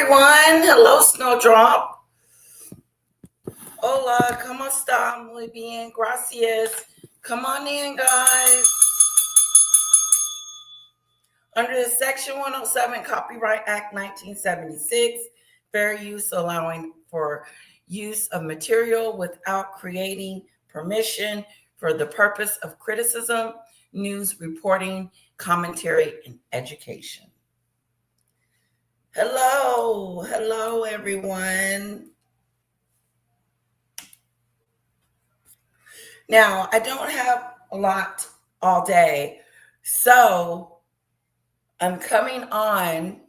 everyone. Hello, Snowdrop. Hola, ¿cómo está? Muy bien, gracias. Come on in, guys. Under the Section 107 Copyright Act 1976, fair use allowing for use of material without creating permission for the purpose of criticism, news reporting, commentary, and education. Hello, everyone. Now, I don't have a lot all day, so I'm coming on.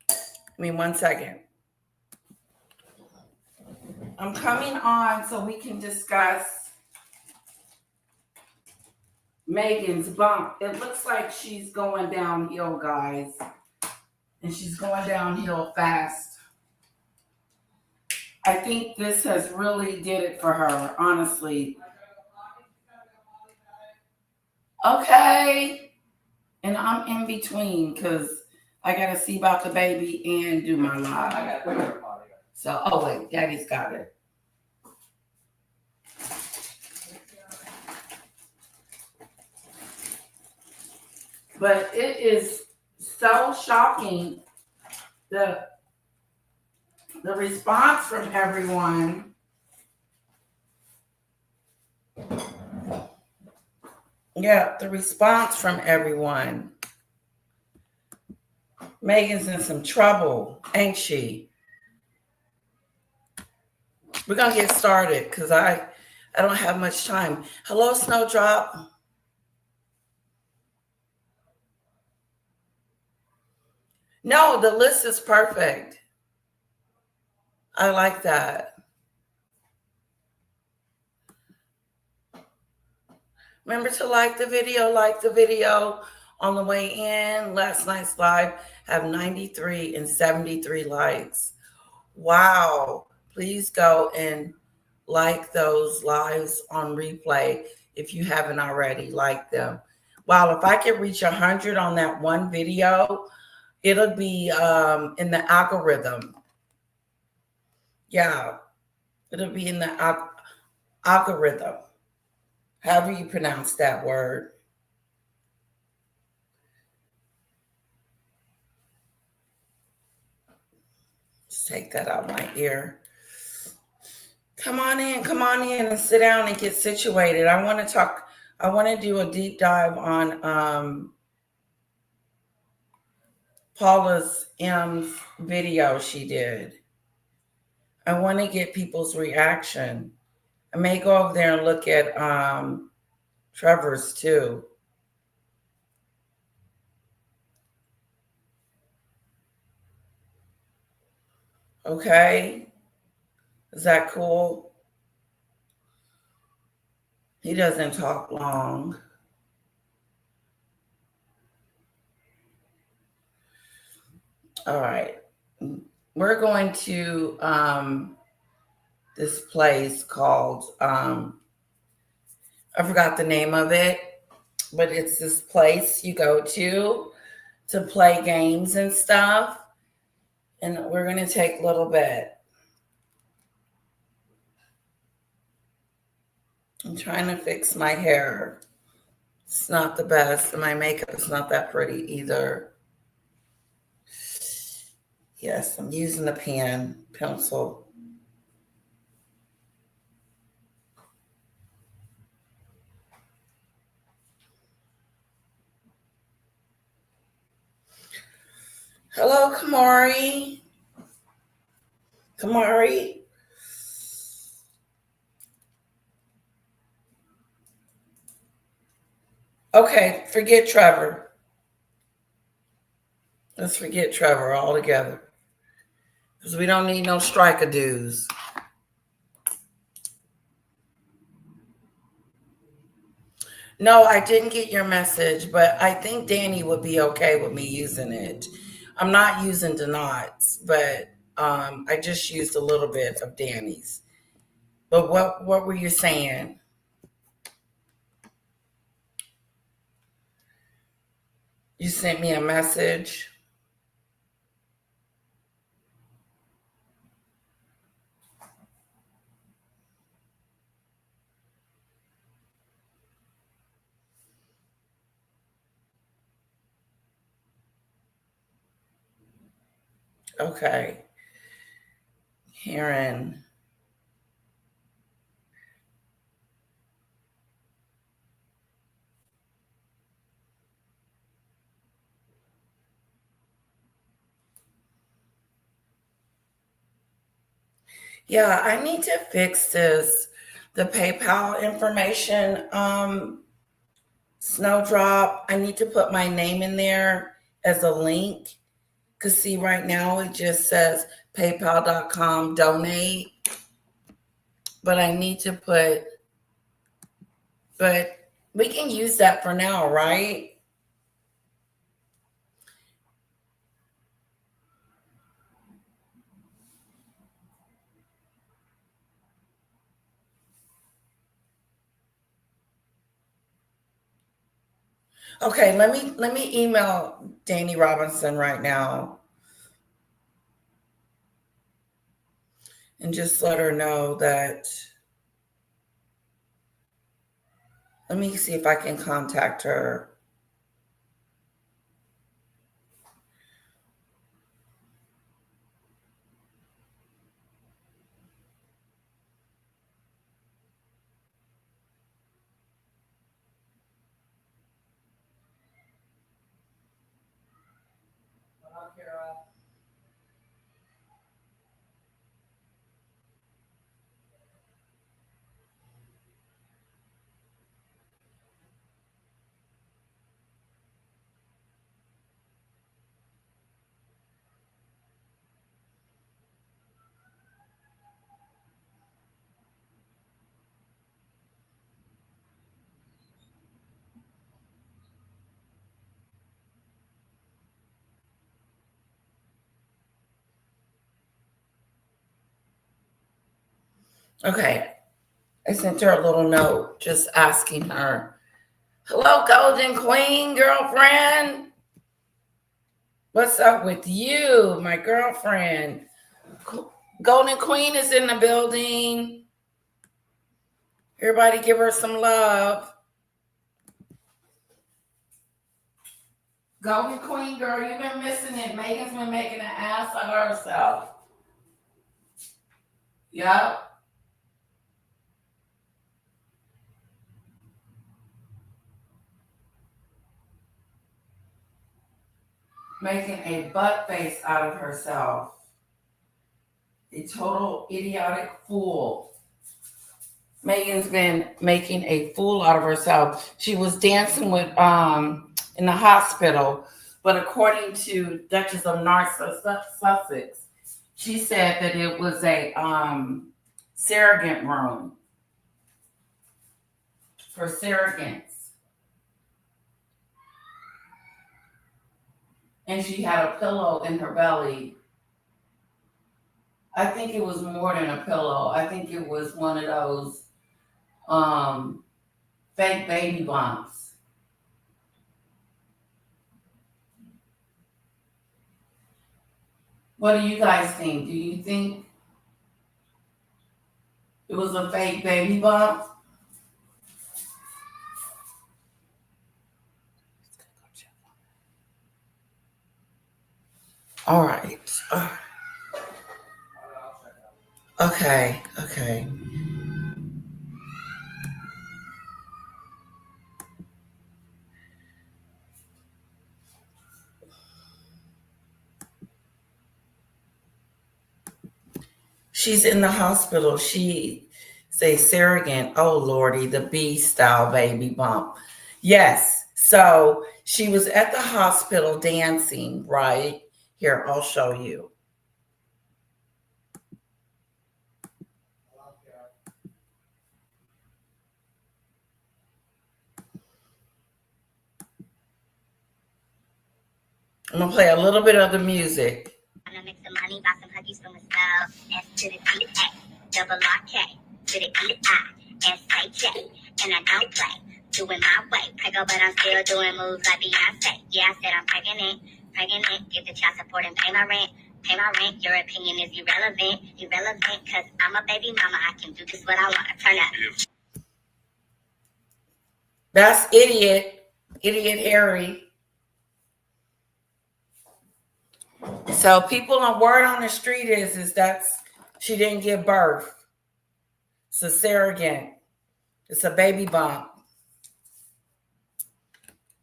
Give me 1 second. I'm coming on so we can discuss Meghan's bump. It looks like she's going downhill, guys, and she's going downhill fast. I think this has really did it for her, honestly. Okay. And I'm in between because I got to see about the baby and do my live. So, oh wait, Daddy's got it. But it is so shocking, the response from everyone. Yeah, the response from everyone. Meghan's in some trouble, ain't she? We're going to get started because I don't have much time. Hello, Snowdrop. No, the list is perfect. I like that. Remember to like the video on the way in. Last night's live have 93 and 73 likes. Wow. Please go and like those lives on replay if you haven't already liked them. Wow, if I could reach 100 on that one video, it'll be in the algorithm. Yeah, it'll be in the algorithm. However you pronounce that word. Let's take that out of my ear. Come on in and sit down and get situated. I want to do a deep dive on Paula's M's video she did. I want to get people's reaction. I may go over there and look at Trevor's too. Okay. Is that cool? He doesn't talk long. All right. We're going to this place called, I forgot the name of it, but it's this place you go to play games and stuff. And we're going to take a little bit. I'm trying to fix my hair. It's not the best, and my makeup is not that pretty either. Yes, I'm using the pencil. Hello, Kamari. Okay, forget Trevor. Let's forget Trevor altogether. Because we don't need no strike-a-doos. No, I didn't get your message, but I think Danny would be okay with me using it. I'm not using Donat's, but I just used a little bit of Danny's. But what were you saying? You sent me a message. Okay. Karen. Yeah, I need to fix this. The PayPal information, Snowdrop. I need to put my name in there as a link. Because see, right now it just says paypal.com donate. But I need to put, but we can use that for now, right? Okay, let me email Danny Robinson right now and just let her know that. Let me see if I can contact her. Okay, I sent her a little note just asking her, hello, Golden Queen girlfriend. What's up with you, my girlfriend? Golden Queen is in the building. Everybody give her some love. Golden Queen girl, you've been missing it. Megan's been making an ass of herself. Yep. Making a butt face out of herself. A total idiotic fool. Megan's been making a fool out of herself. She was dancing with in the hospital, but according to Duchess of Sussex, she said that it was a surrogate room for surrogates. And she had a pillow in her belly. I think it was more than a pillow. I think it was one of those fake baby bumps. What do you guys think? Do you think it was a fake baby bump? All right. Okay. Okay. She's in the hospital. She's a surrogate. Oh, Lordy, the B style baby bump. Yes. So she was at the hospital dancing, right? Here, I'll show you. I'm going to play a little bit of the music. I'm going to make some money, buy some huggies for myself. S to the D, A, double R, K, to the E, I, S, A, J. And I don't play, doing my way. Prego, but I'm still doing moves like Beyonce. Yeah, I said I'm pregnant, get the child support and pay my rent. Pay my rent, your opinion is irrelevant, cause I'm a baby mama, I can do just what I want to turn up. That's Idiot Harry. So people on word on the street is that she didn't give birth. It's a surrogate. It's a baby bump.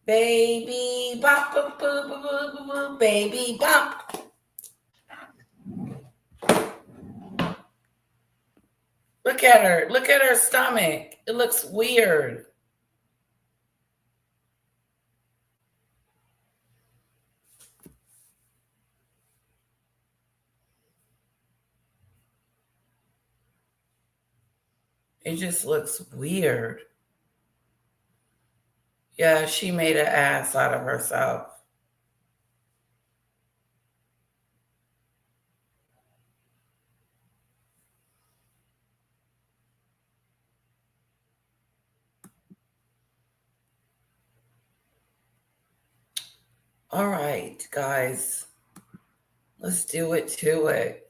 Baby bump, boo, boo, boo, boo, boo, boo, baby bump. Look at her. Look at her stomach. It looks weird. It just looks weird. Yeah, she made an ass out of herself. All right, guys. Let's do it to it.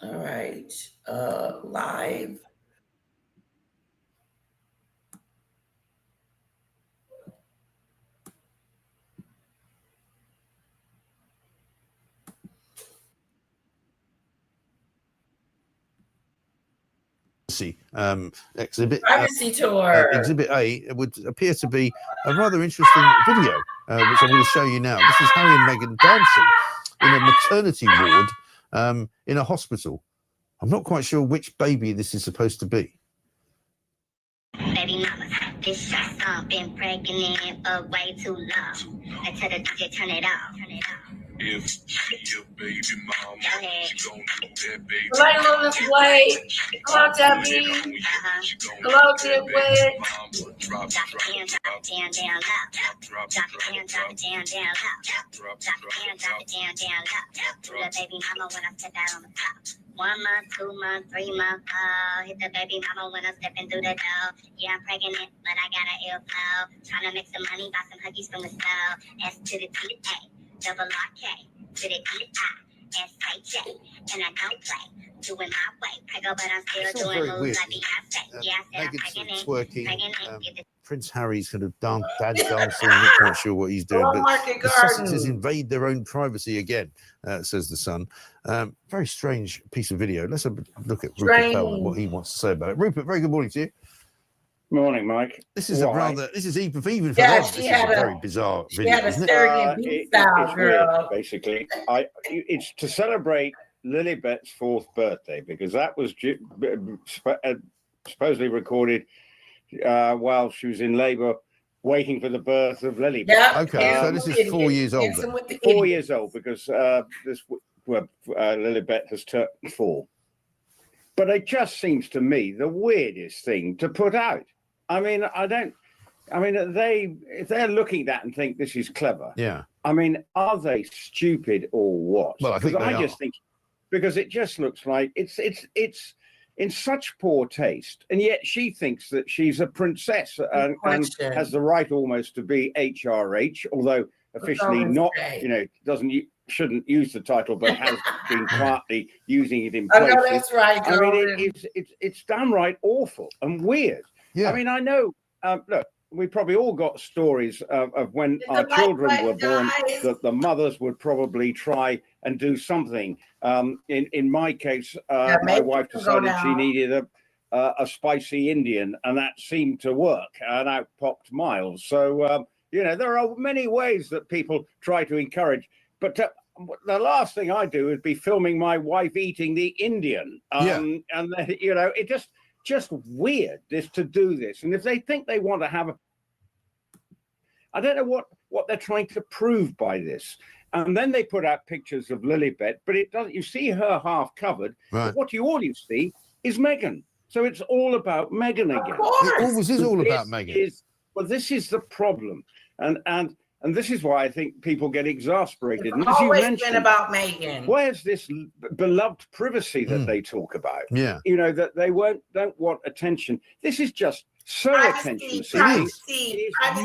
All right. Live. Exhibit Privacy tour. Exhibit A would appear to be a rather interesting video, which I'm going to show you now. This is Harry and Meghan dancing in a maternity ward in a hospital. I'm not quite sure which baby this is supposed to be. Baby mama, this shot's been pregnant for way too long. I tell the DJ turn it off. If your baby mama, she gon' do that baby. Hello, Miss White. Hello, Debbie. Hello, Good Witch. Drop it down, drop it down, down low. Drop it down, drop it down, down low. Drop it down, drop it down, down low. To the baby mama when I step out on the top. 1 month, 2 months, 3 months, hit the baby mama when I'm stepping through the door. Yeah, I'm pregnant, but I got an ill flow. Trying to make some money, buy some huggies from the store. S to the T to A, double R-K, to the E to I, S-H-A, and I don't play. Doing my way, prego, but I'm still doing moves like Beyonce. Yeah, I said I'm pregnant, twerking. Prince Harry's kind of dad dancing, not quite sure what he's doing. Hello, But Market the Garden. Sussexes invade their own privacy again, says the Sun. Very strange piece of video. Let's have a look at Rupert Bell and what he wants to say about it. Rupert, very good morning to you. Morning, Mike. This is this is even for them. Yeah, this is a very bizarre She video, had a isn't it? surrogate beat style, It's girl. weird, basically. It's to celebrate Lilibet's 4th birthday, because that was supposedly recorded while she was in labour, waiting for the birth of Lilibet. Yep. Okay, so this is 4 years old. 4 years old, because Lilibet has turned 4. But it just seems to me the weirdest thing to put out. I mean, if they're looking at that and think this is clever, Yeah. I mean, are they stupid or what? Well, I think they just think, because it just looks like it's in such poor taste, and yet she thinks that she's a princess and has the right almost to be HRH, although officially not, shouldn't use the title, but has been partly using it in places. I know that's right, girl. I mean, it's downright awful and weird. Yeah. I mean, I know. Look, we probably all got stories of when our children were born, that the mothers would probably try and do something. In my case, my wife decided she needed a spicy Indian, and that seemed to work, and out popped Miles. So, there are many ways that people try to encourage. But the last thing I do is be filming my wife eating the Indian. And, it just weird to do this. And if they think they want to have I don't know what they're trying to prove by this. And then they put out pictures of Lilibet, but it doesn't. You see her half covered. Right. But what you always see is Meghan. So it's all about Meghan again. It always is all about Meghan. This is the problem. And this is why I think people get exasperated. It's and as you always mentioned, been about Meghan. Where's this beloved privacy that they talk about? Yeah. That they don't want attention. This is just so attention seeking. It's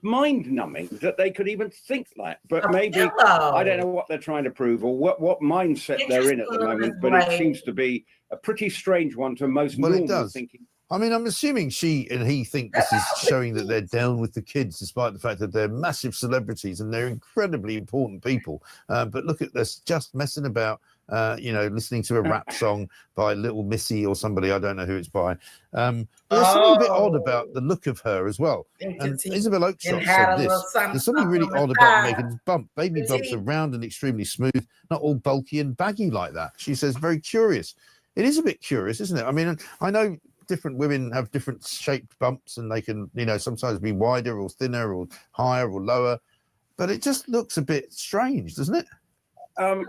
mind numbing that they could even think that. But maybe I don't know what they're trying to prove or what mindset they're in at the moment. But it seems to be a pretty strange one to most normal thinking. I mean, I'm assuming she and he think this is showing that they're down with the kids, despite the fact that they're massive celebrities and they're incredibly important people. But look at this, just messing about, listening to a rap song by Little Missy or somebody, I don't know who it's by. But there's something a bit odd about the look of her as well. And Isabel Oakeshott said this. There's something really odd about Meghan's bump. Baby bumps are round and extremely smooth, not all bulky and baggy like that. She says, very curious. It is a bit curious, isn't it? I mean, I know different women have different shaped bumps and they can, sometimes be wider or thinner or higher or lower, but it just looks a bit strange, doesn't it? I'm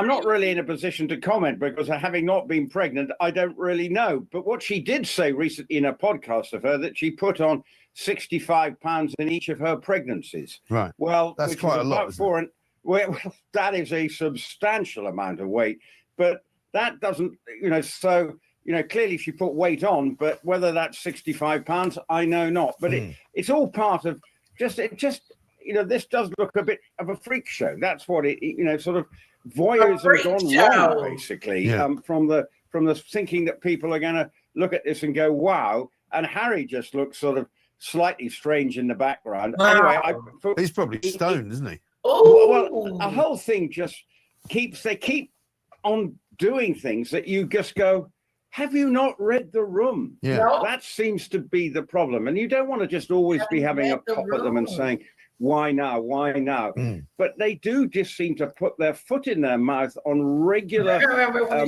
not really in a position to comment because having not been pregnant, I don't really know. But what she did say recently in a podcast of her that she put on 65 pounds in each of her pregnancies. Right. Well, that's quite a lot. Well, that is a substantial amount of weight, but that doesn't, clearly she put weight on, but whether that's 65 pounds, I know not. But it's all part of this does look a bit of a freak show. That's what it, sort of voyeurism gone wrong, basically, from the thinking that people are going to look at this and go, wow. And Harry just looks sort of slightly strange in the background. Wow. Anyway, he's probably stoned, isn't he? Well, the whole thing just they keep on doing things that you just go, have you not read the room? Yeah. No. That seems to be the problem. And you don't want to just always be having a pop at them and saying, why now? Why now? But they do just seem to put their foot in their mouth on regular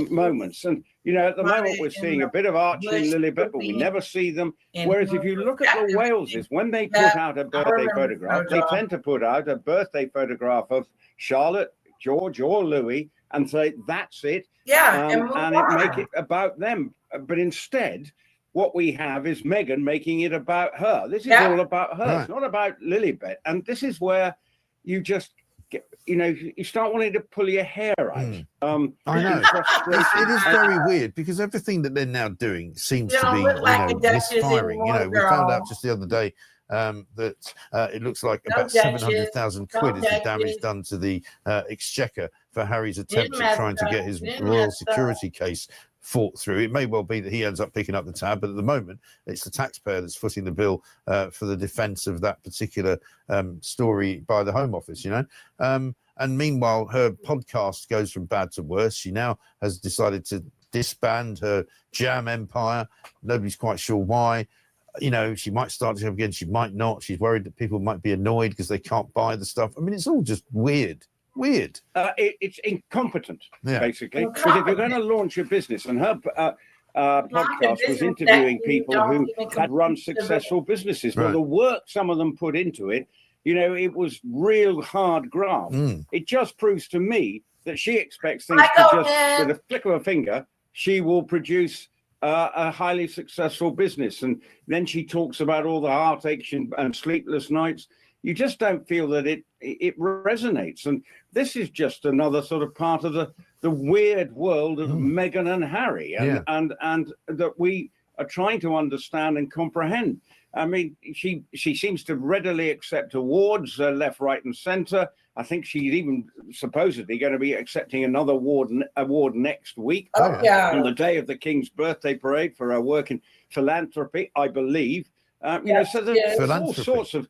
moments. And, at the moment we're seeing a bit of Archie and Lilibet, but we never see them. Whereas if you look at the Waleses, when they put out a birthday photograph, they tend to put out a birthday photograph of Charlotte, George or Louis and say, that's it. Yeah. And it make it about them. But instead, what we have is Meghan making it about her. This is all about her. Right. It's not about Lilibet. And this is where you just get, you start wanting to pull your hair out. I know. It is very weird because everything that they're now doing seems to be misfiring. We found out just the other day that it looks like about 700,000 quid is the damage done to the exchequer for Harry's attempt at trying to get his royal security case fought through. It may well be that he ends up picking up the tab, but at the moment it's the taxpayer that's footing the bill for the defence of that particular story by the Home Office, and meanwhile her podcast goes from bad to worse. She now has decided to disband her jam empire. Nobody's quite sure why. She might start to again, she might not. She's worried that people might be annoyed because they can't buy the stuff. I mean, it's all just weird. It's incompetent, basically. Because if you're going to launch a business, and her podcast was interviewing people who had run successful businesses. Well, the work some of them put into it, it was real hard graft. It just proves to me that she expects things to just, with a flick of a finger, she will produce a highly successful business. And then she talks about all the heartaches and sleepless nights. You just don't feel that it resonates. And this is just another sort of part of the weird world of Meghan and Harry and that we are trying to understand and comprehend. I mean, she seems to readily accept awards left, right and centre. I think she's even supposedly going to be accepting another award next week on the day of the King's birthday parade for her work in philanthropy, I believe. So there's all sorts of,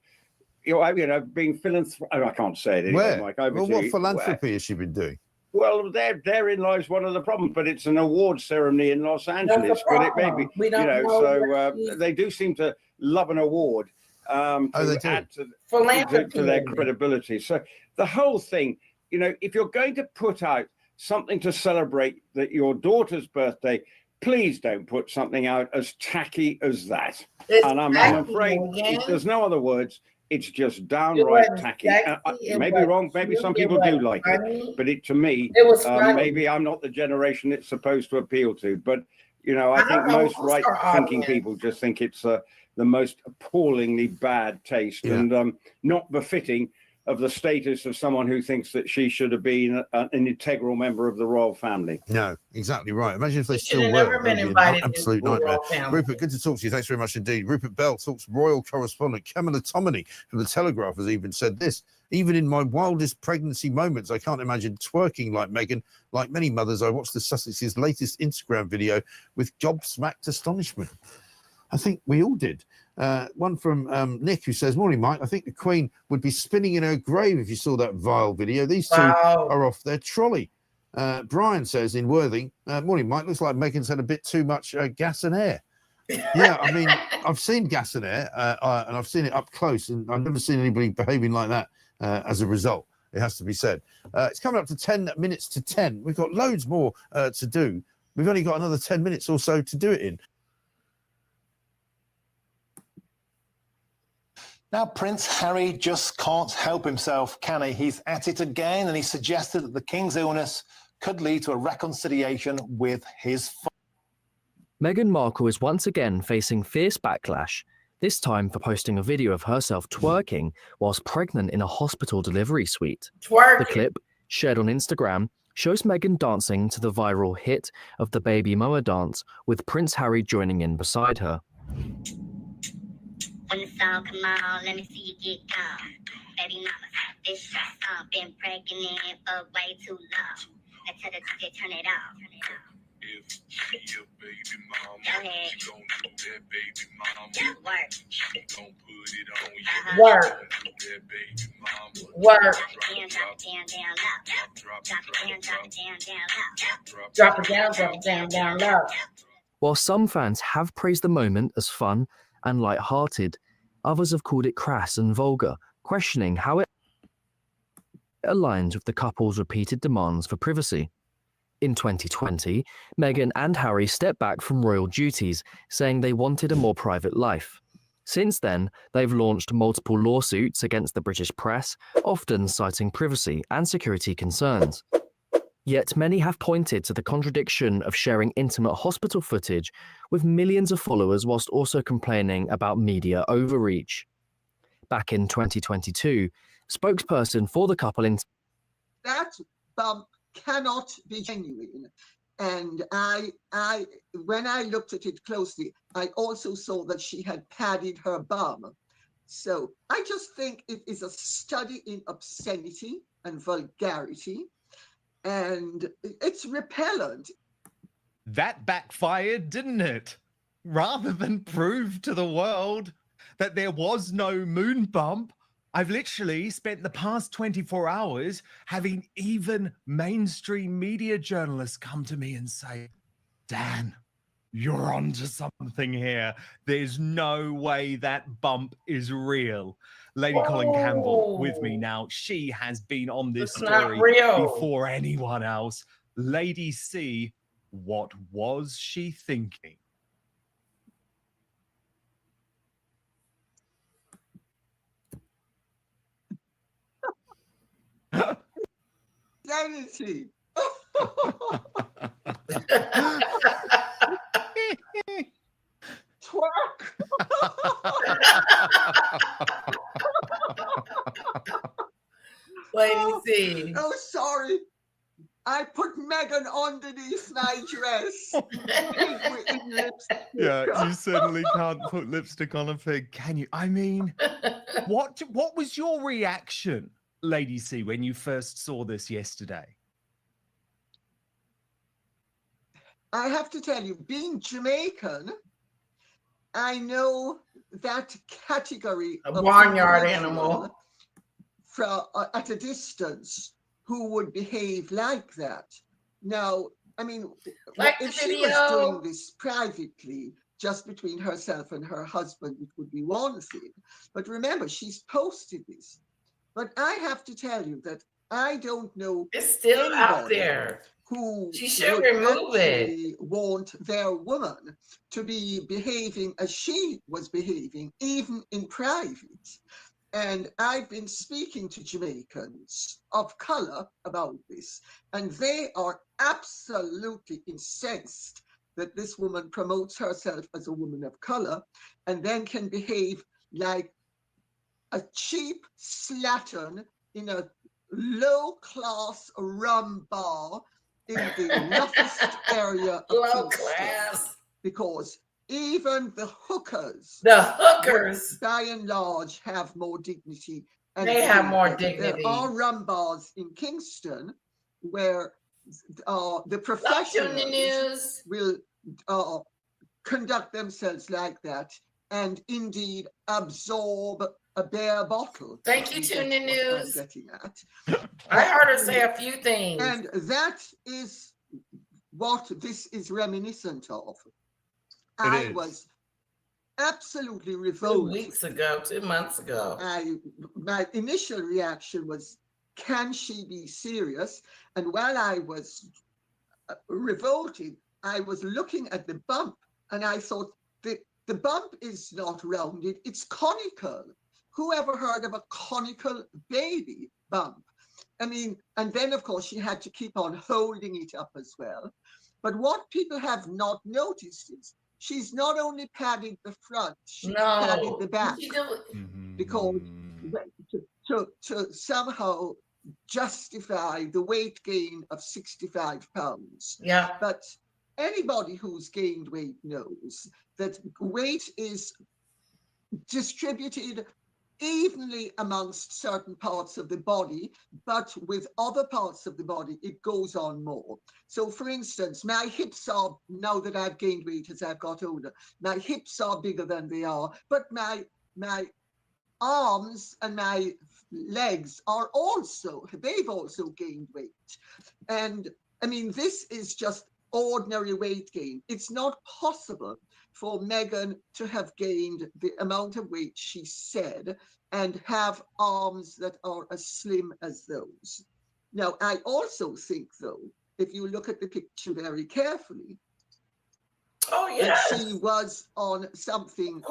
being philanthropic. I can't say it anymore, Mike. What philanthropy has she been doing? Well, therein lies one of the problems, but it's an award ceremony in Los Angeles. But it may be, they do seem to love an award to add to their credibility. So the whole thing, if you're going to put out something to celebrate your daughter's birthday, please don't put something out as tacky as that. And I'm afraid there's no other words. It's just downright tacky. Maybe wrong. Maybe some people do like it, but to me, maybe I'm not the generation it's supposed to appeal to. But I think most right-thinking people just think it's the most appallingly bad taste and not befitting the status of someone who thinks that she should have been an integral member of the royal family. No, exactly right. Imagine if they She still should have were. never been That'd be invited an absolute into the nightmare. royal family. Rupert, good to talk to you. Thanks very much indeed. Rupert Bell talks royal correspondent. Camilla Tominey from The Telegraph has even said this. Even in my wildest pregnancy moments, I can't imagine twerking like Meghan. Like many mothers, I watched the Sussex's latest Instagram video with gobsmacked astonishment. I think we all did. One from Nick, who says, morning, Mike. I think the Queen would be spinning in her grave if you saw that vile video. These two are off their trolley. Brian says in Worthing, morning, Mike. Looks like Meghan's had a bit too much gas and air. Yeah, I mean, I've seen gas and air, and I've seen it up close, and I've never seen anybody behaving like that as a result, it has to be said. It's coming up to 10 minutes to 10. We've got loads more to do. We've only got another 10 minutes or so to do it in. Now, Prince Harry just can't help himself, can he? He's at it again, and he suggested that the King's illness could lead to a reconciliation with his father. Meghan Markle is once again facing fierce backlash, this time for posting a video of herself twerking whilst pregnant in a hospital delivery suite. The clip, shared on Instagram, shows Meghan dancing to the viral hit of the Baby Moa dance, with Prince Harry joining in beside her. When the song come on, let me see you get gone. Baby mama, this song been pregnant for way too long. I tell the DJ turn it off. If she a baby mama, Go ahead. she gon' do that baby mama. Work. She gon' put it on you. Work. Do that baby mama. Work. Drop it down, down low. Drop Drop it down, down low. Drop it down low. While some fans have praised the moment as fun and light-hearted, others have called it crass and vulgar, questioning how it aligns with the couple's repeated demands for privacy. In 2020, Meghan and Harry stepped back from royal duties, saying they wanted a more private life. Since then, they've launched multiple lawsuits against the British press, often citing privacy and security concerns. Yet many have pointed to the contradiction of sharing intimate hospital footage with millions of followers whilst also complaining about media overreach. Back in 2022, spokesperson for the couple in that bump cannot be genuine. And when I looked at it closely, I also saw that she had padded her bum. So I just think it is a study in obscenity and vulgarity. And it's repellent. That backfired, didn't it? Rather than prove to the world that there was no moon bump, I've literally spent the past 24 hours having even mainstream media journalists come to me and say, Dan, you're onto something here. There's no way that bump is real. Lady Colin Campbell with me now. She has been on this story before anyone else. Lady C, what was she thinking? Sanity. Twerk. Lady C. Oh, sorry. I put Meghan underneath my dress. Yeah, you certainly can't put lipstick on a pig, can you? I mean, what was your reaction, Lady C, when you first saw this yesterday? I have to tell you, being Jamaican, I know that category a of barnyard individual animal from at a distance who would behave like that. Now, I mean, like if the she video. was doing this privately, just between herself and her husband, it would be one thing. But remember, she's posted this. But I have to tell you that I don't know. It's still out anybody there. Who She should would remove it. actually want their woman to be behaving as she was behaving, even in private. And I've been speaking to Jamaicans of color about this, and they are absolutely incensed that this woman promotes herself as a woman of color and then can behave like a cheap slattern in a low-class rum bar in the roughest area of Low Kingston, class. because even the hookers, The hookers, by and large, have more dignity. And they have more There dignity. are rum bars in Kingston where the Love to the professionals news. will conduct themselves like that, and indeed absorb a bare bottle. Thank you, Is Tune in what I'm News. getting at. I heard her say a few things. And that is what this is reminiscent of. I was absolutely 2 revolted. weeks ago, 2 months ago. My initial reaction was, can she be serious? And while I was revolted, I was looking at the bump, and I thought, the bump is not rounded, it's conical. Who ever heard of a conical baby bump? I mean, and then of course she had to keep on holding it up as well. But what people have not noticed is she's not only padded the front, she's padded the back. Because to somehow justify the weight gain of 65 pounds. Yeah. But anybody who's gained weight knows that weight is distributed evenly amongst certain parts of the body, but with other parts of the body, it goes on more. So for instance, my hips are, now that I've gained weight as I've got older, my hips are bigger than they are, but my arms and my legs are also, they've also gained weight. And I mean, this is just ordinary weight gain. It's not possible for Meghan to have gained the amount of weight she said and have arms that are as slim as those. Now, I also think, though, if you look at the picture very carefully, that she was on something,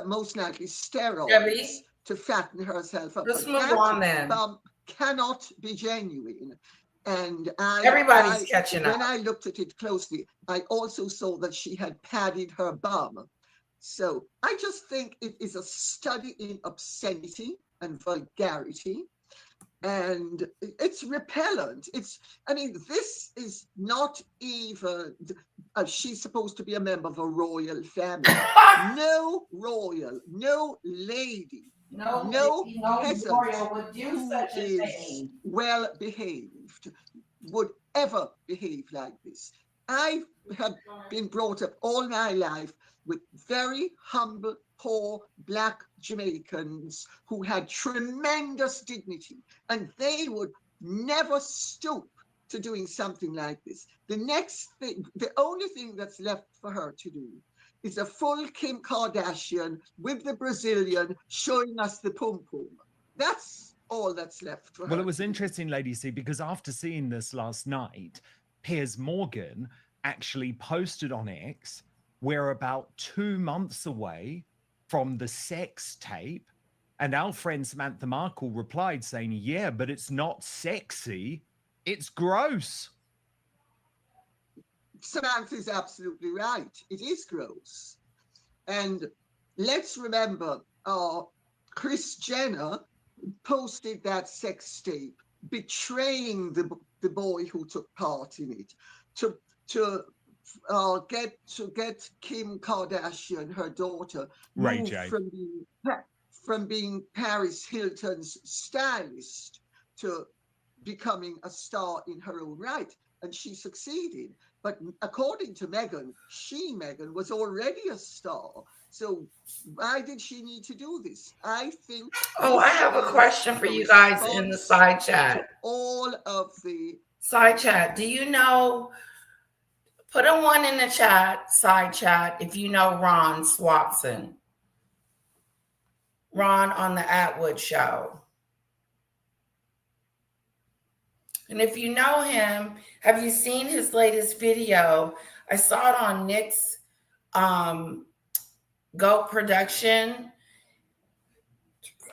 most likely steroids, to fatten herself up. Let's But move on then. bump cannot be genuine. And everybody's catching up. When I looked at it closely, I also saw that she had padded her bum. So I just think it is a study in obscenity and vulgarity. And it's repellent. I mean, this is not even, she's supposed to be a member of a royal family. No royal, no lady, no peasant royal would do who such a is thing. well behaved would ever behave like this. I have been brought up all my life with very humble, poor Black Jamaicans who had tremendous dignity, and they would never stoop to doing something like this. The next thing, the only thing that's left for her to do is a full Kim Kardashian with the Brazilian showing us the pum-pum. That's all that's left for her. Well, it was interesting, Lady C, because after seeing this last night, Piers Morgan actually posted on X, we're about 2 months away from the sex tape. And our friend Samantha Markle replied saying, yeah, but it's not sexy, it's gross. Samantha's absolutely right. It is gross. And let's remember, Kris Jenner posted that sex tape betraying the boy who took part in it to get Kim Kardashian, her daughter, moved from being Paris Hilton's stylist to becoming a star in her own right. And she succeeded. But according to Meghan, Meghan was already a star. So why did she need to do this? I think. Oh, I have a question for you guys in the side chat. All of the side chat. Do you know? Put a 1 in the chat, side chat, if you know Ron Swatson. Ron on the Atwood show. And if you know him, have you seen his latest video? I saw it on Nick's Goat Production.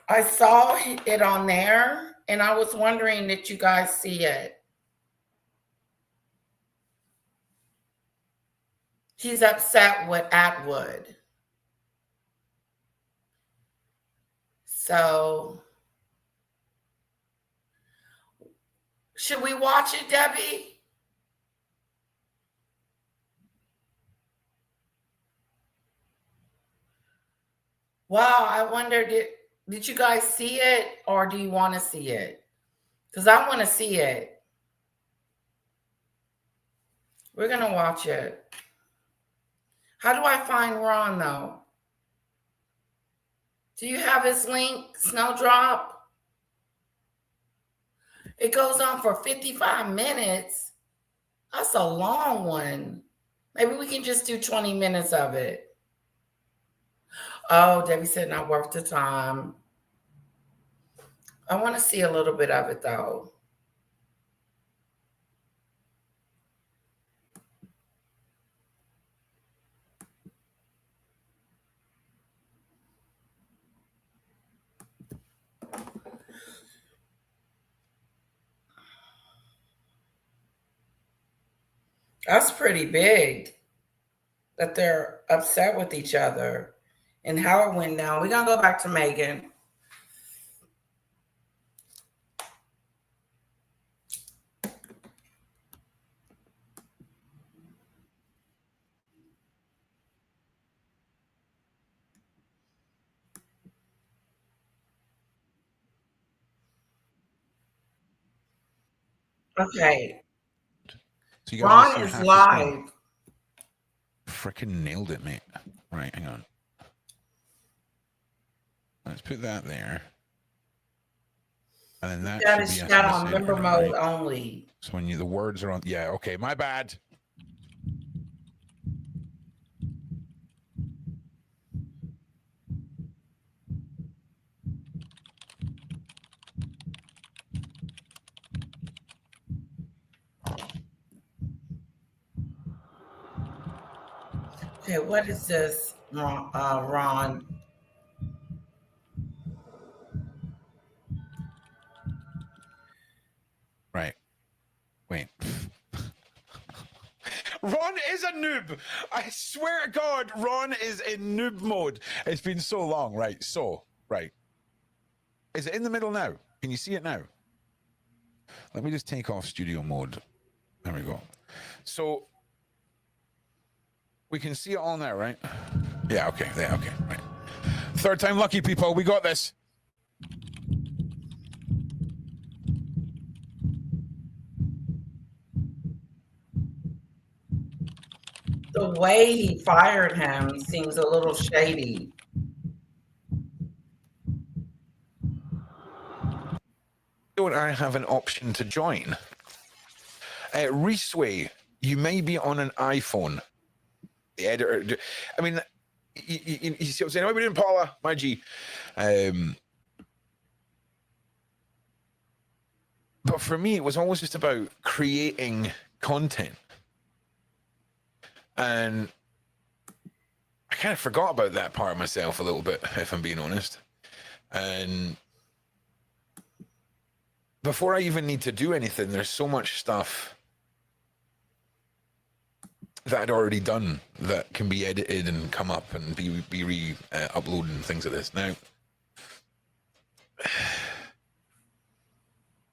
I saw it on there, and I was wondering did you guys see it. He's upset with Atwood. So Should we watch it, Debbie? Wow, I wonder, did you guys see it or do you want to see it? Because I want to see it. We're going to watch it. How do I find Ron, though? Do you have his link, Snowdrop? It goes on for 55 minutes. That's a long one. Maybe we can just do 20 minutes of it. Oh, Debbie said not worth the time. I want to see a little bit of it, though. That's pretty big that they're upset with each other and how it went down. We're going to go back to Meghan. Okay. So you guys Ron see is half live. Freaking nailed it, mate. Right, hang on. Let's put that there. And then that That should is be shot SMS on in, member right? mode only. So when the words are on, yeah, okay, my bad. Okay, what is this, Ron? Right. Wait. Ron is a noob. I swear to God, Ron is in noob mode. It's been so long. Right. So, right. Is it in the middle now? Can you see it now? Let me just take off studio mode. There we go. So, we can see it all now, right? Yeah, okay. Yeah, okay. Right. Third time lucky, people. We got this. The way he fired him seems a little shady. Don't I have an option to join? Reesway, you may be on an iPhone. The editor, I mean, you see what I'm saying? What are we doing, Paula? My G. But for me, it was always just about creating content. And I kind of forgot about that part of myself a little bit, if I'm being honest. And before I even need to do anything, there's so much stuff that I'd already done that can be edited and come up and be uploaded and things like this. Now,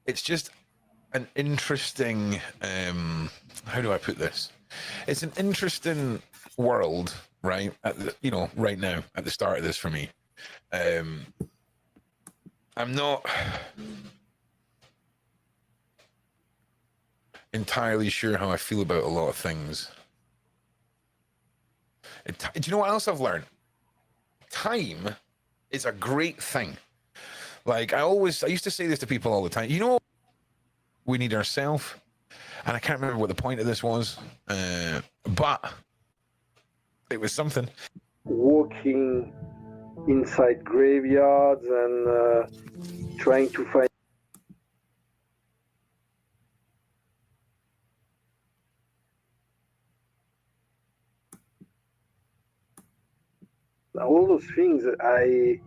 it's just an interesting, how do I put this? It's an interesting world, right? Right now at the start of this for me. I'm not entirely sure how I feel about a lot of things. Do you know what else I've learned? Time is a great thing. Like I used to say this to people all the time. You know, we need ourselves. And I can't remember what the point of this was, but it was something. Walking inside graveyards and trying to find all those things. I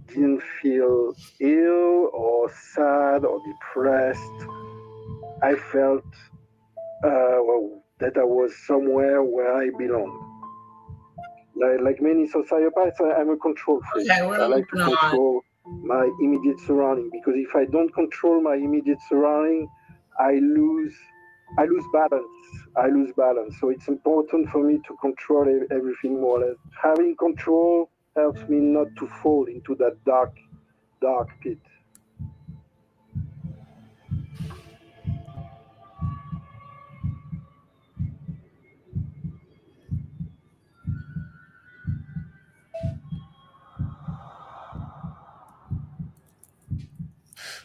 didn't feel ill or sad or depressed. I felt that I was somewhere where I belong. Like many sociopaths, I'm a control freak. Okay, I like to control my immediate surrounding, because if I don't control my immediate surrounding, I lose balance. I lose balance. So it's important for me to control everything more or less. Having control helps me not to fall into that dark pit.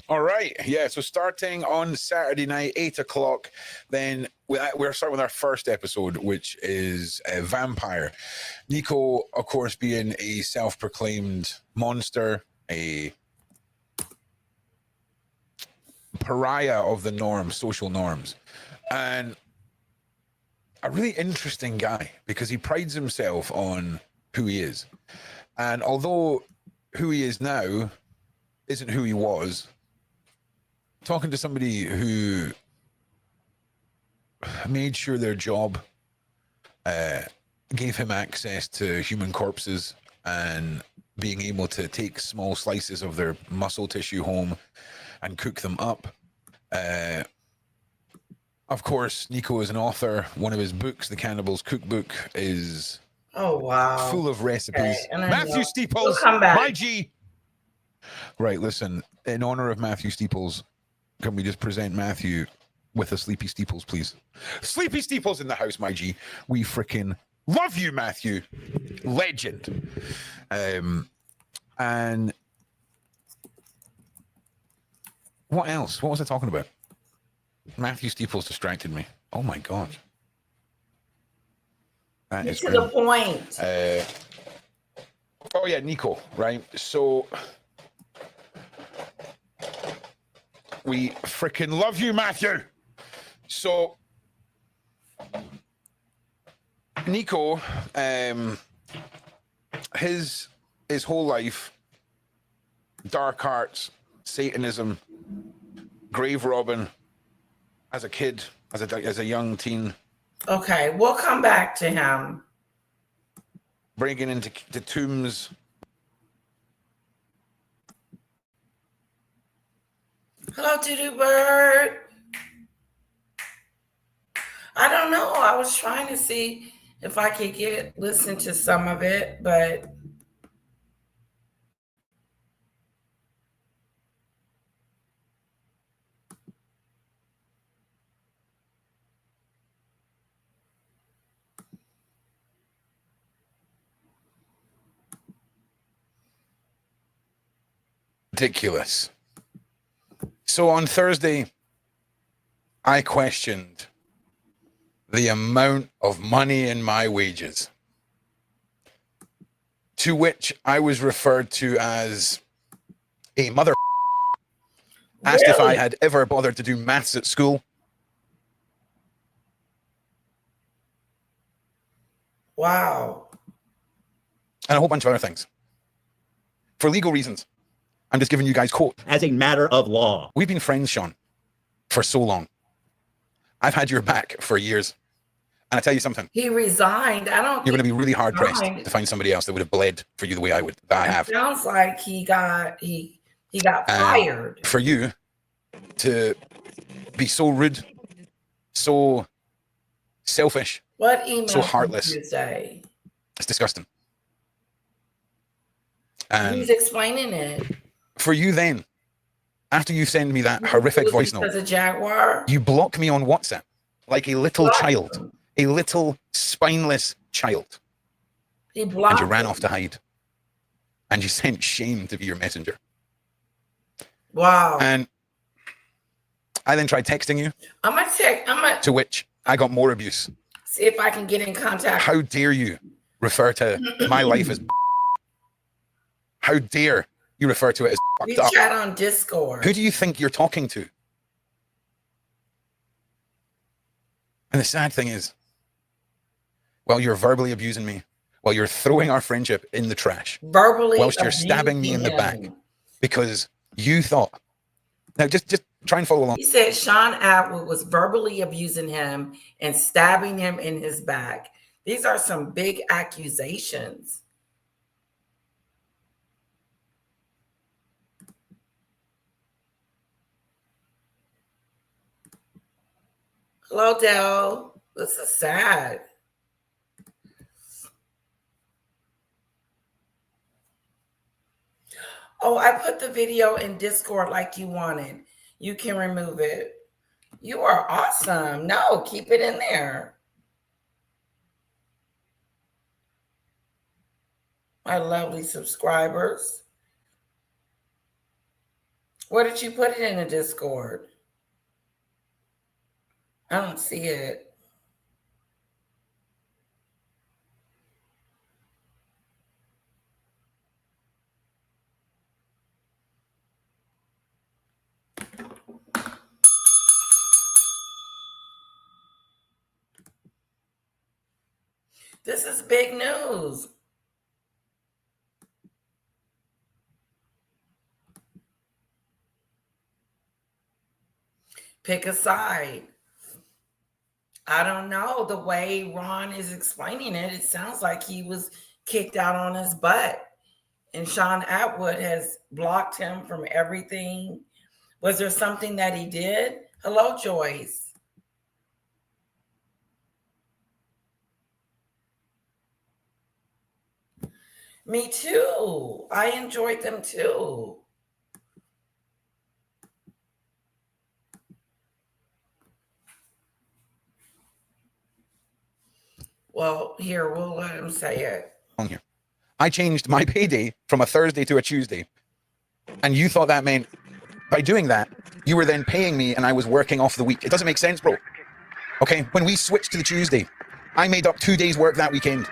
All right. Yeah. So starting on Saturday night, 8 o'clock, then we're starting with our first episode, which is a vampire. Nico, of course, being a self-proclaimed monster, a pariah of the norms, social norms, and a really interesting guy because he prides himself on who he is. And although who he is now isn't who he was, talking to somebody who made sure their job gave him access to human corpses and being able to take small slices of their muscle tissue home and cook them up. Of course, Nico is an author. One of his books, The Cannibal's Cookbook, is full of recipes. Okay, Matthew Steeples, we'll come back. my G. Right, listen, in honor of Matthew Steeples, can we just present Matthew with a Sleepy Steeples, please? Sleepy Steeples in the house, my G. We freaking love you, Matthew. Legend. And what else? What was I talking about? Matthew Steeples distracted me. Oh my God. That is to the point. Oh yeah, Nico, right? So we freaking love you, Matthew. So Nico, his whole life, dark arts, Satanism, grave robbing, as a kid, as a young teen. Okay, we'll come back to him. Breaking into the tombs. Hello, Doodoo Bird. I don't know. I was trying to see if I could listen to some of it, but ridiculous. So on Thursday, I questioned the amount of money in my wages, to which I was referred to as a mother. Asked if I had ever bothered to do maths at school. Wow. And a whole bunch of other things. For legal reasons. I'm just giving you guys quote. As a matter of law. We've been friends, Sean, for so long. I've had your back for years. And I tell you something. He resigned. I don't. You're going to be really hard pressed to find somebody else that would have bled for you the way I have. It sounds like he got fired. For you to be so rude, so selfish, What email so heartless. did you say? It's disgusting. And He's explaining it. for you then, after you send me that horrific voice note, as a jaguar, you block me on WhatsApp like a little child, a little spineless child. He blocked and you ran off to hide. And you sent shame to be your messenger. Wow. And I then tried texting you. I'm gonna to which I got more abuse. See if I can get in contact. How dare you refer to my life as how dare you refer to it as We fucked up? chat on Discord. Who do you think you're talking to? And the sad thing is, while you're verbally abusing me, while you're throwing our friendship in the trash, verbally whilst you're stabbing me in the back, because you thought. Now, just try and follow along. He said Sean Atwood was verbally abusing him and stabbing him in his back. These are some big accusations. Hello, Dell. This is sad. Oh, I put the video in Discord like you wanted. You can remove it. You are awesome. No, keep it in there. My lovely subscribers. Where did you put it in the Discord? I don't see it. This is big news. Pick a side. I don't know. The way Ron is explaining it, it sounds like he was kicked out on his butt. And Sean Atwood has blocked him from everything. Was there something that he did? Hello, Joyce. Me too. I enjoyed them too. Well, here, we'll let him say it. On here. I changed my payday from a Thursday to a Tuesday. And you thought that meant by doing that, you were then paying me and I was working off the week. It doesn't make sense, bro. Okay, when we switched to the Tuesday, I made up 2 days work that weekend,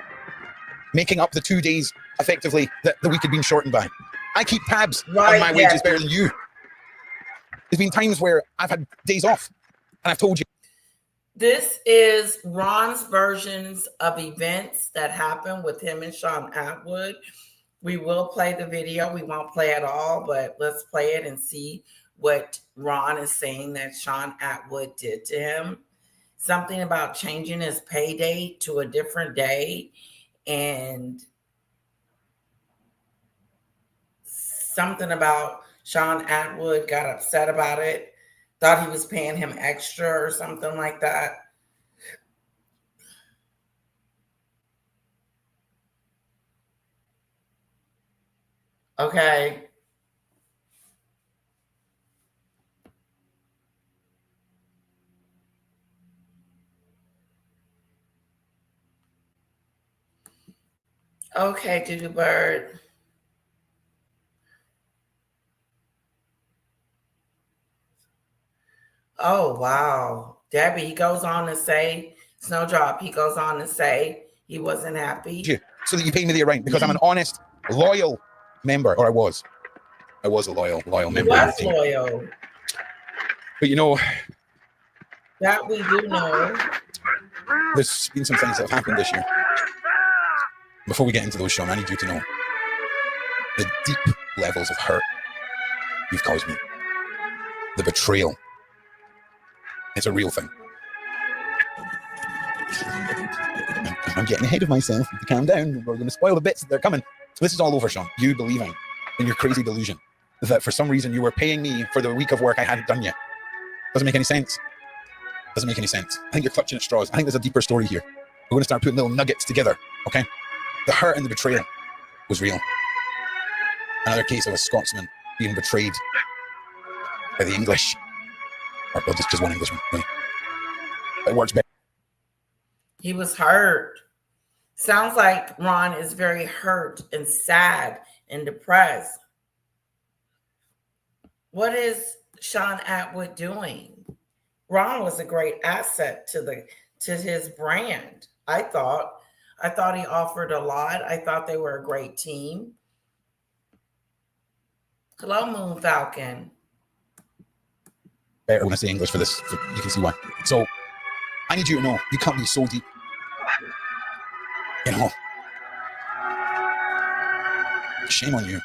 making up the 2 days effectively that the week had been shortened by. I keep tabs on my wages better than you. There's been times where I've had days off and I've told you. This is Ron's versions of events that happen with him and Sean Atwood. We will play the video. We won't play it all, but let's play it and see what Ron is saying that Sean Atwood did to him. Something about changing his pay date to a different day, and something about Sean Atwood got upset about it. Thought he was paying him extra or something like that. Okay. Okay, Doodoo Bird. Oh, wow. Debbie, he goes on to say, Snowdrop, he goes on to say he wasn't happy. So that you pay me the amount because I'm an honest, loyal member, or I was. I was a loyal member of the team. Loyal. But you know, that we do know. There's been some things that have happened this year. Before we get into those, Sean, I need you to know the deep levels of hurt you've caused me. The betrayal. It's a real thing. I'm getting ahead of myself. Calm down. We're going to spoil the bits that are coming. So this is all over, Sean. You believing in your crazy delusion that for some reason you were paying me for the week of work I hadn't done yet. Doesn't make any sense. Doesn't make any sense. I think you're clutching at straws. I think there's a deeper story here. We're going to start putting little nuggets together, okay? The hurt and the betrayal was real. Another case of a Scotsman being betrayed by the English. Or well, just one Englishman, really. It works better. He was hurt. Sounds like Ron is very hurt and sad and depressed. What is Sean Atwood doing? Ron was a great asset to his brand. I thought he offered a lot. I thought they were a great team. Hello, Moon Falcon. Better when I say English for this, so you can see why. So I need you to know you can't be so deep. You know, shame on you.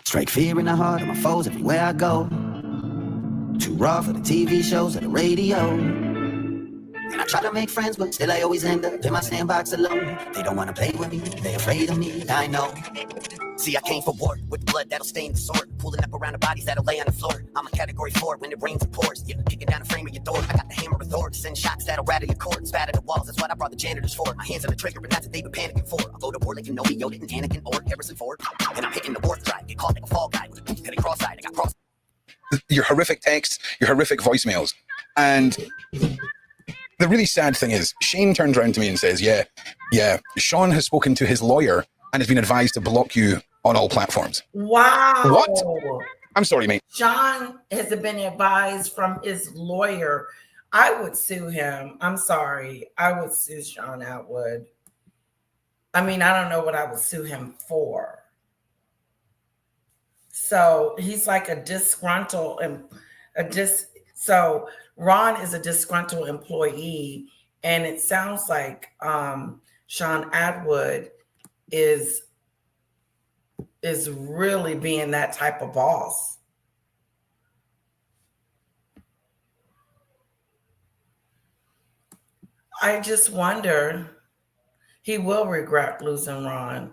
Strike fear in the heart of my foes everywhere I go. Too raw for the TV shows or the radio. And I try to make friends, but still I always end up in my sandbox alone. They don't wanna play with me, they afraid of me, I know. See, I came for war with blood that'll stain the sword, pulling up around the bodies that'll lay on the floor. I'm a category 4 when it rains and pours. Yeah, kicking down the frame of your door. I got the hammer of Thor to send shots that'll rattle your cord, spatter the walls. That's what I brought the janitors for. My hands on the trigger, and that's what they've been panicking for. I'll go to war like Kenobi, Yoda, and Anakin, or Harrison Ford. And I'm hitting the warp drive, get caught like a fall guy with a boot heading cross-eyed. I got cross. Your horrific texts, your horrific voicemails, and the really sad thing is, Shane turns around to me and says, yeah, Sean has spoken to his lawyer and has been advised to block you on all platforms. Wow. What? I'm sorry, mate. Sean has been advised from his lawyer. I would sue him. I'm sorry. I would sue Sean Atwood. I mean, I don't know what I would sue him for. So he's like a disgruntled so Ron is a disgruntled employee, and it sounds like Sean Atwood is really being that type of boss. I just wonder, he will regret losing Ron.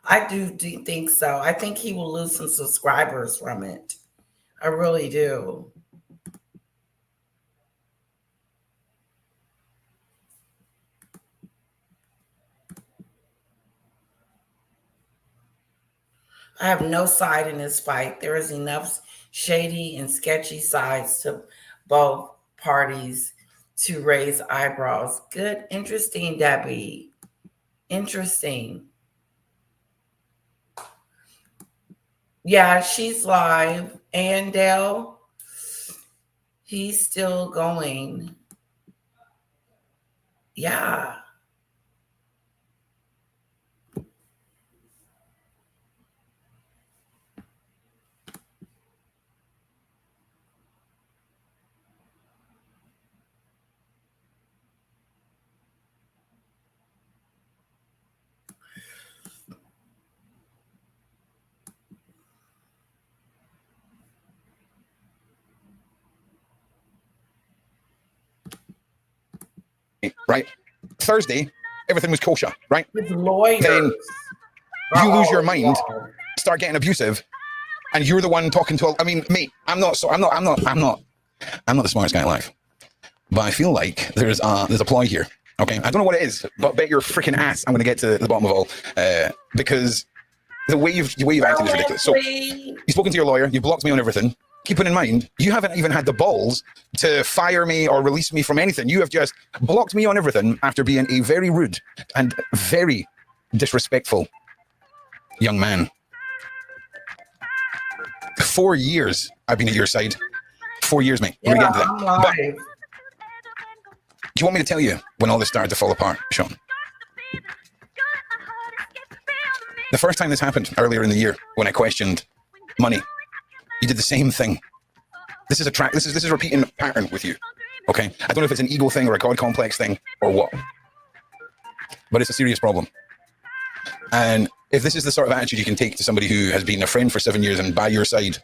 I do think so. I think he will lose some subscribers from it. I really do. I have no side in this fight. There is enough shady and sketchy sides to both parties to raise eyebrows. Good, interesting, Debbie. Interesting. Yeah, she's live. And Dale, he's still going. Yeah. Right? Thursday, everything was kosher, right? With lawyers. Then you lose your mind, start getting abusive, and you're the one talking to. I mean, mate, I'm not the smartest guy alive, but I feel like there's a ploy here. Okay, I don't know what it is, but bet your freaking ass I'm going to get to the bottom of all, because the way you've acted is ridiculous. So you've spoken to your lawyer, you blocked me on everything. Keep it in mind, you haven't even had the balls to fire me or release me from anything. You have just blocked me on everything after being a very rude and very disrespectful young man. 4 years I've been at your side. 4 years, mate. We're gonna get into that. But do you want me to tell you when all this started to fall apart, Sean? The first time this happened earlier in the year, when I questioned money, you did the same thing. This is a repeating pattern with you. Okay, I don't know if it's an ego thing or a God complex thing or what, but it's a serious problem. And if this is the sort of attitude you can take to somebody who has been a friend for 7 years and by your side,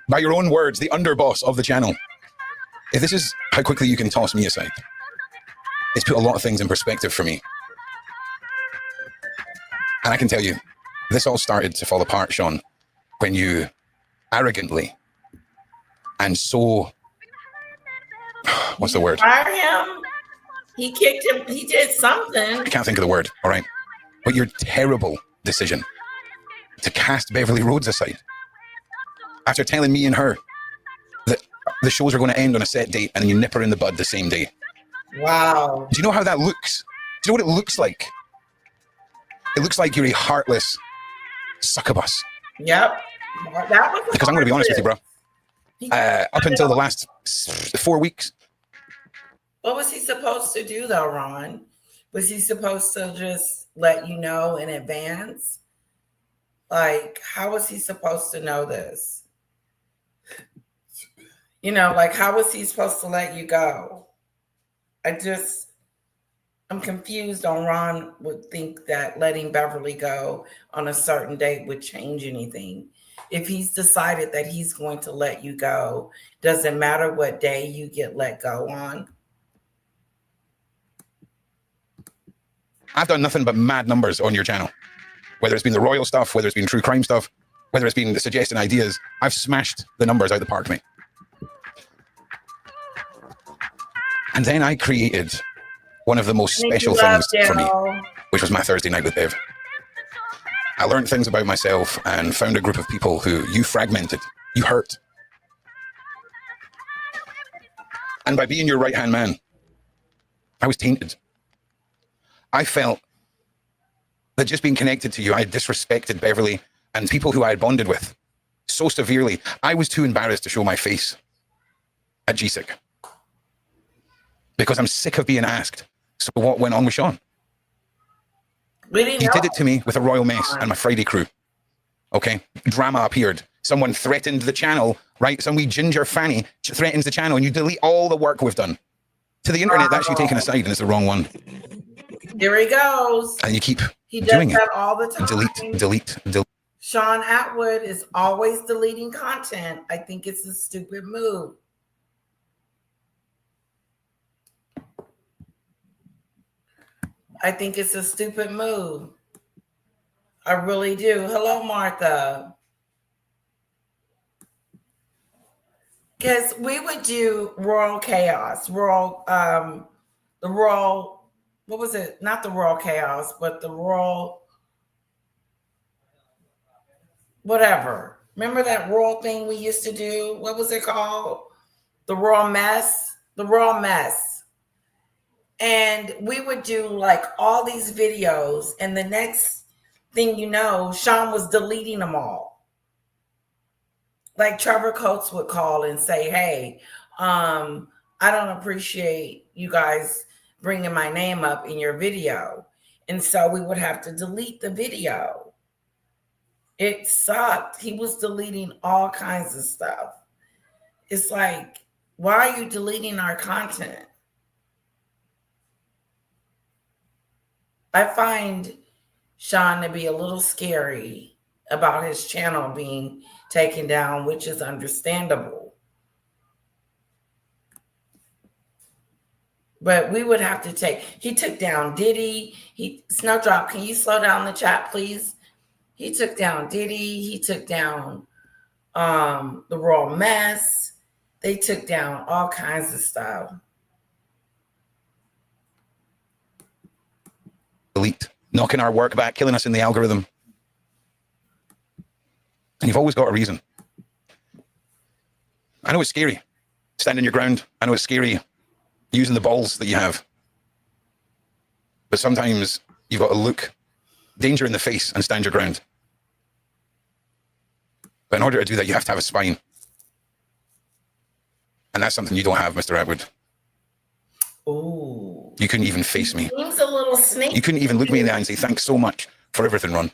by your own words, the underboss of the channel, if this is how quickly you can toss me aside, it's put a lot of things in perspective for me. And I can tell you, this all started to fall apart, Sean, when you arrogantly and so, what's the word? Fire him. He kicked him. He did something. I can't think of the word, all right? But your terrible decision to cast Beverly Rhodes aside after telling me and her that the shows are going to end on a set date and then you nip her in the bud the same day. Wow. Do you know how that looks? Do you know what it looks like? It looks like you're a heartless succubus. Yep. That was because I'm going to be honest with you, bro. Up until the last 4 weeks. What was he supposed to do, though, Ron? Was he supposed to just let you know in advance? Like, how was he supposed to know this? You know, like, how was he supposed to let you go? I'm confused on Ron would think that letting Beverly go on a certain date would change anything. If he's decided that he's going to let you go, doesn't matter what day you get let go on. I've done nothing but mad numbers on your channel. Whether it's been the royal stuff, whether it's been true crime stuff, whether it's been the suggesting ideas, I've smashed the numbers out the park, mate. And then I created one of the most special things for me, which was my Thursday night with Bev. I learned things about myself and found a group of people who you fragmented, you hurt. And by being your right-hand man, I was tainted. I felt that just being connected to you, I had disrespected Beverly and people who I had bonded with so severely. I was too embarrassed to show my face at GSIC because I'm sick of being asked, so what went on with Sean? He did it to me with a royal mess and my Friday crew. Okay, drama appeared. Someone threatened the channel, right? Some wee ginger fanny threatens the channel and you delete all the work we've done. To the internet, that's you taken aside and it's the wrong one. There he goes. And you keep He doing does that it. all the time. Delete. Sean Atwood is always deleting content. I think it's a stupid move. I think it's a stupid move. I really do. Hello, Martha. Because we would do Royal Chaos, the Royal, what was it? Not the Royal Chaos, but the Royal, whatever. Remember that Royal thing we used to do? What was it called? The Royal Mess? The Royal Mess. And we would do like all these videos, and the next thing you know, Sean was deleting them all. Like Trevor Coates would call and say, hey, I don't appreciate you guys bringing my name up in your video. And so we would have to delete the video. It sucked. He was deleting all kinds of stuff. It's like, why are you deleting our content? I find Sean to be a little scary about his channel being taken down, which is understandable. But we would have to he took down Diddy. Snowdrop, can you slow down the chat, please? He took down Diddy. He took down the Royal Mess. They took down all kinds of stuff. Delete, knocking our work back, killing us in the algorithm. And you've always got a reason. I know it's scary, standing your ground. I know it's scary using the balls that you have. But sometimes you've got to look danger in the face and stand your ground. But in order to do that, you have to have a spine. And that's something you don't have, Mr. Atwood. Ooh. You couldn't even face me. Seems a little sneaky. You couldn't even look me in the eye and say, thanks so much for everything, Ron.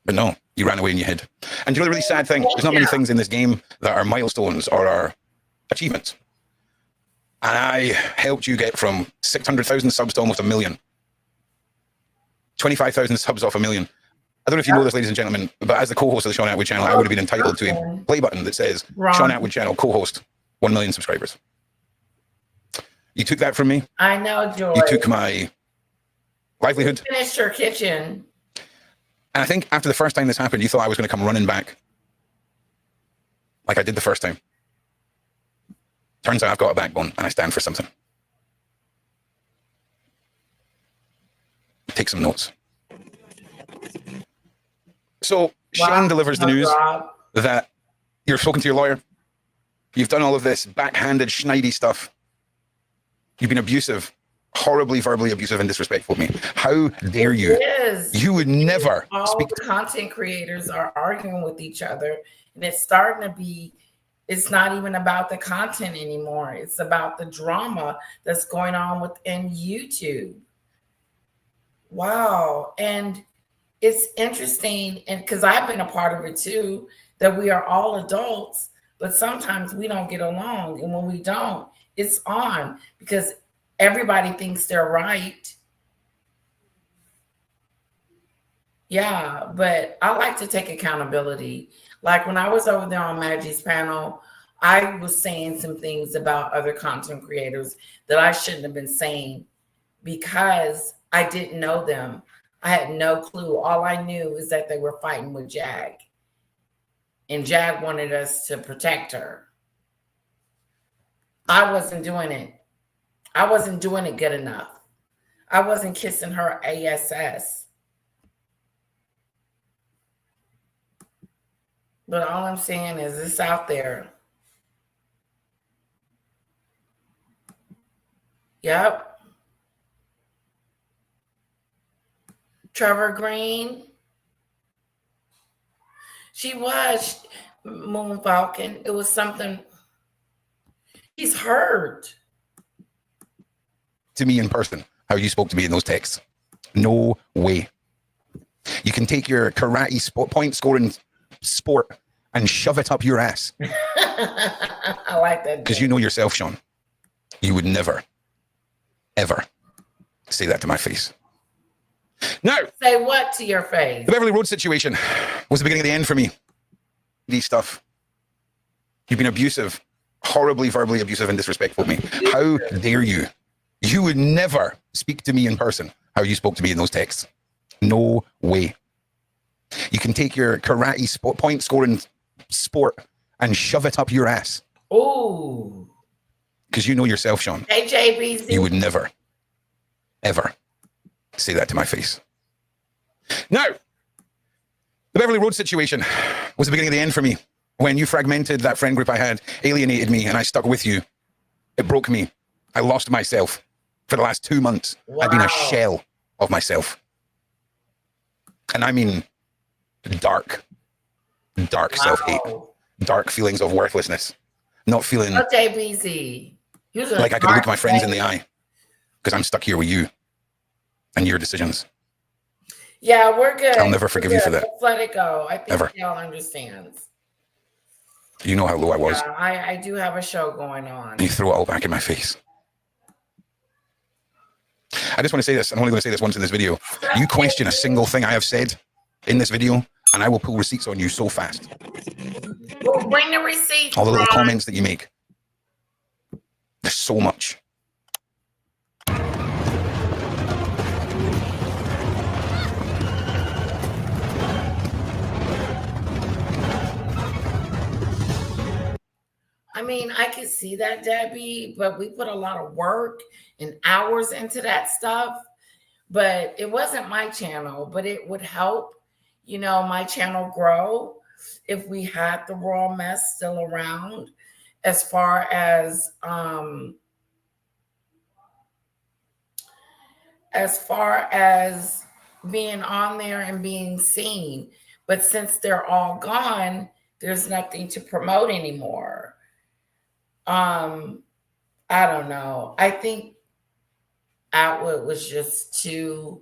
But no, you ran away and you hid. And you know the really sad thing? There's not many things in this game that are milestones or are achievements. And I helped you get from 600,000 subs to almost 1 million. 25,000 subs off 1 million. I don't know if you know this, ladies and gentlemen, but as the co-host of the Sean Atwood channel, I would have been entitled to a play button that says, Sean Atwood channel, co-host, 1 million subscribers. You took that from me. I know, Joy. You took my livelihood. You finished your kitchen. And I think after the first time this happened, you thought I was going to come running back like I did the first time. Turns out I've got a backbone and I stand for something. Take some notes. So Shane delivers the news that you've spoken to your lawyer. You've done all of this backhanded, schneedy stuff. You've been abusive, horribly verbally abusive and disrespectful to me. How dare you? You would never speak. All the content creators are arguing with each other, and it's starting to be, it's not even about the content anymore. It's about the drama that's going on within YouTube. Wow. And it's interesting, and because I've been a part of it too, that we are all adults, but sometimes we don't get along. And when we don't, it's on because everybody thinks they're right. Yeah, but I like to take accountability. Like when I was over there on Maggie's panel, I was saying some things about other content creators that I shouldn't have been saying because I didn't know them. I had no clue. All I knew is that they were fighting with Jag. And Jag wanted us to protect her. I wasn't doing it. I wasn't doing it good enough. I wasn't kissing her ass. But all I'm saying is it's out there. Yep. Trevor Green. She was Moon Falcon. It was something. He's hurt. To me in person, how you spoke to me in those texts. No way. You can take your karate point scoring sport and shove it up your ass. I like that. Because you know yourself, Sean. You would never, ever say that to my face. Now, say what to your face? The Beverly Road situation was the beginning of the end for me. These stuff. You've been abusive, horribly, verbally abusive and disrespectful to me. How dare you? You would never speak to me in person how you spoke to me in those texts. No way. You can take your karate point scoring sport and shove it up your ass. Ooh. Because you know yourself, Sean. Hey, JBC. You would never, ever say that to my face. Now, the Beverly Road situation was the beginning of the end for me. When you fragmented that friend group I had, alienated me, and I stuck with you, it broke me. I lost myself. For the last 2 months, wow. I've been a shell of myself. And I mean dark wow. Self-hate, dark feelings of worthlessness, not feeling like I could look my friends in the eye because I'm stuck here with you and your decisions. Yeah, we're good. I'll never forgive you for that. Let's let it go. I think y'all understands. You know how low I was. Yeah, I do have a show going on. And you throw it all back in my face. I just want to say this. I'm only going to say this once in this video. You question a single thing I have said in this video, and I will pull receipts on you so fast. Well, bring the receipts. All the little comments that you make. There's so much. I mean, I could see that, Debbie, but we put a lot of work and hours into that stuff. But it wasn't my channel, but it would help, my channel grow if we had the raw mess still around as far as being on there and being seen. But since they're all gone, there's nothing to promote anymore. I don't know. I think Atwood was just too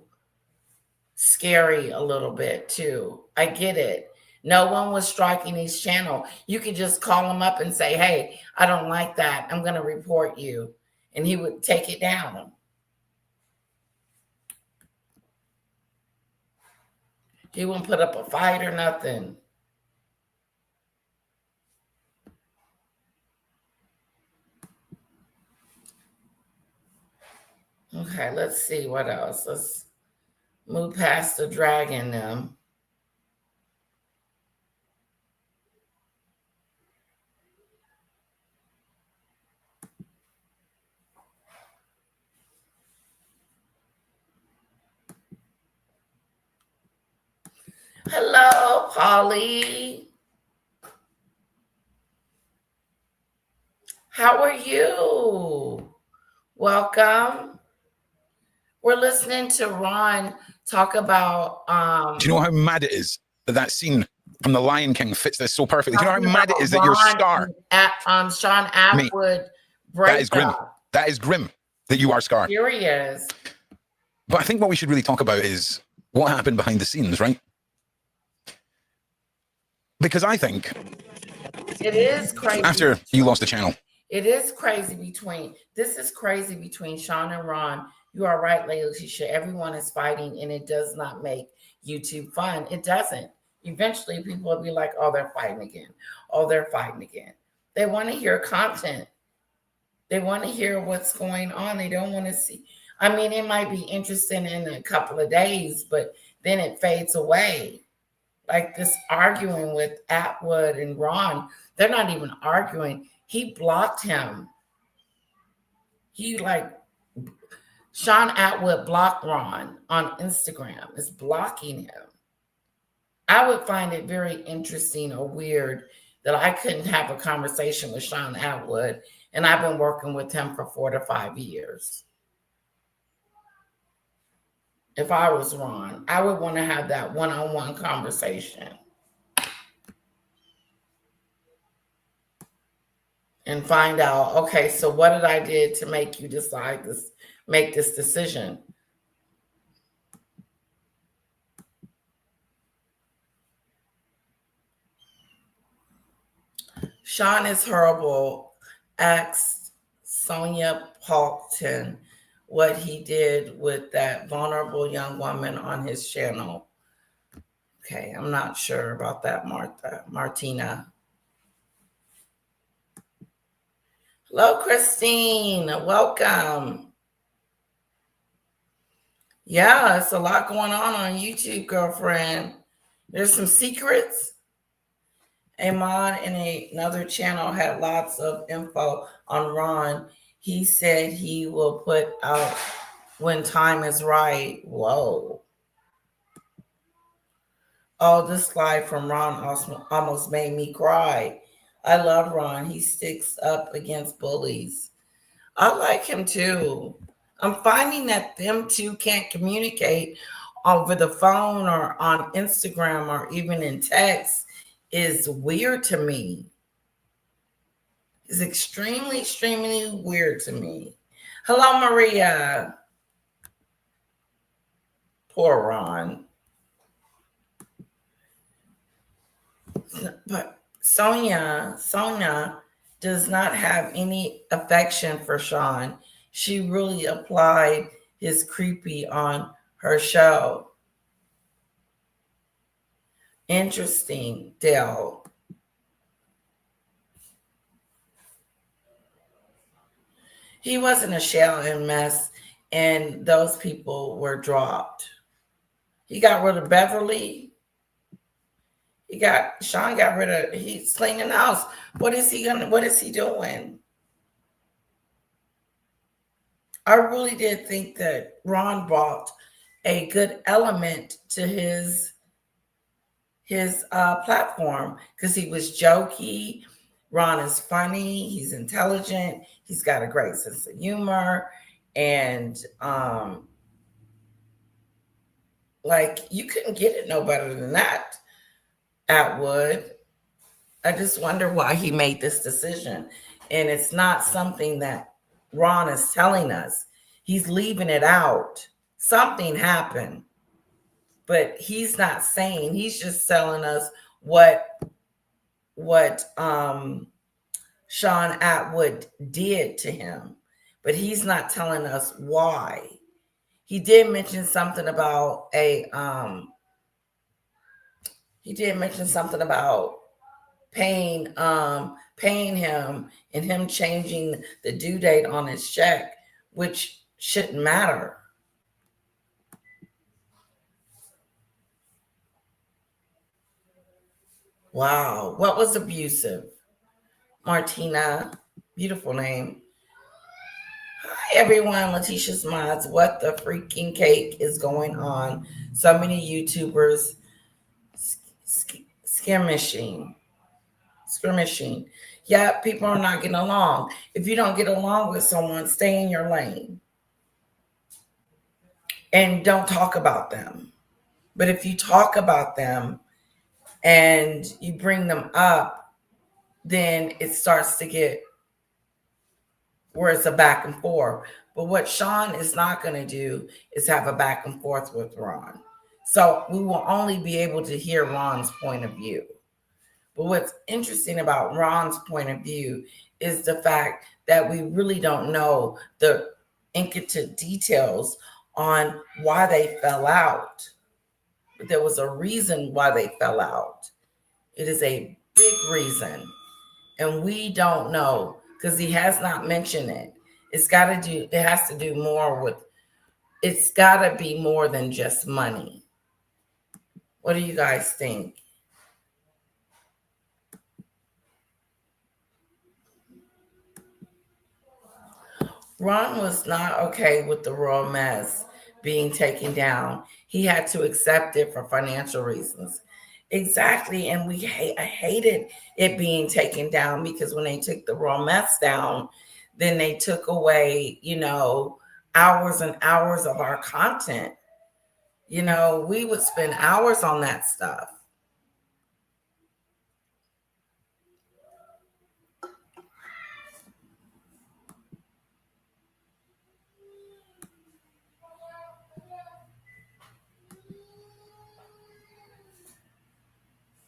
scary a little bit too. I get it. No one was striking his channel. You could just call him up and say, hey, I don't like that. I'm going to report you. And he would take it down. He wouldn't put up a fight or nothing. Okay, let's see what else. Let's move past the dragon now. Hello, Polly. How are you? Welcome. We're listening to Ron talk about. Do you know how mad it is that scene from The Lion King fits this so perfectly? Do you know how mad it is that your Scar? Sean Atwood. That is grim. That is grim that you are Scar. Here he is. But I think what we should really talk about is what happened behind the scenes, right? Because I think it is crazy. After you lost the channel. It is crazy this is crazy between Sean and Ron. You are right, Letitia. Everyone is fighting and it does not make YouTube fun. It doesn't. Eventually, people will be like, oh, they're fighting again. Oh, they're fighting again. They want to hear content. They want to hear what's going on. They don't want to see. I mean, it might be interesting in a couple of days, but then it fades away. Like this arguing with Atwood and Ron, they're not even arguing. He blocked him. Sean Atwood blocked Ron on Instagram, is blocking him. I would find it very interesting or weird that I couldn't have a conversation with Sean Atwood, and I've been working with him for 4 to 5 years. If I was Ron, I would want to have that one-on-one conversation and find out, okay, so what did I did to make you decide this, make this decision? Sean is horrible. Asked Sonia Paulton what he did with that vulnerable young woman on his channel. Okay, I'm not sure about that, Martina. Hello, Christine. Welcome. Yeah, it's a lot going on YouTube, girlfriend. There's some secrets. Amon in another channel had lots of info on Ron. He said he will put out when time is right. Whoa. Oh, this slide from Ron almost made me cry. I love Ron. He sticks up against bullies. I like him too. I'm finding that them two can't communicate over the phone or on Instagram or even in text is weird to me. It's extremely, extremely weird to me. Hello, Maria. Poor Ron. But Sonia does not have any affection for Sean. She really applied his creepy on her show. Interesting, Dale. He wasn't a shell and mess, and those people were dropped. He got rid of Beverly. Sean got rid of, he's cleaning the house. What is he doing? I really did think that Ron brought a good element to his platform because he was jokey. Ron is funny. He's intelligent. He's got a great sense of humor. And you couldn't get it no better than that, Atwood. I just wonder why he made this decision. And it's not something that Ron is telling us. He's leaving it out. Something happened. But he's not saying, he's just telling us what Sean Atwood did to him. But he's not telling us why. He did mention something about paying him and him changing the due date on his check, which shouldn't matter. Wow, what was abusive? Martina, beautiful name. Hi everyone, Letitia's Mods. What the freaking cake is going on? So many YouTubers skirmishing. Yeah, people are not getting along. If you don't get along with someone, stay in your lane. And don't talk about them. But if you talk about them and you bring them up, then it starts to get where it's a back and forth. But what Sean is not going to do is have a back and forth with Ron. So we will only be able to hear Ron's point of view. But what's interesting about Ron's point of view is the fact that we really don't know the intricate details on why they fell out. but there was a reason why they fell out. It is a big reason. And we don't know because he has not mentioned it. It has to do more with, it's got to be more than just money. What do you guys think? Ron was not okay with the royal mess being taken down. He had to accept it for financial reasons. Exactly. And I hated it being taken down because when they took the royal mess down, then they took away, hours and hours of our content. We would spend hours on that stuff.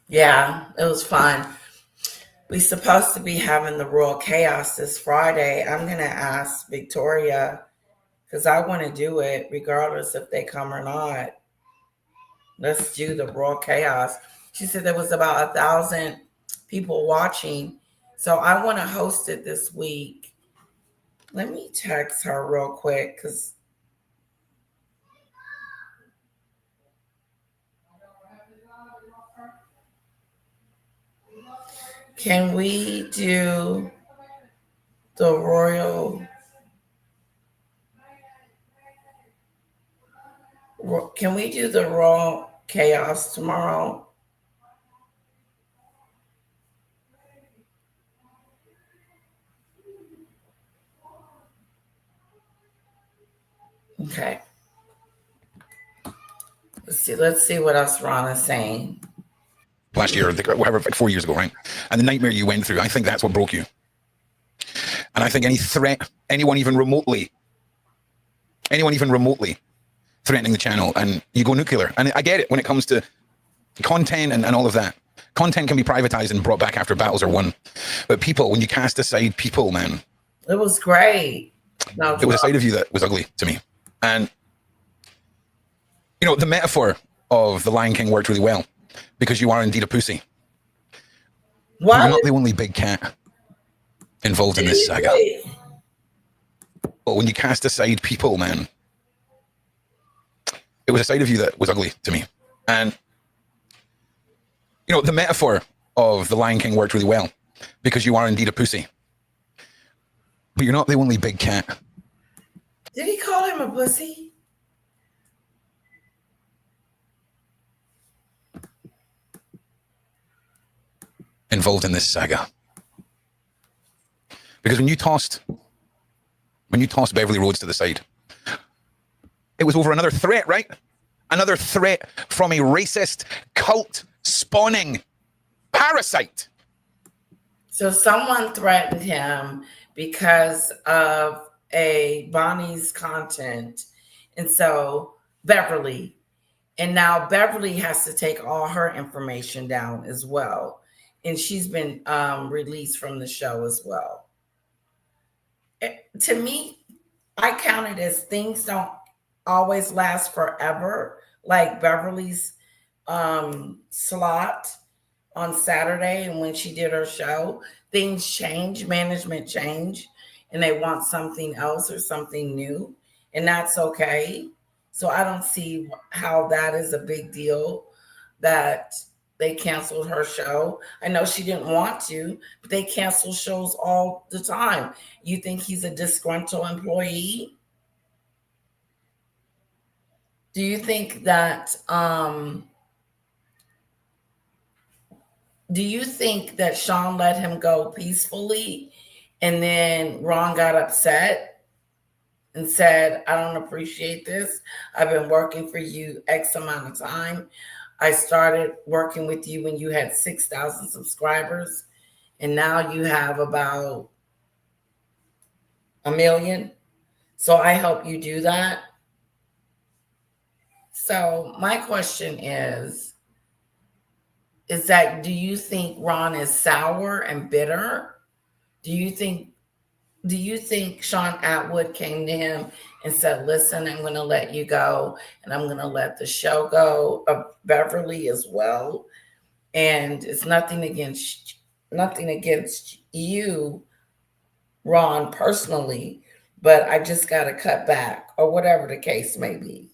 Yeah, it was fun. We're supposed to be having the Royal Chaos this Friday. I'm going to ask Victoria because I want to do it regardless if they come or not. Let's do the Royal Chaos. She said there was about 1,000 people watching. So I want to host it this week. Let me text her real quick because can we do the Royal? Can we do the Royal Chaos tomorrow? Okay. Let's see what else Ron is saying. Last year, whatever, like 4 years ago, right? And the nightmare you went through, I think that's what broke you. And I think any threat, anyone even remotely threatening the channel, and you go nuclear. And I get it when it comes to content and all of that. Content can be privatized and brought back after battles are won. But people, when you cast aside people, man. It was great. No, it was a side of you that was ugly to me. And, the metaphor of the Lion King worked really well because you are indeed a pussy. What? You're not the only big cat involved in this saga. But when you cast aside people, man, it was a side of you that was ugly to me. And, the metaphor of the Lion King worked really well because you are indeed a pussy. But you're not the only big cat. Did he call him a pussy? Involved in this saga. Because when you tossed Beverly Rhodes to the side, it was over another threat, right? Another threat from a racist, cult-spawning parasite. So someone threatened him because of a Bonnie's content. And so Beverly. And now Beverly has to take all her information down as well. And she's been released from the show as well. To me, I count it as things don't always last forever. Like Beverly's slot on Saturday, and when she did her show, things change, management change, and they want something else or something new, and that's okay. So I don't see how that is a big deal that they canceled her show. I know she didn't want to, but they cancel shows all the time. You think he's a disgruntled employee? Do you think that Sean let him go peacefully and then Ron got upset and said, I don't appreciate this. I've been working for you X amount of time. I started working with you when you had 6,000 subscribers, and now you have about 1 million. So I help you do that. So my question is that do you think Ron is sour and bitter? Do you think Sean Atwood came to him and said, listen, I'm going to let you go, and I'm going to let the show go, Beverly as well. And it's nothing against you, Ron, personally, but I just got to cut back, or whatever the case may be.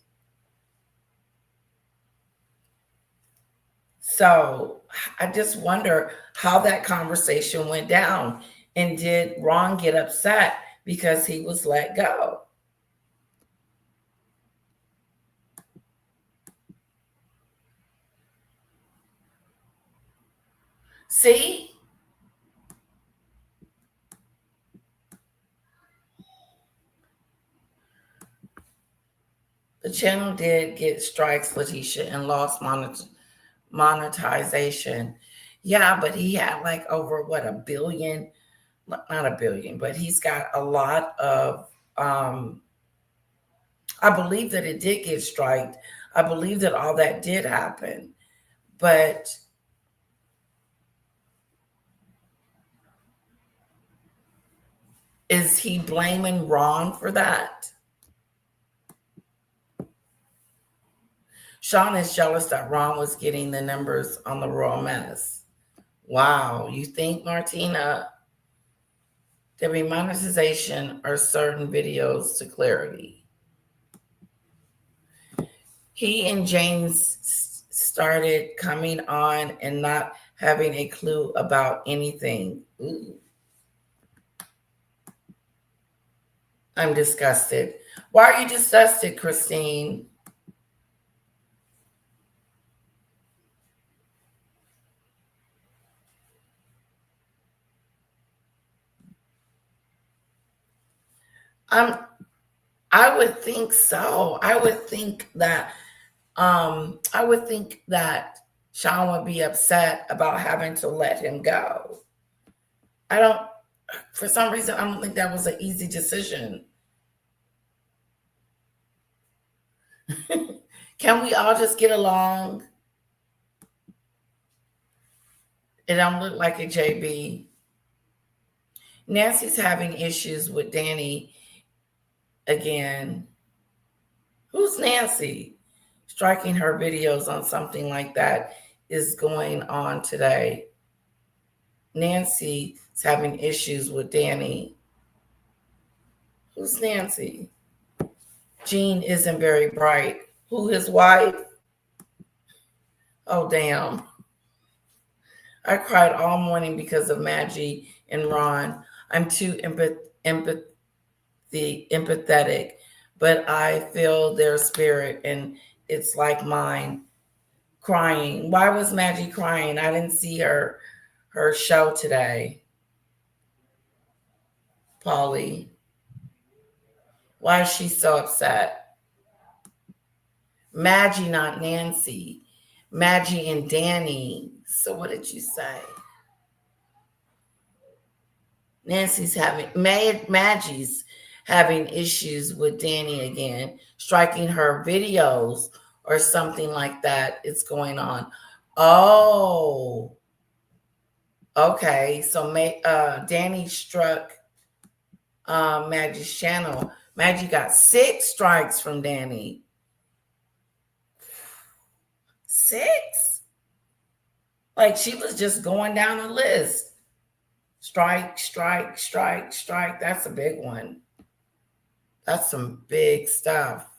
So I just wonder how that conversation went down. And did Ron get upset because he was let go? See? The channel did get strikes, Letitia, and lost monetization. Yeah, but he had like over what, a billion, not a billion, but he's got a lot of I believe that it did get striked. I believe that all that did happen. But is he blaming Ron for that? Sean is jealous that Ron was getting the numbers on the Royal Mess. Wow, you think, Martina? The remonetization or certain videos to clarity. He and James started coming on and not having a clue about anything. Ooh. I'm disgusted. Why are you disgusted, Christine? I would think so. I would think that Sean would be upset about having to let him go. For some reason, I don't think that was an easy decision. Can we all just get along? It don't look like a JB. Nancy's having issues with Danny again. Who's Nancy? Striking her videos on something like that is going on today. Nancy is having issues with Danny. Who's Nancy? Jean isn't very bright. Who, his wife? Oh, damn. I cried all morning because of Maggie and Ron. I'm too empathetic, but I feel their spirit and it's like mine. Crying. Why was Maggie crying? I didn't see her show today. Polly. Why is she so upset? Maggie, not Nancy. Maggie and Danny. So what did you say? Maggie's having issues with Danny again, striking her videos or something like that. It's going on. Oh, okay. So Danny struck Maggie's channel. Maggie got 6 strikes from Danny. 6? Like she was just going down the list. Strike, strike, strike, strike. That's a big one. That's some big stuff.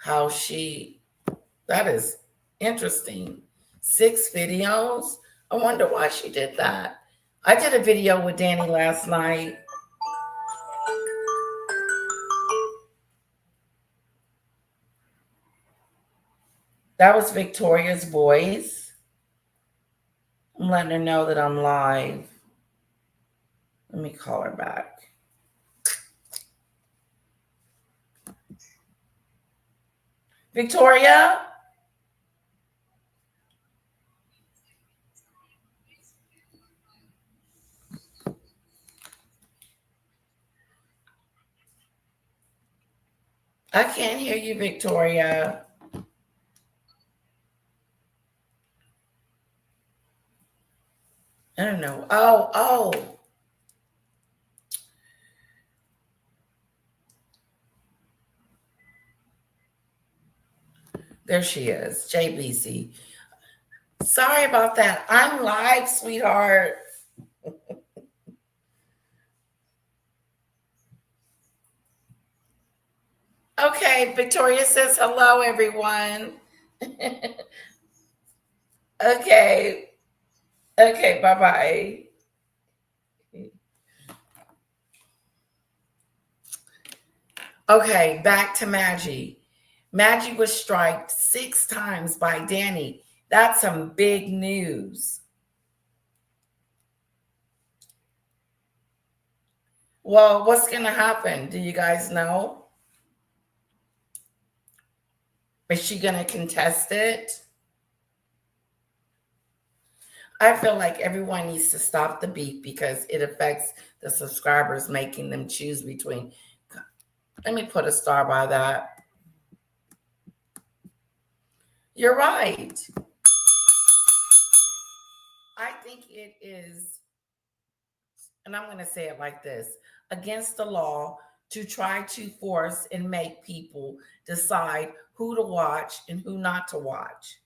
That is interesting. 6 videos. I wonder why she did that. I did a video with Danny last night. That was Victoria's voice. I'm letting her know that I'm live. Let me call her back. Victoria? I can't hear you, Victoria. I don't know. Oh. There she is, JBC. Sorry about that. I'm live, sweetheart. Okay, Victoria says hello, everyone. Okay. Okay, bye-bye. Okay, back to Maggie. Maggie was striked 6 times by Danny. That's some big news. Well, what's going to happen? Do you guys know? Is she going to contest it? I feel like everyone needs to stop the beef because it affects the subscribers, making them choose between. Let me put a star by that. You're right. I think it is, and I'm going to say it like this, against the law to try to force and make people decide who to watch and who not to watch.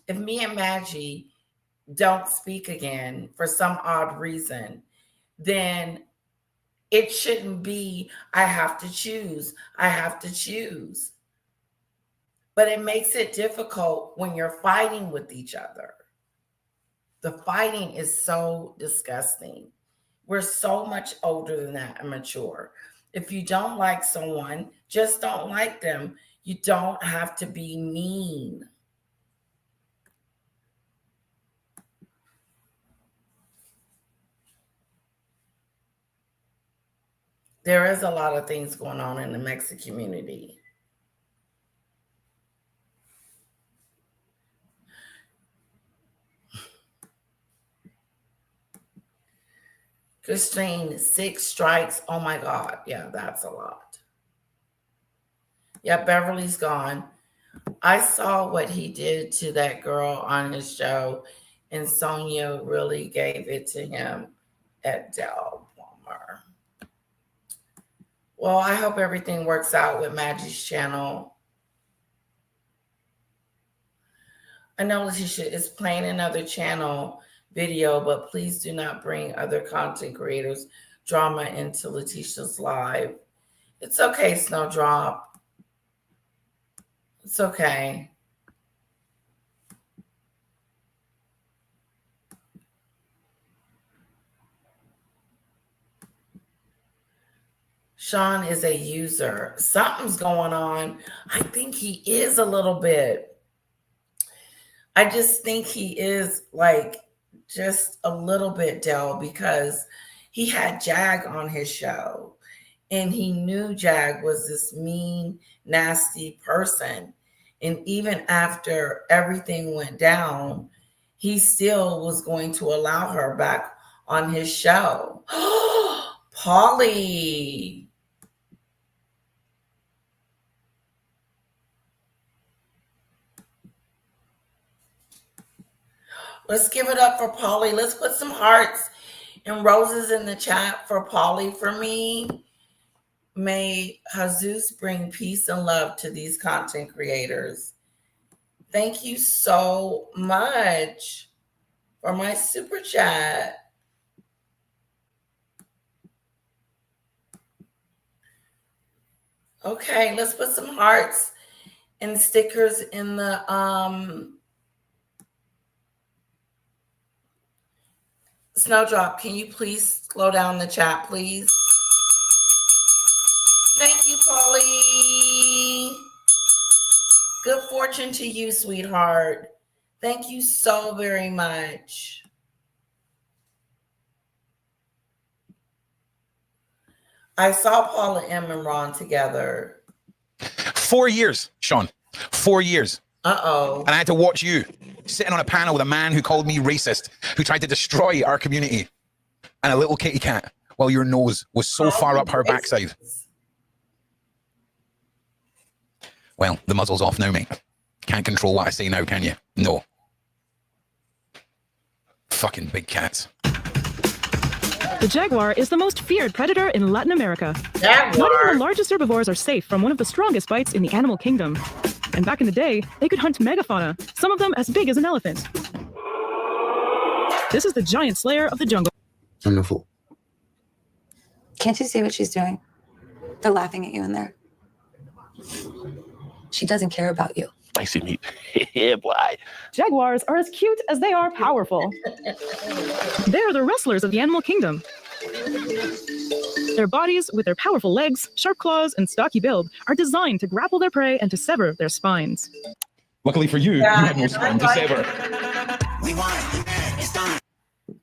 If me and Maggie don't speak again for some odd reason, then it shouldn't be, I have to choose. I have to choose. But it makes it difficult when you're fighting with each other. The fighting is so disgusting. We're so much older than that and mature. If you don't like someone, just don't like them. You don't have to be mean. There is a lot of things going on in the Mexican community. Christine, 6 strikes. Oh my God. Yeah, that's a lot. Yeah, Beverly's gone. I saw what he did to that girl on his show, and Sonia really gave it to him at Del Palmer. Well, I hope everything works out with Maggie's channel. I know Letitia is playing another channel video, but please do not bring other content creators' drama into Letitia's live. It's okay, Snowdrop. It's okay. Sean is a user. Something's going on. I think he is a little bit. I just think he is like just a little bit, Del, because he had Jag on his show and he knew Jag was this mean, nasty person. And even after everything went down, he still was going to allow her back on his show. Polly. Let's give it up for Polly. Let's put some hearts and roses in the chat for Polly for me. May Jesus bring peace and love to these content creators. Thank you so much for my super chat. Okay, let's put some hearts and stickers in the Snowdrop, can you please slow down the chat, please? Thank you, Polly. Good fortune to you, sweetheart. Thank you so very much. I saw Paula M and Ron together. 4 years, Sean. 4 years. Uh-oh. And I had to watch you sitting on a panel with a man who called me racist, who tried to destroy our community, and a little kitty cat while your nose was so far up her backside. Well, the muzzle's off now, mate. Can't control what I say now, can you? No. Fucking big cats. The jaguar is the most feared predator in Latin America. Jaguar. Not even the largest herbivores are safe from one of the strongest bites in the animal kingdom. And back in the day, they could hunt megafauna, some of them as big as an elephant. This is the giant slayer of the jungle. Wonderful. Can't you see what she's doing? They're laughing at you in there. She doesn't care about you. Spicy meat. Yeah, boy. Jaguars are as cute as they are powerful. They're the wrestlers of the animal kingdom. Their bodies, with their powerful legs, sharp claws, and stocky build, are designed to grapple their prey and to sever their spines. Luckily for you, you had no spine to sever.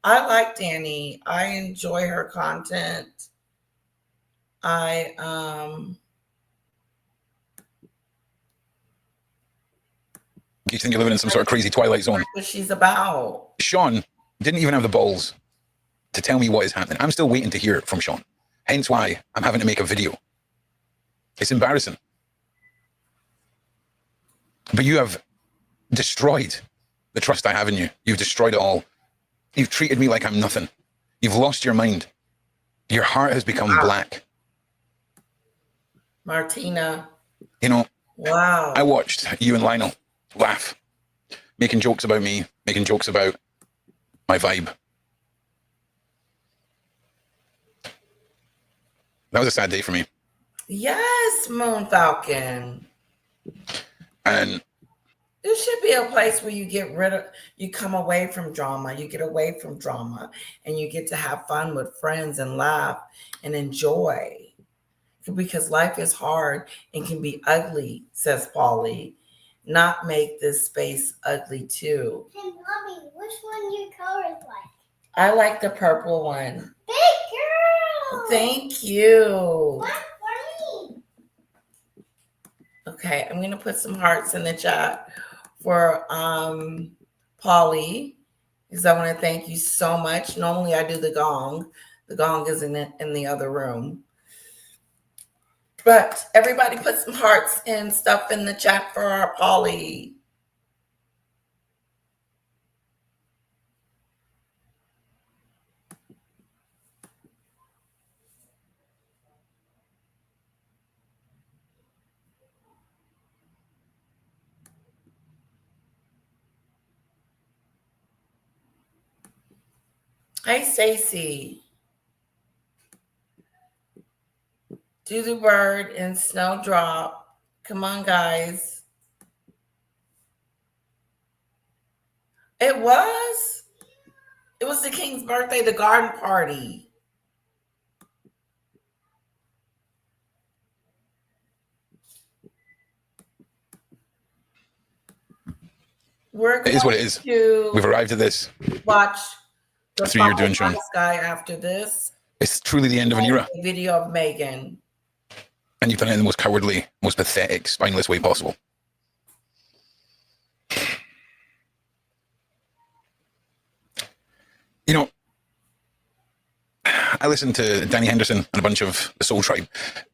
I like Danny. I enjoy her content. You think you're living in some sort of crazy Twilight Zone. What she's about. Sean didn't even have the balls to tell me what is happening. I'm still waiting to hear it from Sean. Hence why I'm having to make a video. It's embarrassing. But you have destroyed the trust I have in you. You've destroyed it all. You've treated me like I'm nothing. You've lost your mind. Your heart has become black. Martina. You know, wow. I watched you and Lionel laugh, making jokes about me, making jokes about my vibe. That was a sad day for me. Yes, Moon Falcon. And there should be a place where you come away from drama, you get away from drama, and you get to have fun with friends and laugh and enjoy. Because life is hard and can be ugly, says Polly. Not make this space ugly too. Hey, Mommy, which one your colors like? I like the purple one. Big girl! Thank you. One for me. Okay, I'm gonna put some hearts in the chat for Polly, because I want to thank you so much. Normally I do the gong. The gong is in the other room. But everybody put some hearts and stuff in the chat for our Polly. Hey, Stacy. Do the bird and Snowdrop. Come on, guys. It was the king's birthday, the garden party. It is what it is. We've arrived at this. Watch the That's what you're doing, Sean. Guy after this. It's truly the end of an era. Video of Meghan. And you've done it in the most cowardly, most pathetic, spineless way possible. You know, I listen to Danny Henderson and a bunch of the Soul Tribe.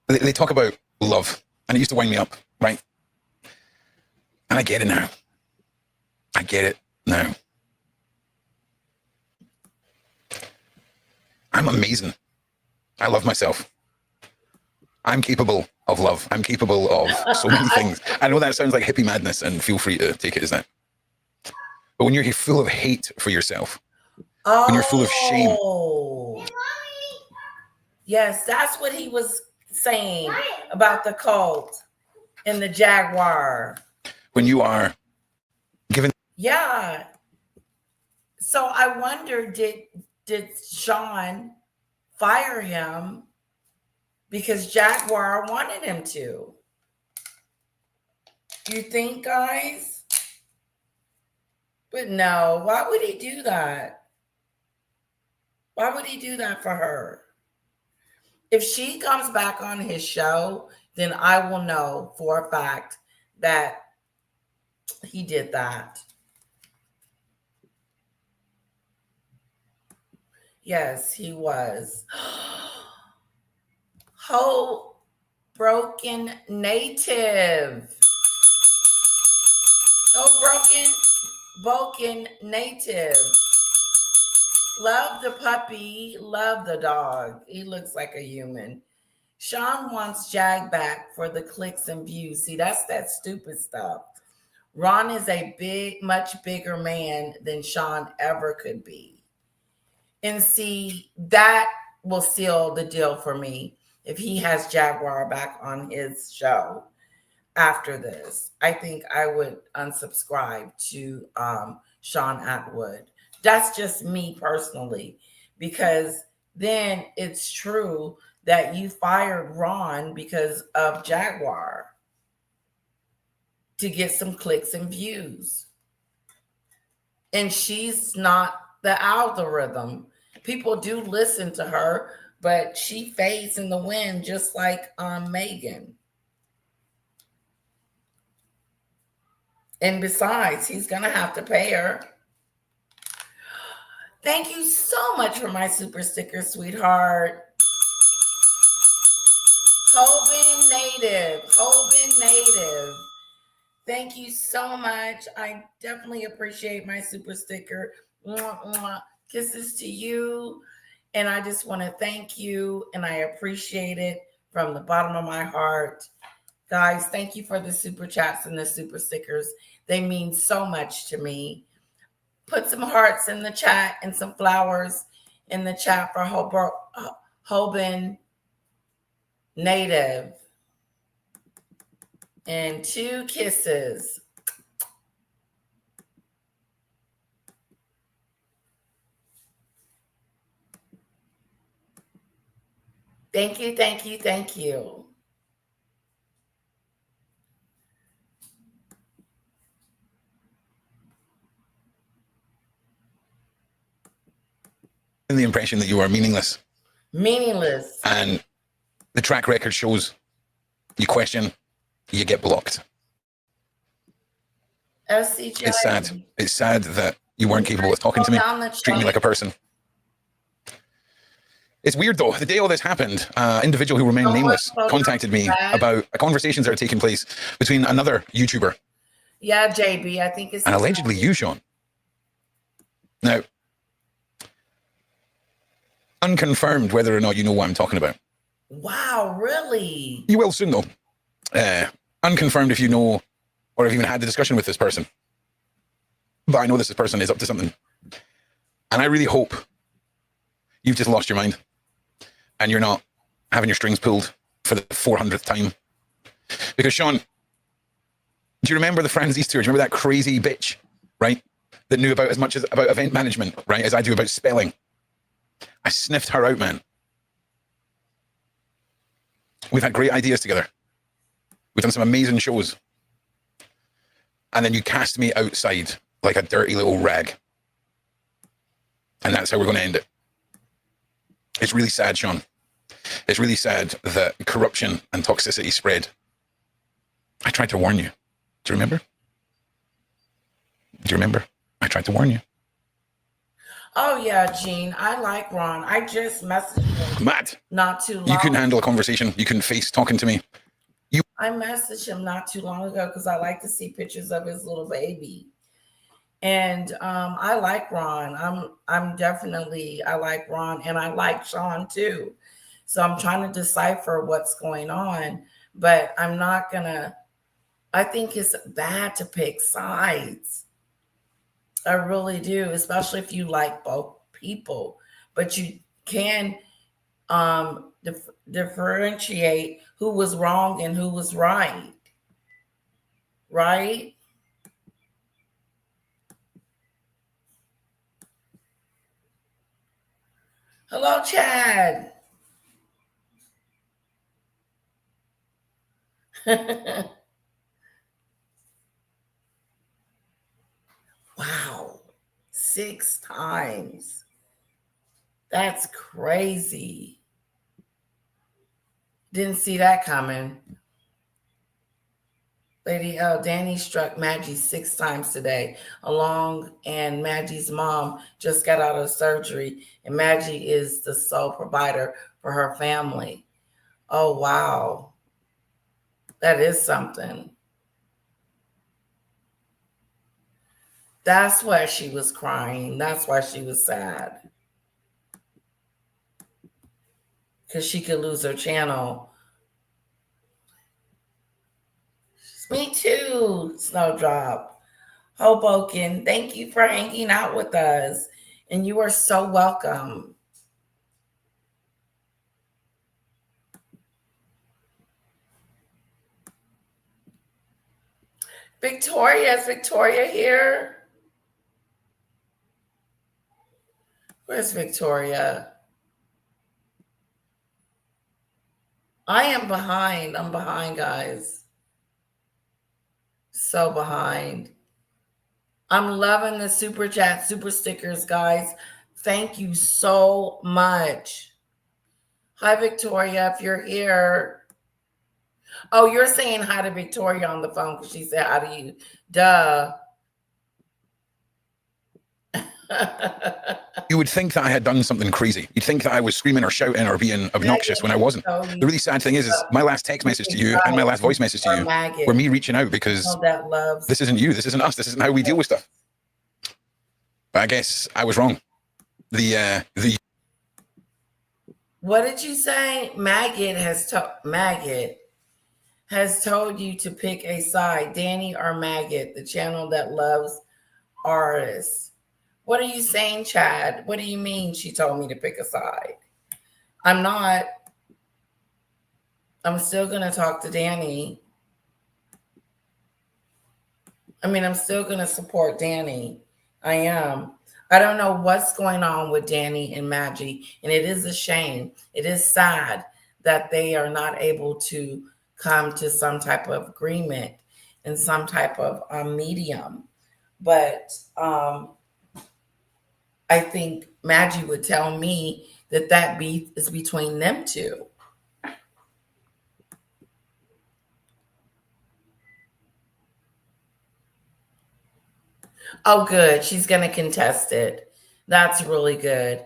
They talk about love, and it used to wind me up, right? And I get it now. I get it now. I'm amazing. I love myself. I'm capable of love. I'm capable of so many things. I know that sounds like hippie madness, and feel free to take it as that. But when you're full of hate for yourself, when you're full of shame. Yes, that's what he was saying about the cult and the Jaguar. When you are given. Yeah. So I wonder, did Sean fire him because Jaguar wanted him to? You think, guys? But no, why would he do that? Why would he do that for her? If she comes back on his show, then I will know for a fact that he did that. Yes, he was. Whole broken native. Broken native. Love the puppy, love the dog. He looks like a human. Sean wants Jag back for the clicks and views. See, that's that stupid stuff. Ron is a much bigger man than Sean ever could be. And see, that will seal the deal for me if he has Jaguar back on his show after this. I think I would unsubscribe to Sean Atwood. That's just me personally, because then it's true that you fired Ron because of Jaguar to get some clicks and views. And she's not the algorithm. People do listen to her, but she fades in the wind just like Meghan. And besides, he's going to have to pay her. Thank you so much for my super sticker, sweetheart. Hoban Native. Thank you so much. I definitely appreciate my super sticker. Mwah, mwah. Kisses to you. And I just want to thank you. And I appreciate it from the bottom of my heart. Guys, thank you for the super chats and the super stickers. They mean so much to me. Put some hearts in the chat and some flowers in the chat for Hoban Native. And 2 kisses. Thank you, thank you, thank you. The impression that you are meaningless. Meaningless. And the track record shows you question, you get blocked. SCJ. It's sad. It's sad that you weren't capable of talking to me, treating me like a person. It's weird though. The day all this happened, individual who remained nameless contacted me about conversations that are taking place between another YouTuber. Yeah, JB, I think it's... And allegedly you, Sean. Now, unconfirmed whether or not you know what I'm talking about. Wow, really? You will soon though. Unconfirmed if you know or have even had the discussion with this person. But I know this person is up to something. And I really hope you've just lost your mind and you're not having your strings pulled for the 400th time. Because Sean, do you remember the Franz East tour? Do you remember that crazy bitch, right? That knew about as much about event management, right, as I do about spelling. I sniffed her out, man. We've had great ideas together. We've done some amazing shows. And then you cast me outside like a dirty little rag. And that's how we're going to end it. It's really sad, Sean. It's really sad that corruption and toxicity spread. I tried to warn you. Do you remember? Do you remember? I tried to warn you. Oh, yeah, Gene. I like Ron. I just messaged him. Matt. Not too long. You couldn't handle a conversation. You couldn't face talking to me. I messaged him not too long ago because I like to see pictures of his little baby. And I like Ron. I'm definitely, I like Ron and I like Sean too. So I'm trying to decipher what's going on, but I'm not gonna, I think it's bad to pick sides. I really do, especially if you like both people, but you can differentiate who was wrong and who was right. Right? Hello, Chad. Wow. 6 times. That's crazy. Didn't see that coming. Lady L, Danny struck Maggie 6 times today, and Maggie's mom just got out of surgery, and Maggie is the sole provider for her family. Oh, wow. That is something. That's why she was crying. That's why she was sad. Because she could lose her channel Me too, Snowdrop. Hoboken, thank you for hanging out with us. And you are so welcome. Victoria, is Victoria here? Where's Victoria? I am behind. I'm behind, guys. So behind. I'm loving the super chat, super stickers, guys. Thank you so much. Hi, Victoria, if you're here. Oh, you're saying hi to Victoria on the phone because she said hi to you. Duh. You would think that I had done something crazy. You'd think that I was screaming or shouting or being obnoxious when I wasn't. The really sad thing is my last text message to you and my last voice message to you were me reaching out because this isn't you, this isn't us, this isn't how we deal with stuff. But I guess I was wrong. What did you say? Maggot has told you to pick a side, Danny or Maggot, the channel that loves artists. What are you saying, Chad? What do you mean she told me to pick a side? I'm not. I'm still going to talk to Danny. I'm still going to support Danny. I am. I don't know what's going on with Danny and Maggie, and it is a shame. It is sad that they are not able to come to some type of agreement and some type of medium. But I think Maggie would tell me that beef is between them two. Oh, good. She's going to contest it. That's really good.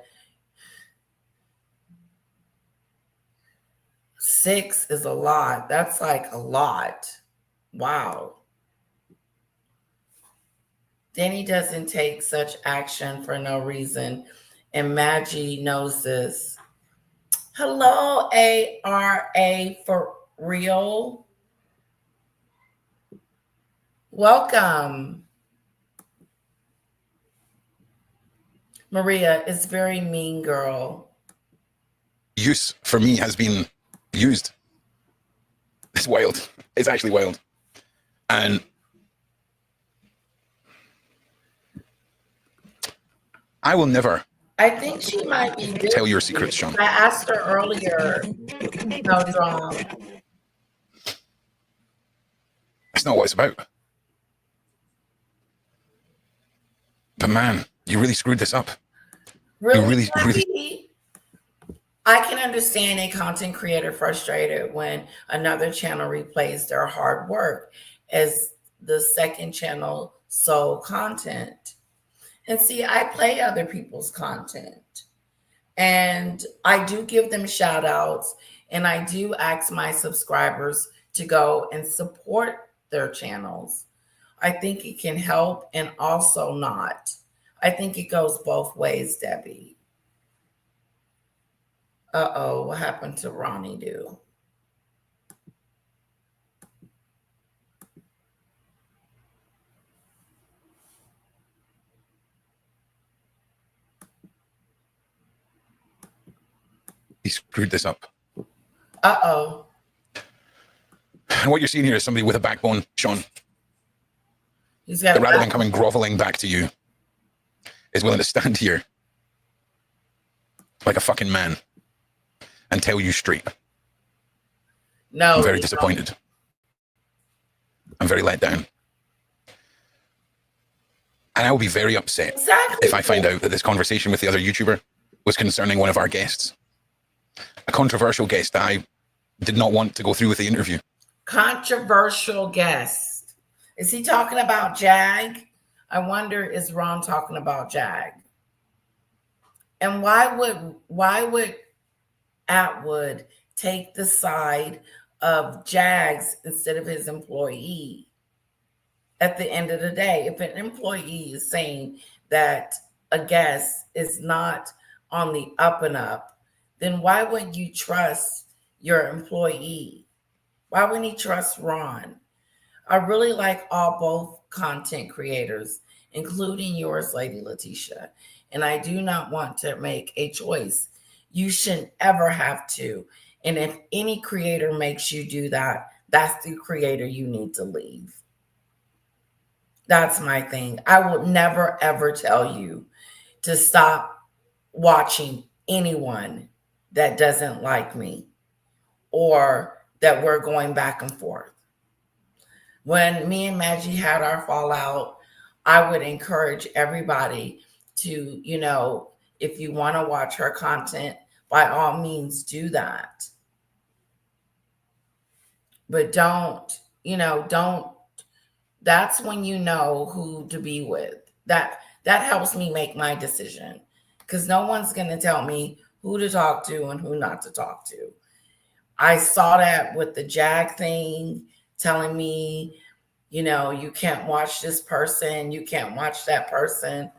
6 is a lot. That's like a lot. Wow. Danny doesn't take such action for no reason, and Maggie knows this. Hello, ARA for real. Welcome. Maria is very mean girl. Use for me has been used. It's wild. It's actually wild. And I will never. I think she might be tell your secrets, Sean. I asked her earlier. No, wrong. That's not what it's about. But man, you really screwed this up. Really? I can understand a content creator frustrated when another channel replays their hard work as the second channel sold content. And see, I play other people's content. And I do give them shout outs. And I do ask my subscribers to go and support their channels. I think it can help and also not. I think it goes both ways, Debbie. Uh-oh, what happened to Ronnie Do? He screwed this up. Uh-oh. And what you're seeing here is somebody with a backbone, Sean. That rather than coming groveling back to you, is willing to stand here like a fucking man and tell you straight. No. I'm very disappointed. I'm very let down. And I will be very upset if I find out that this conversation with the other YouTuber was concerning one of our guests. A controversial guest that I did not want to go through with the interview. Controversial guest. Is he talking about Jag? I wonder, is Ron talking about Jag? And why would Atwood take the side of Jags instead of his employee? At the end of the day, if an employee is saying that a guest is not on the up and up, then why wouldn't you trust your employee? Why wouldn't he trust Ron? I really like both content creators, including yours, Lady Letitia. And I do not want to make a choice. You shouldn't ever have to. And if any creator makes you do that, that's the creator you need to leave. That's my thing. I will never, ever tell you to stop watching anyone that doesn't like me or that we're going back and forth. When me and Maggie had our fallout, I would encourage everybody to, if you want to watch her content, by all means do that. But don't, that's when you know who to be with. That helps me make my decision, because no one's going to tell me who to talk to and who not to talk to. I saw that with the Jag thing, telling me, you can't watch this person, you can't watch that person.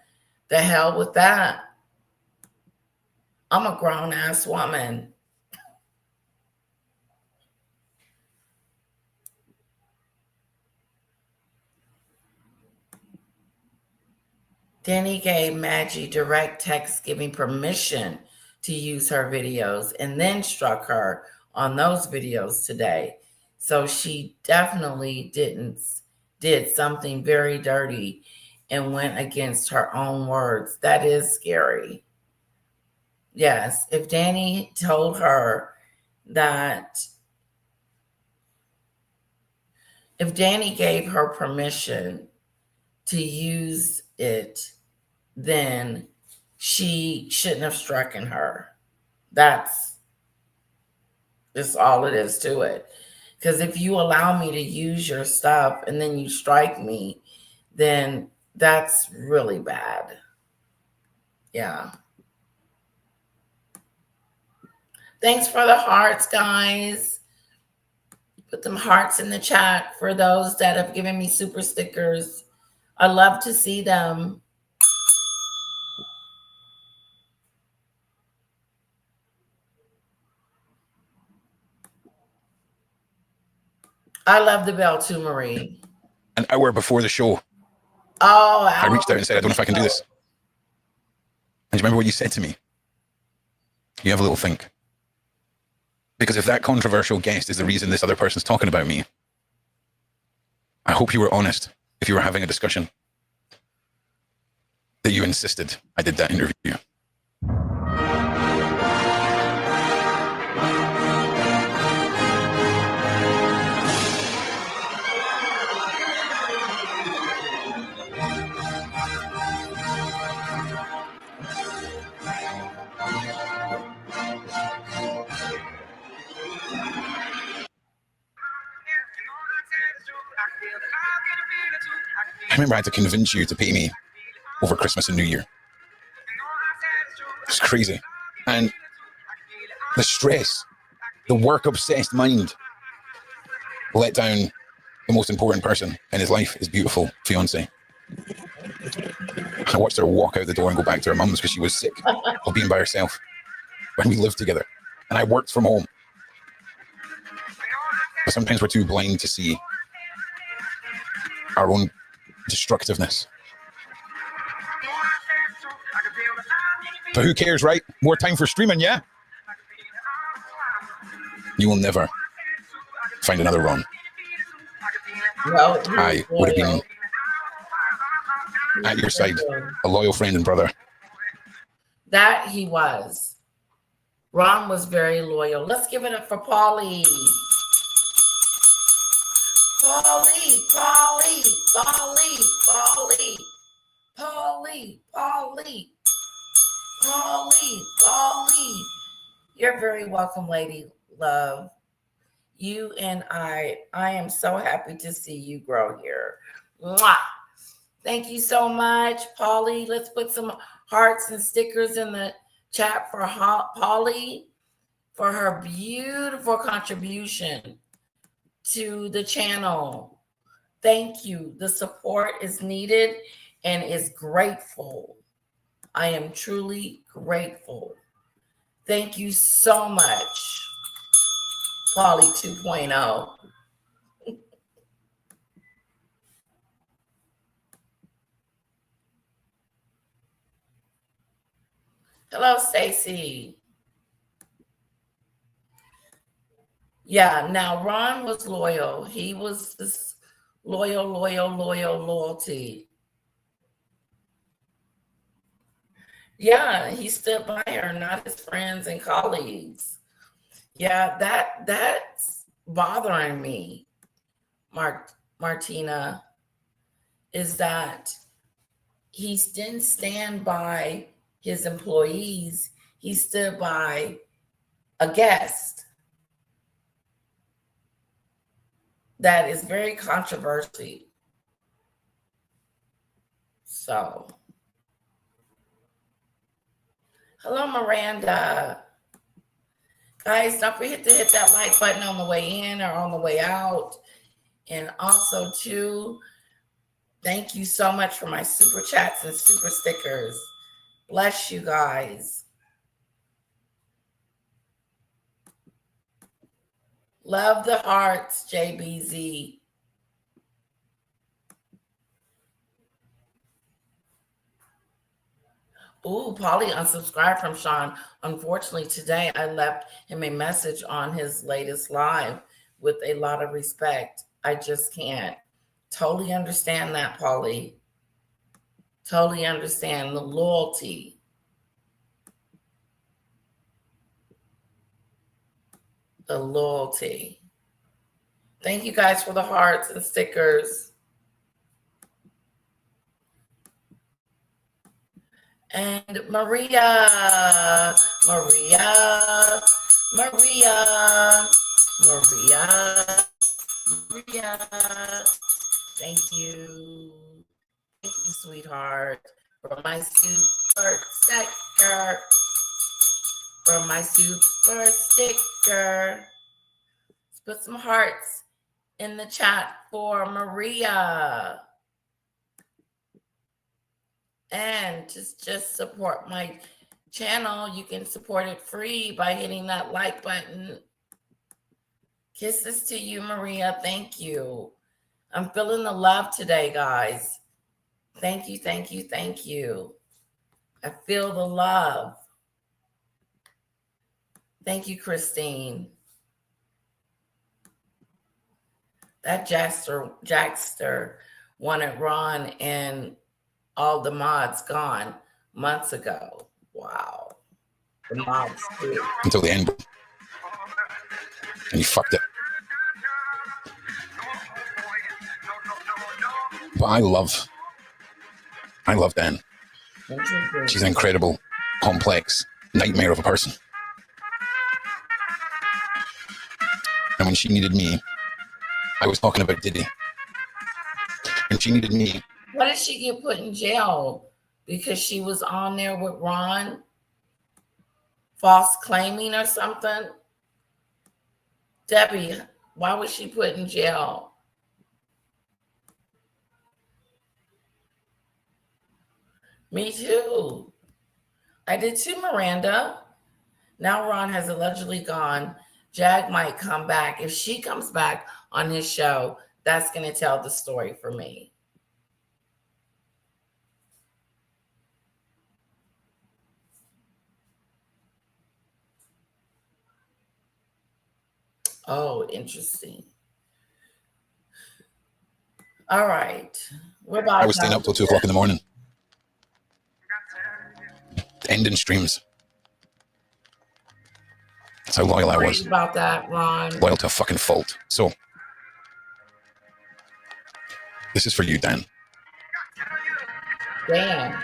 The hell with that. I'm a grown-ass woman. Danny gave Maggie direct text giving permission to use her videos and then struck her on those videos today. So she definitely did something very dirty and went against her own words. That is scary. Yes, if Danny told her that, if Danny gave her permission to use it, then she shouldn't have struck her. That's just all it is to it. Because if you allow me to use your stuff and then you strike me, then that's really bad. Yeah. Thanks for the hearts, guys. Put them hearts in the chat for those that have given me super stickers. I love to see them. I love the bell too, Marie. An hour before the show, I reached out and said, I don't know if I can do this. And do you remember what you said to me? You have a little think. Because if that controversial guest is the reason this other person's talking about me, I hope you were honest if you were having a discussion that you insisted I did that interview. I remember I had to convince you to pay me over Christmas and New Year. It's crazy. And the stress, the work-obsessed mind let down the most important person in his life, his beautiful fiancée. I watched her walk out the door and go back to her mum's because she was sick of being by herself when we lived together. And I worked from home. But sometimes we're too blind to see our own destructiveness. But who cares, right? More time for streaming, yeah? You will never find another Ron. No, I would have been at your side, a loyal friend and brother. That he was. Ron was very loyal. Let's give it up for Paulie. Paulie, Paulie, Paulie, Paulie, Paulie, Paulie, Paulie, Paulie. You're very welcome, lady love. You and I am so happy to see you grow here. Mwah. Thank you so much, Paulie. Let's put some hearts and stickers in the chat for Paulie for her beautiful contribution to the channel. Thank you. The support is needed and is grateful. I am truly grateful. Thank you so much, Paulie 2.0. Hello, Stacy. Yeah, now Ron was loyal. He was this loyalty. Yeah, he stood by her, not his friends and colleagues. Yeah, that's bothering me, Martina, is that he didn't stand by his employees. He stood by a guest. That is very controversial. So, hello, Miranda. Guys, don't forget to hit that like button on the way in or on the way out. And also, too, thank you so much for my super chats and super stickers. Bless you guys. Love the hearts, JBZ. Ooh, Polly unsubscribed from Sean. Unfortunately, today I left him a message on his latest live with a lot of respect. I just can't. Totally understand that, Polly. Totally understand the loyalty. The loyalty. Thank you guys for the hearts and stickers. And Maria, thank you. Thank you, sweetheart, for my super sticker. Let's put some hearts in the chat for Maria. And just support my channel. You can support it free by hitting that like button. Kisses to you, Maria. Thank you. I'm feeling the love today, guys. Thank you, thank you, thank you. I feel the love. Thank you, Christine. That Jackster wanted Ron and all the mods gone months ago. Wow. The mods too. Until the end. And you fucked it. But I love Dan. She's an incredible, complex nightmare of a person. And when she needed me, I was talking about Diddy. And she needed me. Why did she get put in jail? Because she was on there with Ron? False claiming or something? Debbie, why was she put in jail? Me too. I did too, Miranda. Now Ron has allegedly gone. Jag might come back. If she comes back on his show, that's going to tell the story for me. Oh, interesting. All right. I was staying up till 2 o'clock in the morning. Ending streams. That's how loyal I was. About that, Ron. Loyal to a fucking fault. So, this is for you, Dan. Dan.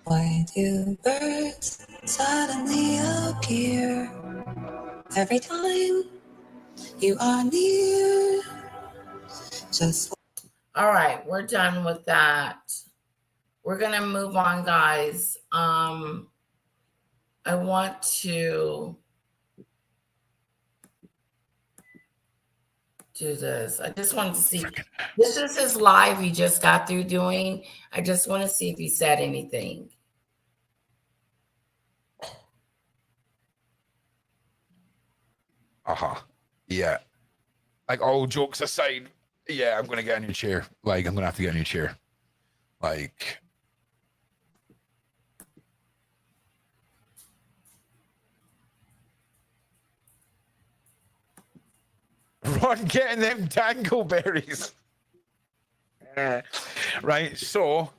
Why do birds suddenly appear every time you are near? Just all right, we're done with that. We're gonna move on, guys. I want to do this. I just wanted to see. This is his live he just got through doing. I just want to see if he said anything. Yeah. Like, all jokes aside, yeah, I'm gonna get a new chair. Like, I'm gonna have to get a new chair. Like, Ron getting them dangleberries. Right. So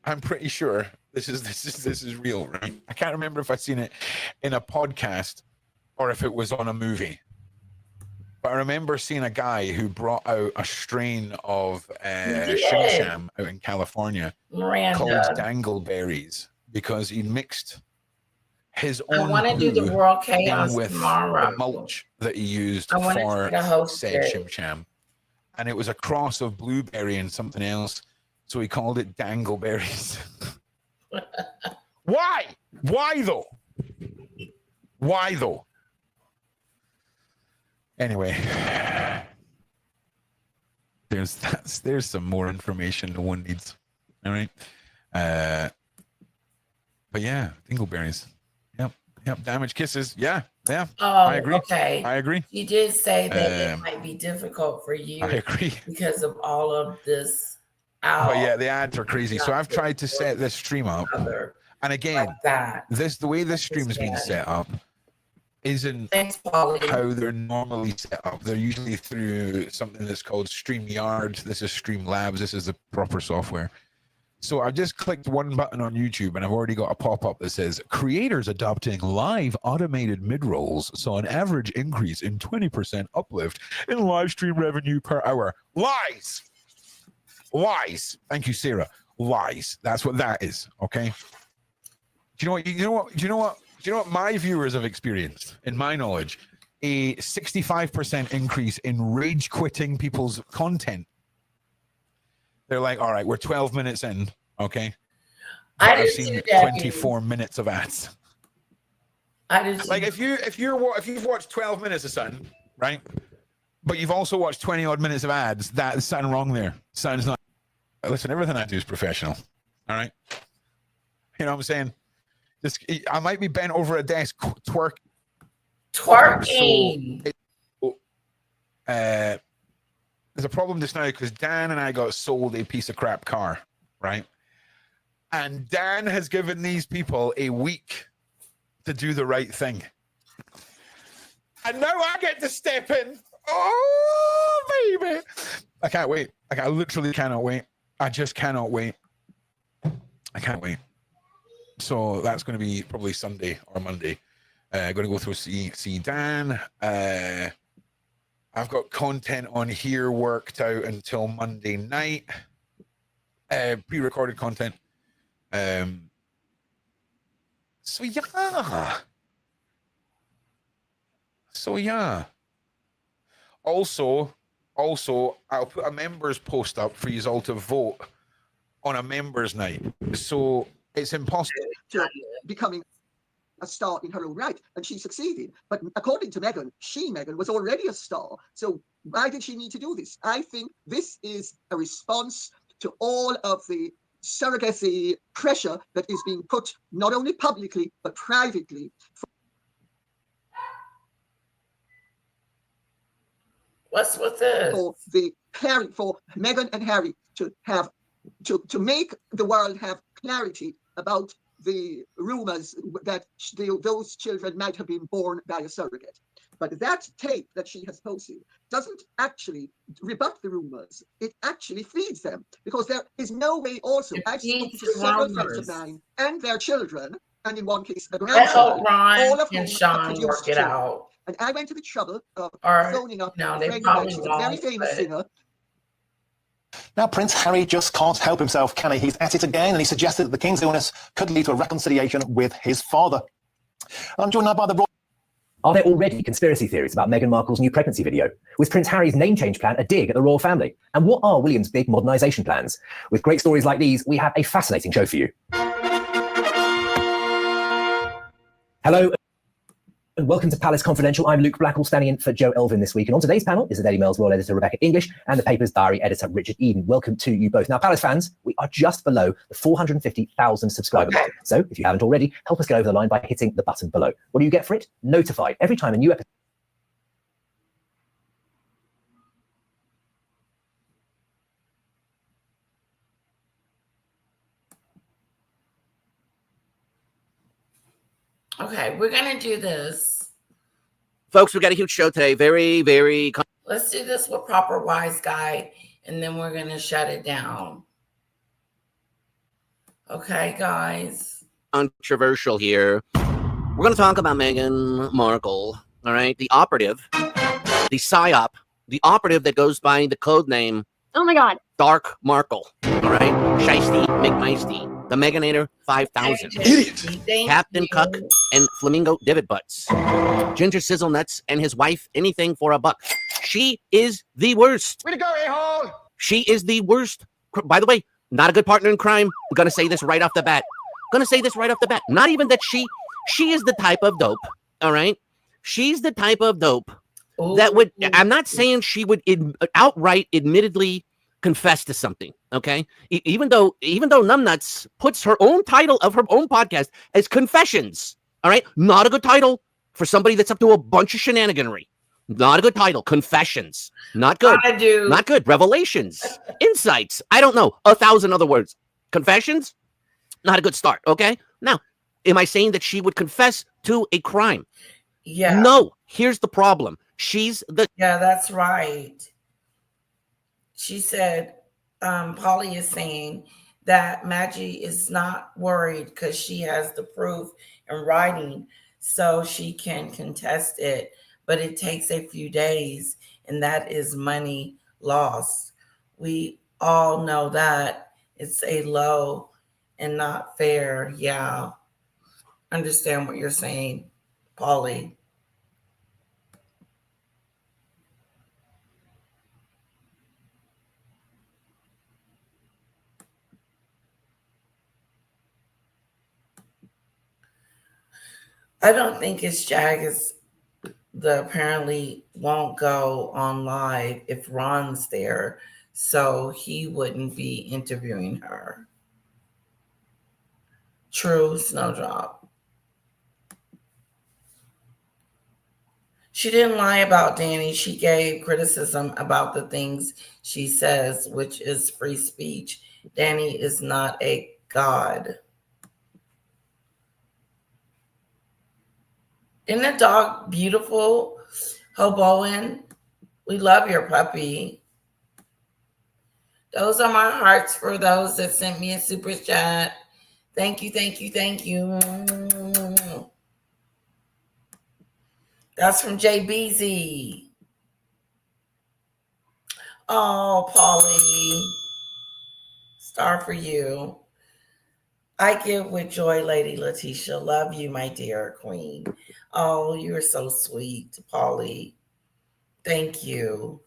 I'm pretty sure this is real, right? I can't remember if I've seen it in a podcast or if it was on a movie. But I remember seeing a guy who brought out a strain of Shim Sham out in California called dangleberries because he mixed his own I want to do the World Chaos with tomorrow. the mulch that he used I wanted for to host said it. Shim Sham. And it was a cross of blueberry and something else. So he called it dangleberries. Why? Why though? Why though? Anyway, there's some more information no one needs. All right. But yeah, dingleberries. Yep. Damage kisses. Yeah. Oh, I agree. Okay. I agree. You did say that it might be difficult for you. I agree. Because of all of this. But yeah, the ads are crazy. So I've tried to set this stream up. And again, the way this stream has been set up isn't how they're normally set up. They're usually through something that's called StreamYard. This is Streamlabs. This is the proper software. So I just clicked one button on YouTube and I've already got a pop-up that says creators adopting live automated mid-rolls saw an average increase in 20% uplift in live stream revenue per hour. Lies. Thank you, Sarah. Lies. That's what that is. Okay. Do you know what my viewers have experienced? In my knowledge, a 65% increase in rage quitting people's content. They're like, all right, we're 12 minutes in, okay? I've seen 24 minutes of ads. Like if you've watched 12 minutes of something, right? But you've also watched 20 odd minutes of ads, that's something wrong there. Something's not. Listen, everything I do is professional. All right. You know what I'm saying? I might be bent over a desk twerking. So, there's a problem just now because Dan and I got sold a piece of crap car, right? And Dan has given these people a week to do the right thing. And now I get to step in. Oh, baby. I can't wait. I literally cannot wait. I just cannot wait. I can't wait. So that's going to be probably Sunday or Monday. Going to go through see Dan. I've got content on here worked out until Monday night. Pre-recorded content. So yeah. Also, I'll put a members post up for you all to vote on a members night. So it's impossible. Becoming a star in her own right, and she succeeded. But according to Meghan, Meghan was already a star. So why did she need to do this? I think this is a response to all of the surrogacy pressure that is being put not only publicly but privately. What's with this? For Meghan and Harry to have to make the world have clarity about the rumors that those children might have been born by a surrogate. But that tape that she has posted doesn't actually rebut the rumors. It actually feeds them, because there is no way also. I've spoken to several friends of mine and their children, and in one case, a grandchild, all of whom Sean work it out. And I went to the trouble of phoning up no, a they friend probably who's a very famous singer. Now, Prince Harry just can't help himself, can he? He's at it again, and he suggested that the King's illness could lead to a reconciliation with his father. I'm joined now by the royal. Are there already conspiracy theories about Meghan Markle's new pregnancy video? Was Prince Harry's name change plan a dig at the royal family? And what are William's big modernisation plans? With great stories like these, we have a fascinating show for you. Hello And welcome to Palace Confidential. I'm Luke Blackall, standing in for Joe Elvin this week. And on today's panel is the Daily Mail's royal editor, Rebecca English, and the paper's diary editor, Richard Eden. Welcome to you both. Now, Palace fans, we are just below the 450,000 subscriber mark. So if you haven't already, help us get over the line by hitting the button below. What do you get for it? Notified every time a new episode. Okay, we're gonna do this. Folks, we got a huge show today. Very. Let's do this with proper wise guy, and then we're gonna shut it down. Okay, guys. Controversial here. We're going to talk about Meghan Markle. All right, the operative, the psyop, the operative that goes by the code name. Oh my God. Dark Markle. All right, Shiesty McMeisty. The Meganator 5000. Idiot. Captain Cuck and Flamingo Divot Butts. Ginger Sizzle Nuts and his wife, anything for a buck. She is the worst. Way to go, a-hole! She is the worst. By the way, not a good partner in crime. I'm going to say this right off the bat. Not even that she is the type of dope, all right? She's the type of dope that would, I'm not saying she would outright, admittedly confess to something, okay? Even though Numbnuts puts her own title of her own podcast as Confessions, all right? Not a good title for somebody that's up to a bunch of shenaniganry. Not a good title. Confessions. Not good. Not good. Revelations. Insights. I don't know. 1,000 other words. Confessions. Not a good start. Okay. Now, am I saying that she would confess to a crime? Yeah. No. Here's the problem. Yeah, that's right. She said, Polly is saying that Maggie is not worried because she has the proof in writing, so she can contest it. But it takes a few days, and that is money lost. We all know that it's a low and not fair. Yeah. Understand what you're saying, Polly. I don't think it's Jagged's. The apparently won't go on live if Ron's there, so he wouldn't be interviewing her. True, Snowdrop. She didn't lie about Danny. She gave criticism about the things she says, which is free speech. Danny is not a god. Isn't the dog beautiful? Hoboen, we love your puppy. Those are my hearts for those that sent me a super chat. Thank you. That's from JBZ. Oh, Polly. Star for you. I give with joy, Lady Letitia. Love you, my dear queen. Oh, you're so sweet, Polly. Thank you.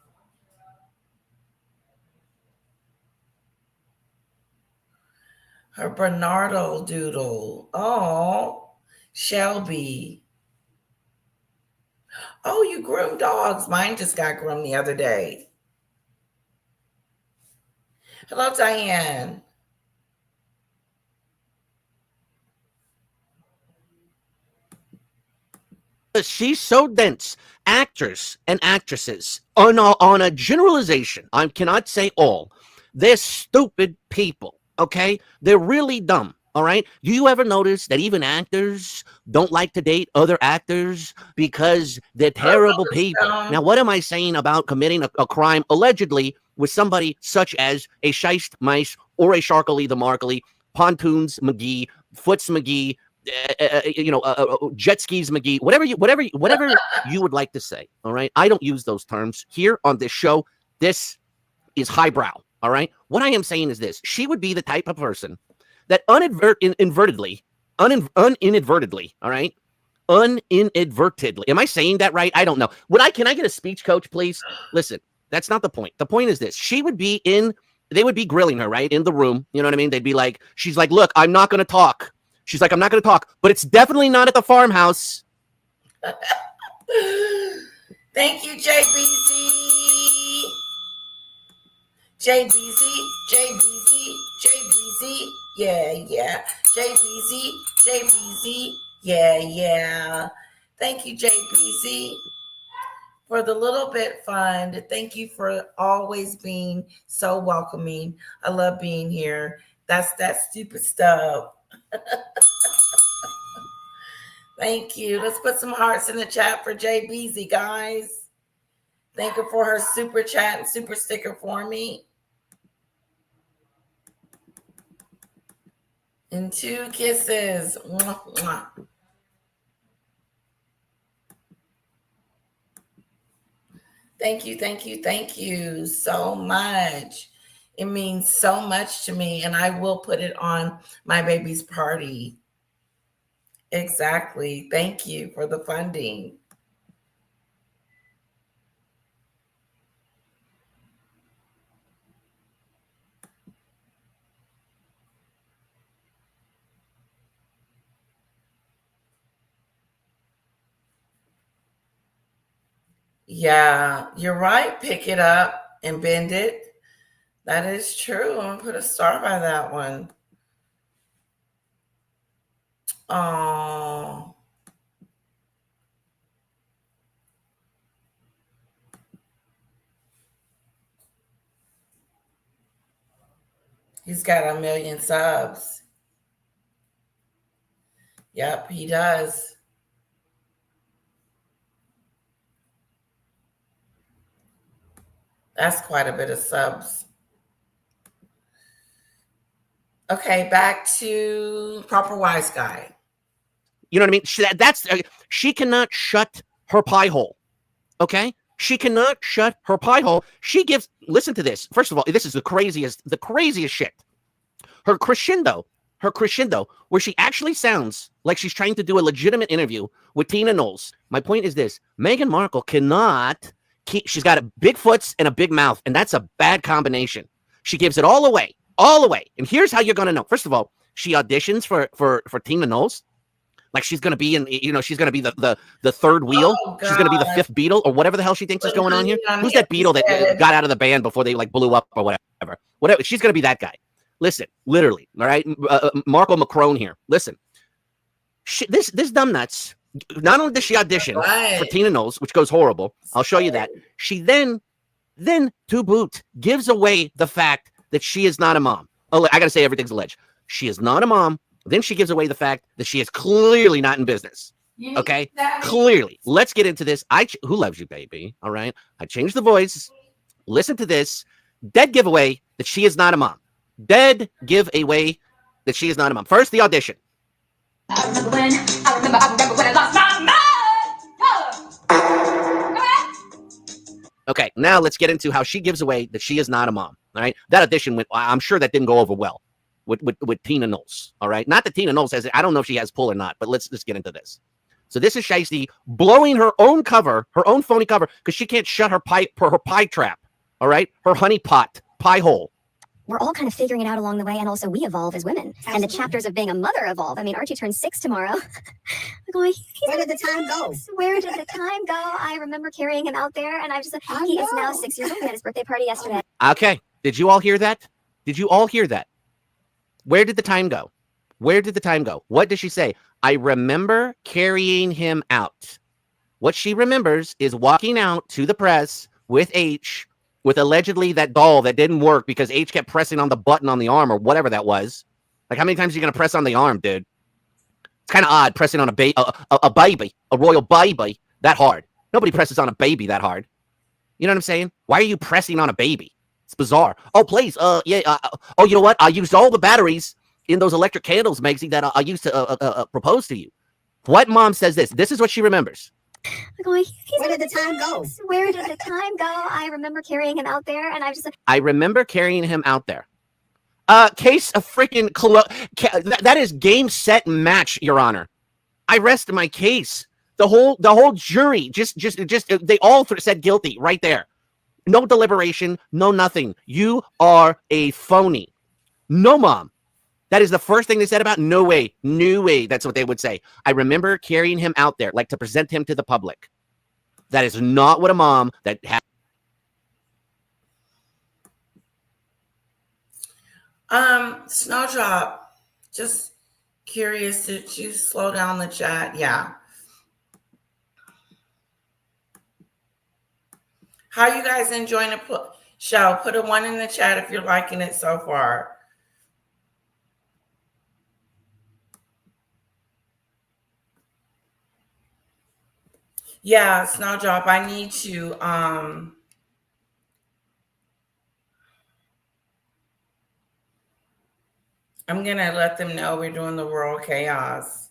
Her Bernardo doodle. Oh, Shelby. Oh, you groom dogs. Mine just got groomed the other day. Hello, Diane. She's so dense. Actors and actresses, on a generalization, I cannot say all, they're stupid people, okay? They're really dumb, all right? Do you ever notice that even actors don't like to date other actors because they're terrible people? Now, what am I saying about committing a crime allegedly with somebody such as a Shiest Mice or a Sharkily the Markley, Pontoons McGee, Foots McGee, jet skis McGee, whatever you would like to say. All right, I don't use those terms here on this show. This is highbrow. All right, what I am saying is this: she would be the type of person that uninadvertently, all right, uninadvertently. Am I saying that right? I don't know. Can I get a speech coach, please? Listen, that's not the point. The point is this: she would be they would be grilling her, right, in the room. You know what I mean? They'd be like, she's like, look, I'm not going to talk. She's like, I'm not going to talk, but it's definitely not at the farmhouse. Thank you, JBZ. JBZ. Yeah. JBZ. Yeah. Thank you, JBZ, for the little bit fund. Thank you for always being so welcoming. I love being here. That's that stupid stuff. Thank you. Let's put some hearts in the chat for JBZ, guys. Thank her for her super chat and super sticker for me. And 2 kisses. Mwah, mwah. Thank you so much. It means so much to me, and I will put it on my baby's party. Exactly. Thank you for the funding. Yeah, you're right. Pick it up and bend it. That is true. I'm going to put a star by that one. Oh. He's got 1 million subs. Yep, he does. That's quite a bit of subs. Okay, back to Proper Wise Guy. You know what I mean? She cannot shut her pie hole. Okay? She cannot shut her pie hole. She gives, listen to this. First of all, this is the craziest shit. Her crescendo, where she actually sounds like she's trying to do a legitimate interview with Tina Knowles. My point is this: Meghan Markle cannot keep, she's got a big foots and a big mouth, and that's a bad combination. She gives it all away. And here's how you're going to know. First of all, she auditions for Tina Knowles. Like she's going to be she's going to be the third wheel. Oh, she's going to be the 5th Beatle or whatever the hell she thinks is going on here. Who's that Beatle that got out of the band before they like blew up or whatever? She's going to be that guy. Listen, literally, all right? Markle Macron here. Listen, this dumb nuts, not only does she audition for Tina Knowles, which goes horrible, I'll show you that, she then to boot, gives away the fact that she is not a mom. Oh, I got to say everything's alleged. She is not a mom. Then she gives away the fact that she is clearly not in business. Okay? Clearly. Let's get into this. Who loves you, baby? All right? I changed the voice. Listen to this. Dead giveaway that she is not a mom. Dead giveaway that she is not a mom. First, the audition. I remember when I lost my mind. Okay, now let's get into how she gives away that she is not a mom. All right, that audition went. I'm sure that didn't go over well with Tina Knowles. All right, not that Tina Knowles has it. I don't know if she has pull or not, but let's get into this. So this is Shiesty blowing her own cover, her own phony cover, because she can't shut her pie trap. All right, her honey pot pie hole. We're all kind of figuring it out along the way, and also we evolve as women. Absolutely. And the chapters of being a mother evolve. I mean, Archie turns 6 tomorrow. Going, where did the time go? Where did the time go? I remember carrying him out there, and I just, he is now 6 years old. We had his birthday party yesterday. Okay, did you all hear that? Did you all hear that? Where did the time go? Where did the time go? What did she say? I remember carrying him out. What she remembers is walking out to the press with H, with allegedly that doll that didn't work because H kept pressing on the button on the arm or whatever that was. Like, how many times are you going to press on the arm, dude? It's kind of odd pressing on a baby, a royal baby that hard. Nobody presses on a baby that hard. You know what I'm saying? Why are you pressing on a baby? It's bizarre. Oh, please. Oh, you know what? I used all the batteries in those electric candles, Megsy, that I used to propose to you. What mom says this? This is what she remembers. Going, where did the time go? Where did the time go? I remember carrying him out there, and I just. I remember carrying him out there. Case of freaking that is game, set, match, Your Honor. I rest my case. The whole jury just they all said guilty right there. No deliberation, no nothing. You are a phony. No, mom. That is the first thing they said about no way. No way. That's what they would say. I remember carrying him out there, like to present him to the public. That is not what a mom that has. Snowdrop, just curious, did you slow down the chat? Yeah. How are you guys enjoying the show? Put a 1 in the chat if you're liking it so far. Yeah, Snowdrop, I need to I'm gonna let them know we're doing the World Chaos.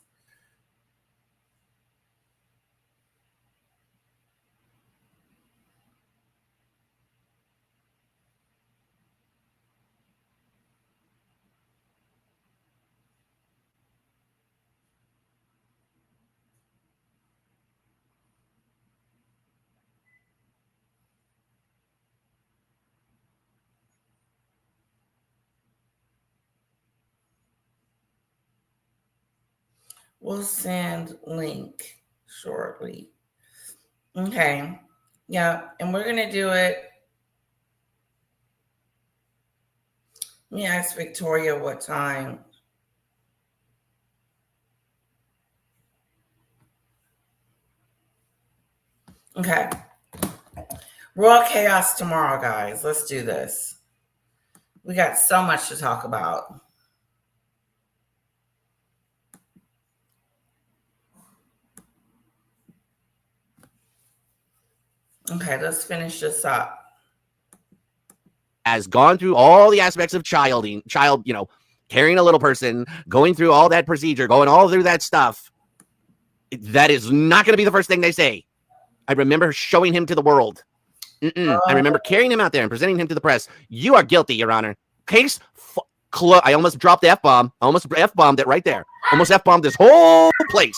We'll send link shortly. Okay. Yeah, and we're gonna do it. Let me ask Victoria what time. Okay. Raw Chaos tomorrow, guys. Let's do this. We got so much to talk about. Okay, let's finish this up. Has gone through all the aspects of child, carrying a little person, going through all that procedure, going all through that stuff. That is not going to be the first thing they say. I remember showing him to the world. I remember carrying him out there and presenting him to the press. You are guilty, Your Honor. Case closed. I almost dropped the F-bomb. Almost F-bombed it right there. Almost F-bombed this whole place.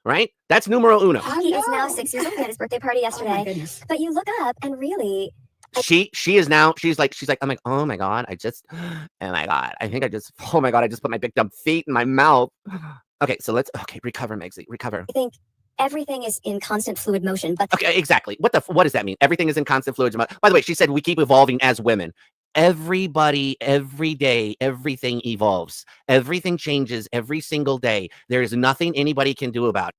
Right? That's numero uno. He is now 6 years old. He had his birthday party yesterday. But you look up and really... She is now, she's like, I'm like, oh my God, I just put my big dumb feet in my mouth. Okay, so recover, Megzy, recover. I think everything is in constant fluid motion, but... Okay, exactly. What does that mean? Everything is in constant fluid motion. By the way, she said we keep evolving as women. Everybody, every day, everything evolves. Everything changes every single day. There is nothing anybody can do about it.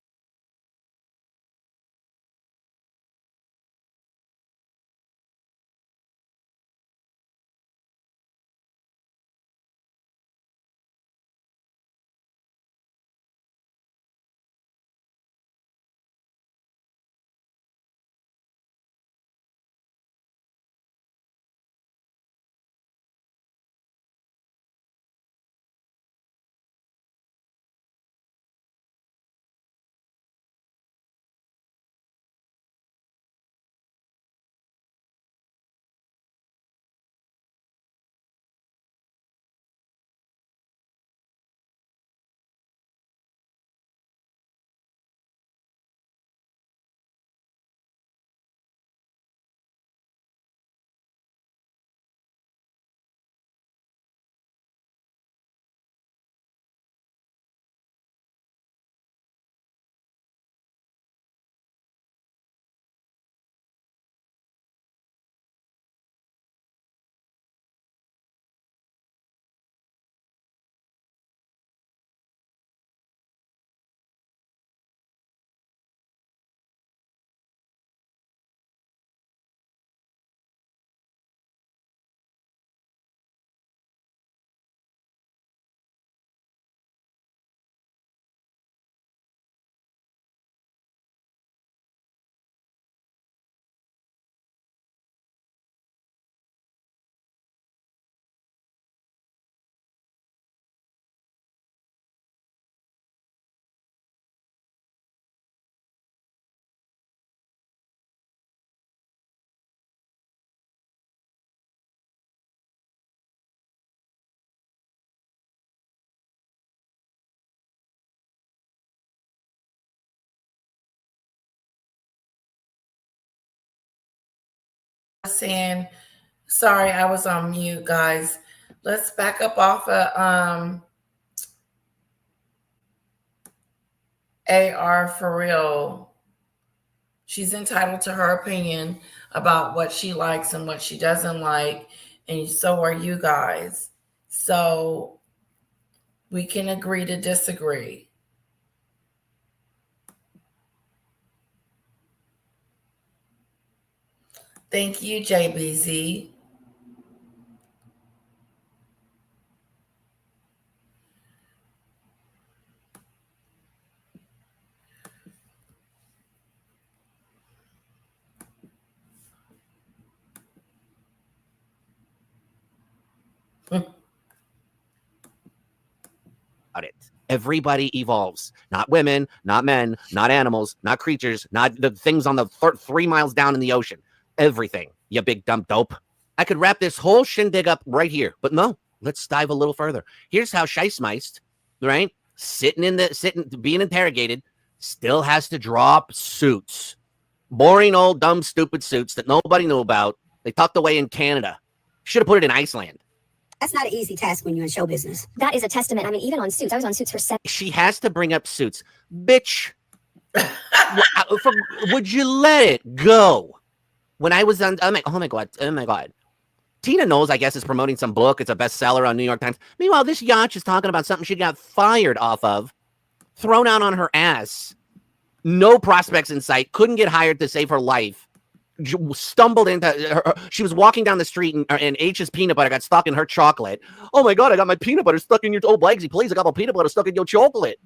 Saying, sorry, I was on mute, guys. let's back up off of AR for real. She's entitled to her opinion about what she likes and what she doesn't like, and so are you guys. So we can agree to disagree. Thank you, JBZ. It. Everybody evolves. Not women, not men, not animals, not creatures, not the things on the 3 miles down in the ocean. Everything, you big dumb dope. I could wrap this whole shindig up right here, but no, let's dive a little further. Here's how Scheissmeist, right, being interrogated, still has to drop suits. Boring old dumb stupid suits that nobody knew about. They tucked away in Canada. Should have put it in Iceland. That's not an easy task when you're in show business. That is a testament. I mean, even on Suits, I was on Suits for 7. She has to bring up Suits. Bitch, would you let it go? When I was on, oh my God. Tina Knowles, I guess, is promoting some book. It's a bestseller on New York Times. Meanwhile, this yacht is talking about something she got fired off of, thrown out on her ass. No prospects in sight. Couldn't get hired to save her life. Stumbled into her. She was walking down the street and H's peanut butter got stuck in her chocolate. Oh my God, I got my peanut butter stuck in your, oh Blagsy, please, I got my peanut butter stuck in your chocolate.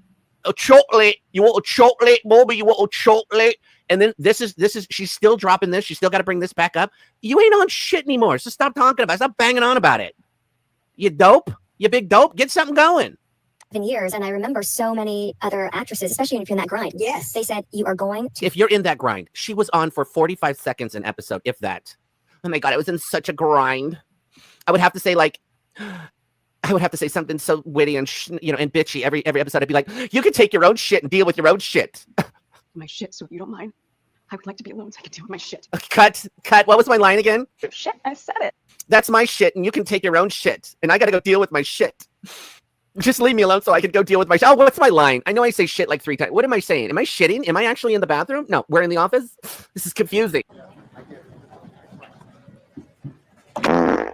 A chocolate. You want a chocolate, Bobby? You want a chocolate? And then this is, she's still dropping this. She's still got to bring this back up. You ain't on shit anymore. So stop talking about it. Stop banging on about it. You dope? You big dope? Get something going. Years, and I remember so many other actresses, especially if you're in that grind. Yes. They said, you are going to. If you're in that grind, she was on for 45 seconds an episode, if that. Oh my God, I was in such a grind. I would have to say something so witty and, and bitchy every episode. I'd be like, you can take your own shit and deal with your own shit. My shit, so if you don't mind, I would like to be alone so I can deal with my shit. Cut. What was my line again? Shit, I said it. That's my shit, and you can take your own shit. And I got to go deal with my shit. Just leave me alone so I can go deal with my shit. Oh, what's my line? I know I say shit like 3 times. What am I saying? Am I shitting? Am I actually in the bathroom? No, we're in the office. This is confusing.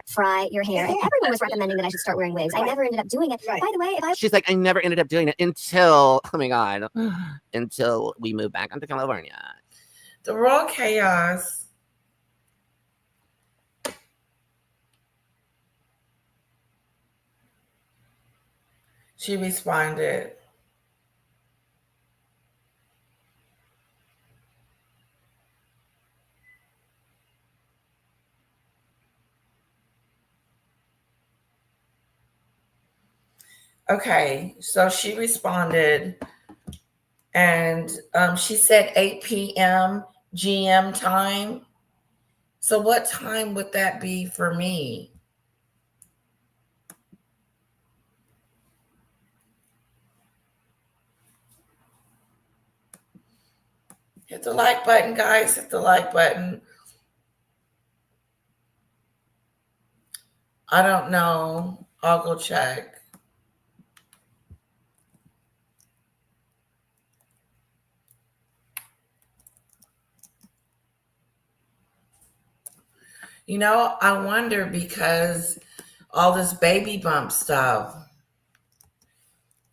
Fry your hair. And everyone was recommending that I should start wearing wigs. I never ended up doing it. By the way, She's like, I never ended up doing it until, oh my God, until we moved back onto California. The raw chaos. She responded. Okay, so she responded, and she said 8 p.m. GM time. So what time would that be for me? Hit the like button, guys. Hit the like button. I don't know. I'll go check. I wonder because all this baby bump stuff.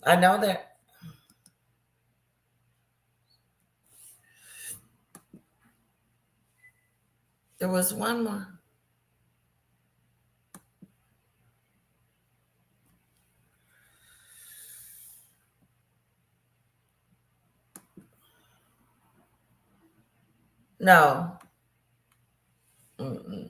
I know that. There was one more. No. Mm-mm.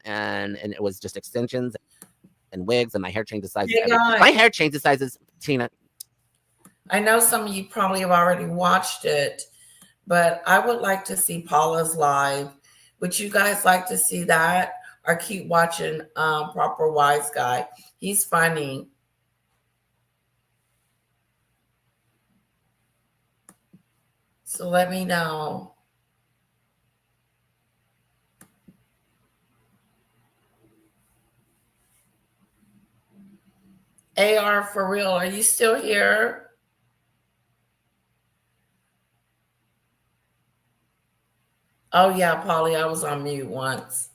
And it was just extensions and wigs, and my hair changed sizes. Hey, guys. My hair changed sizes, Tina. I know some of you probably have already watched it, but I would like to see Paula's live. Would you guys like to see that, or keep watching Proper Wise Guy? He's funny. So let me know. AR for real, are you still here? Oh yeah, Polly, I was on mute once.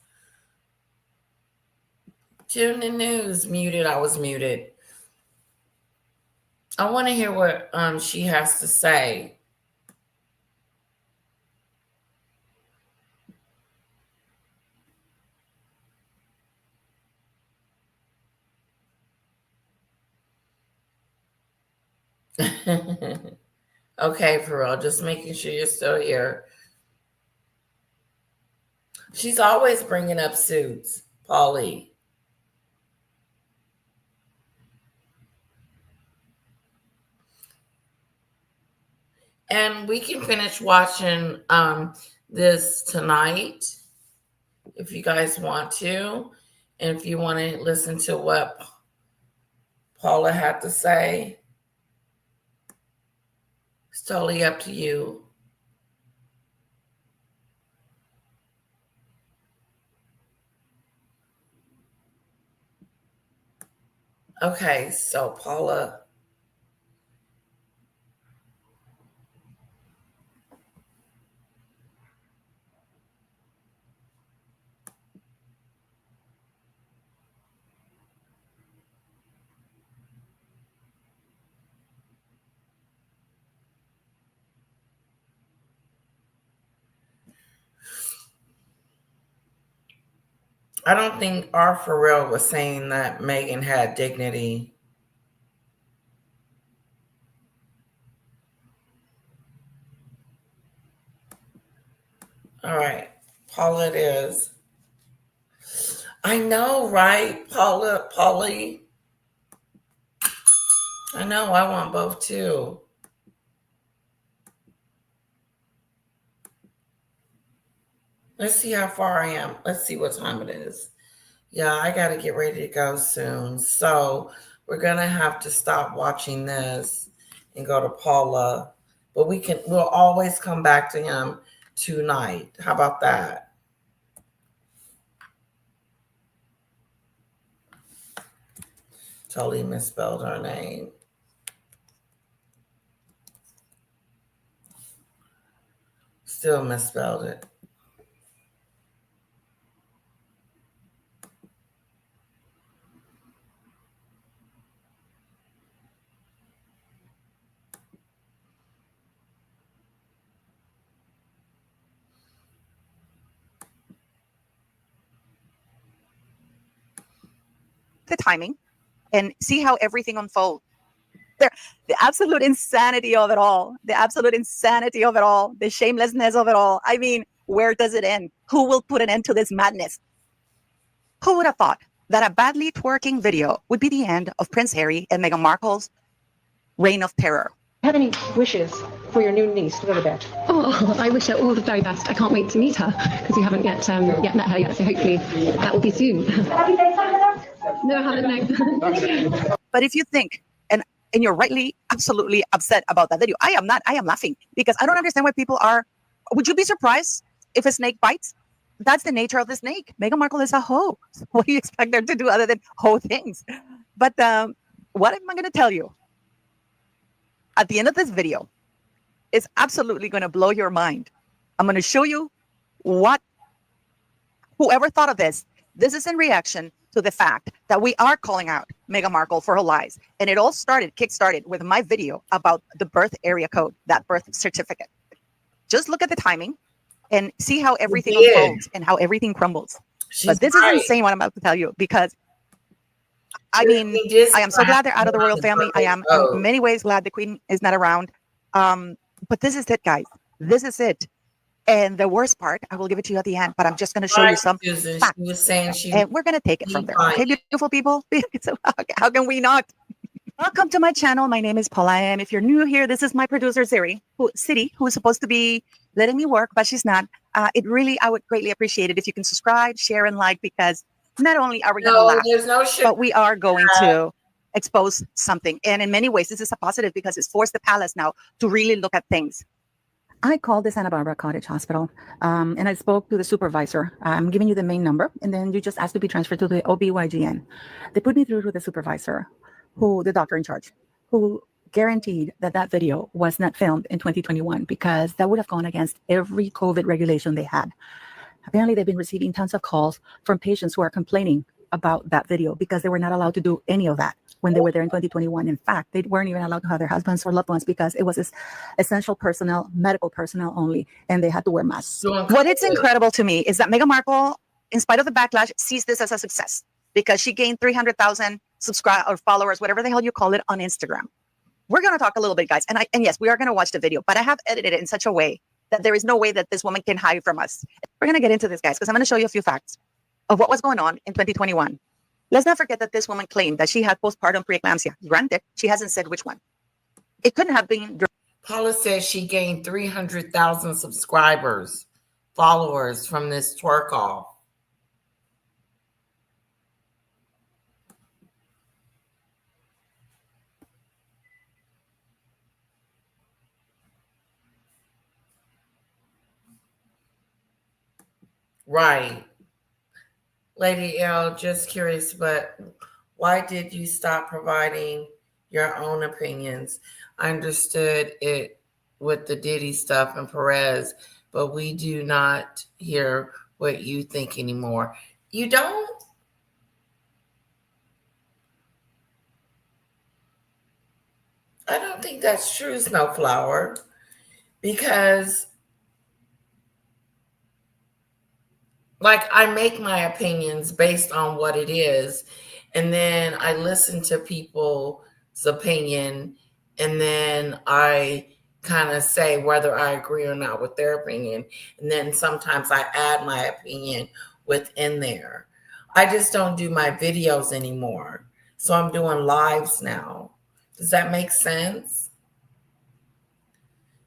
Tune in news, muted. I was muted. I want to hear what she has to say. Okay, for real. Just making sure you're still here. She's always bringing up suits, Polly. And we can finish watching this tonight if you guys want to. And if you want to listen to what Paula had to say, it's totally up to you. Okay, so Paula. I don't think R. Pharrell was saying that Meghan had dignity. All right, Paula it is. I know, right, Polly? I know, I want both too. Let's see how far I am. Let's see what time it is. Yeah, I got to get ready to go soon. So we're going to have to stop watching this and go to Paula. But we'll always come back to him tonight. How about that? Totally misspelled her name. Still misspelled it. The timing and see how everything unfolds. The absolute insanity of it all, the absolute insanity of it all, the shamelessness of it all. I mean, where does it end? Who will put an end to this madness? Who would have thought that a badly twerking video would be the end of Prince Harry and Meghan Markle's reign of terror? Have any wishes for your new niece, little bit? Oh, I wish her all the very best. I can't wait to meet her because we haven't yet met her yet. So hopefully that will be soon. Have you FaceTimed with her? No, I haven't. No. But if you think, and you're rightly, absolutely upset about that video, I am not. I am laughing because I don't understand why people are. Would you be surprised if a snake bites? That's the nature of the snake. Meghan Markle is a hoe. What do you expect her to do other than hoe things? But what am I going to tell you? At the end of this video, it's absolutely going to blow your mind. I'm going to show you what, whoever thought of this is in reaction to the fact that we are calling out Meghan Markle for her lies. And it all kick-started with my video about the birth area code, that birth certificate. Just look at the timing and see how everything unfolds and how everything crumbles. But this is insane what I'm about to tell you because I mean, I am so glad they're out of the royal family. I am in many ways glad the queen is not around. But this is it, guys. This is it. And the worst part, I will give it to you at the end, but I'm just going to show you some facts. And we're going to take it from there. Okay, beautiful people? So how can we not? Welcome to my channel. My name is Paula. And if you're new here, this is my producer, City, who is supposed to be letting me work, but she's not. I would greatly appreciate it if you can subscribe, share, and like, because not only are we going to laugh, but we are going to expose something. And in many ways, this is a positive because it's forced the palace now to really look at things. I called the Santa Barbara Cottage Hospital and I spoke to the supervisor. I'm giving you the main number, and then you just ask to be transferred to the OBYGN. They put me through to the supervisor, who the doctor in charge, who guaranteed that that video was not filmed in 2021 because that would have gone against every COVID regulation they had. Apparently, they've been receiving tons of calls from patients who are complaining about that video because they were not allowed to do any of that when they were there in 2021. In fact, they weren't even allowed to have their husbands or loved ones because it was essential personnel, medical personnel only, and they had to wear masks. What is incredible to me is that Meghan Markle, in spite of the backlash, sees this as a success because she gained 300,000 subscribers or followers, whatever the hell you call it, on Instagram. We're going to talk a little bit, guys. And yes, we are going to watch the video, but I have edited it in such a way that there is no way that this woman can hide from us. We're going to get into this, guys, because I'm going to show you a few facts of what was going on in 2021. Let's not forget that this woman claimed that she had postpartum preeclampsia. Granted, she hasn't said which one. It couldn't have been. Paula says she gained 300,000 subscribers, followers from this twerk off. Right. Lady L, just curious, but why did you stop providing your own opinions? I understood it with the Diddy stuff and Perez, but we do not hear what you think anymore. You don't? I don't think that's true, Snowflower, because like I make my opinions based on what it is, and then I listen to people's opinion, and then I kind of say whether I agree or not with their opinion, and then sometimes I add my opinion within there. I just don't do my videos anymore, so I'm doing lives now. Does that make sense?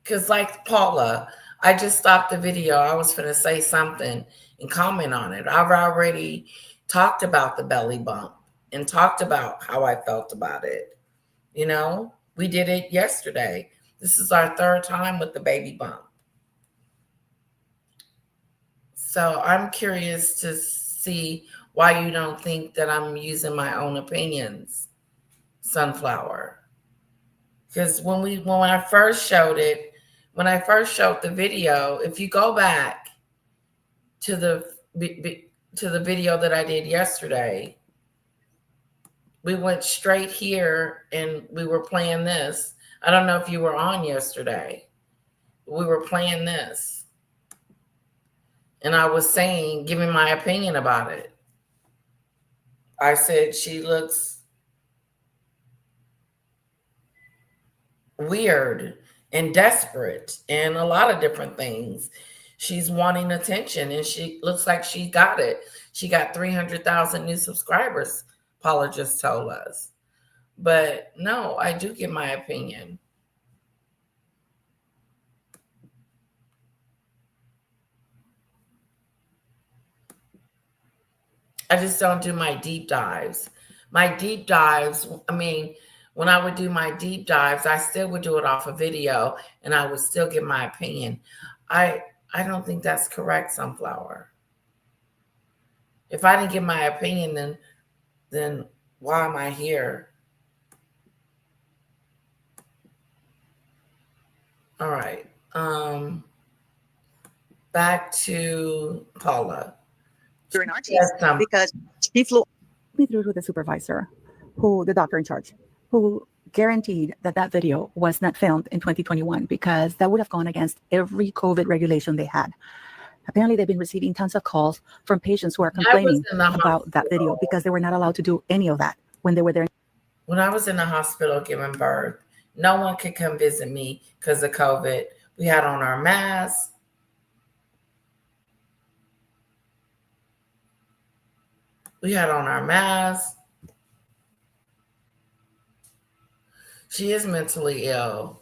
Because like Paula, I just stopped the video. I was going to say something and comment on it. I've already talked about the belly bump and talked about how I felt about it. You know, we did it yesterday. This is our third time with the baby bump. So I'm curious to see why you don't think that I'm using my own opinions, Sunflower. Because when I first showed it, when I first showed the video, if you go back to the video that I did yesterday, we went straight here and we were playing this. I don't know if you were on yesterday. We were playing this. And I was saying, giving my opinion about it. I said she looks weird and desperate and a lot of different things. She's wanting attention and she looks like she got it. She got 300,000 new subscribers, Paula just told us. But no, I do give my opinion. I just don't do my deep dives. My deep dives, I mean, when I would do my deep dives, I still would do it off a video and I would still give my opinion. I don't think that's correct, Sunflower. If I didn't give my opinion, then why am I here? All right. Back to Paula. During our cheese because she flew me through to the supervisor, who the doctor in charge, who guaranteed that that video was not filmed in 2021 because that would have gone against every COVID regulation they had. Apparently, they've been receiving tons of calls from patients who are complaining about that video because they were not allowed to do any of that when they were there. When I was in the hospital giving birth, no one could come visit me because of COVID. We had on our masks. We had on our masks. She is mentally ill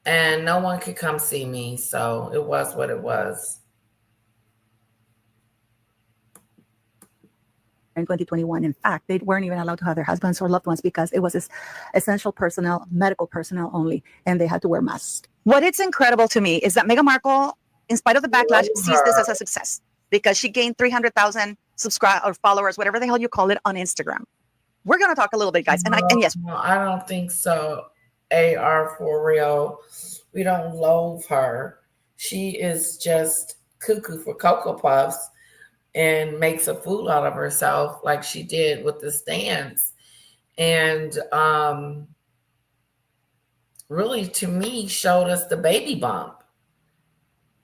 and no one could come see me. So it was what it was. In 2021, in fact, they weren't even allowed to have their husbands or loved ones because it was essential personnel, medical personnel only, and they had to wear masks. What is incredible to me is that Meghan Markle, in spite of the backlash, sees this as a success because she gained 300,000 subscribers or followers, whatever the hell you call it, on Instagram. We're going to talk a little bit, guys. And yes. No, I don't think so. AR for real. We don't loathe her. She is just cuckoo for Cocoa Puffs and makes a fool out of herself like she did with this dance. And really, to me, showed us the baby bump.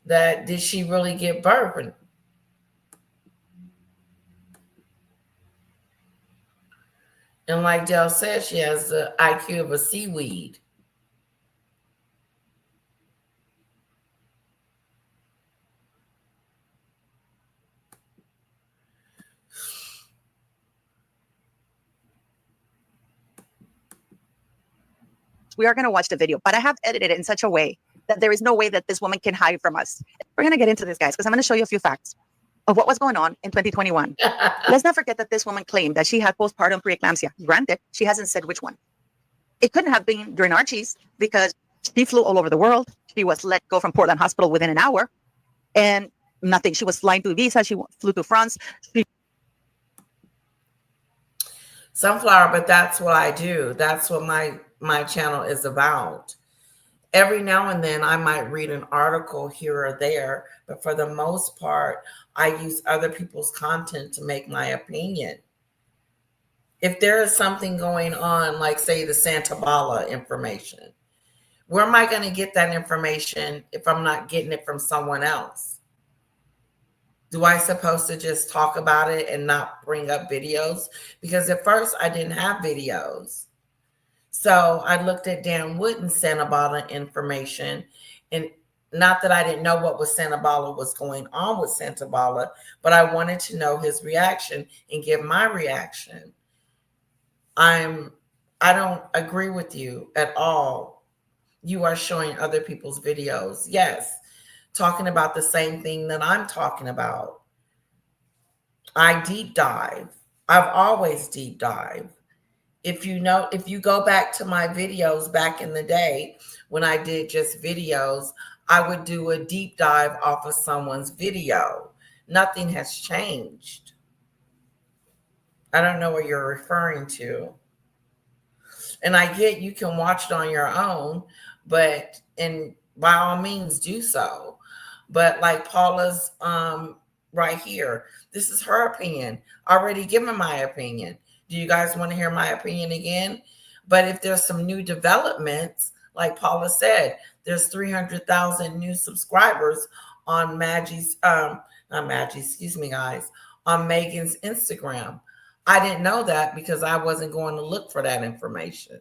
That did she really give birth? And like Dell said, she has the IQ of a seaweed. We are going to watch the video, but I have edited it in such a way that there is no way that this woman can hide from us. We're going to get into this, guys, because I'm going to show you a few facts of what was going on in 2021. Let's not forget that this woman claimed that she had postpartum preeclampsia. Granted, she hasn't said which one. It couldn't have been during Archie's because she flew all over the world. She was let go from Portland Hospital within an hour and nothing. She was flying to Ibiza. She flew to France. Sunflower, but that's what I do. That's what my channel is about. Every now and then I might read an article here or there, but for the most part, I use other people's content to make my opinion. If there is something going on, like say the Santa Bala information, where am I going to get that information if I'm not getting it from someone else? Do I supposed to just talk about it and not bring up videos? Because at first I didn't have videos. So I looked at Dan Wooden's Santa Bala information, and not that I didn't know what was Santa Bala was going on with Santa Bala, but I wanted to know his reaction and give my reaction. I don't agree with you at all. You are showing other people's videos. Yes. Talking about the same thing that I'm talking about. I deep dive. I've always deep dive. If you go back to my videos back in the day when I did just videos, I would do a deep dive off of someone's video. Nothing has changed. I don't know what you're referring to. And I get you can watch it on your own, and by all means do so. But like Paula's right here, this is her opinion. Already given my opinion. Do you guys want to hear my opinion again? But if there's some new developments, like Paula said, there's 300,000 new subscribers on Maggie's, not Maggie, excuse me, guys, on Meghan's Instagram. I didn't know that because I wasn't going to look for that information.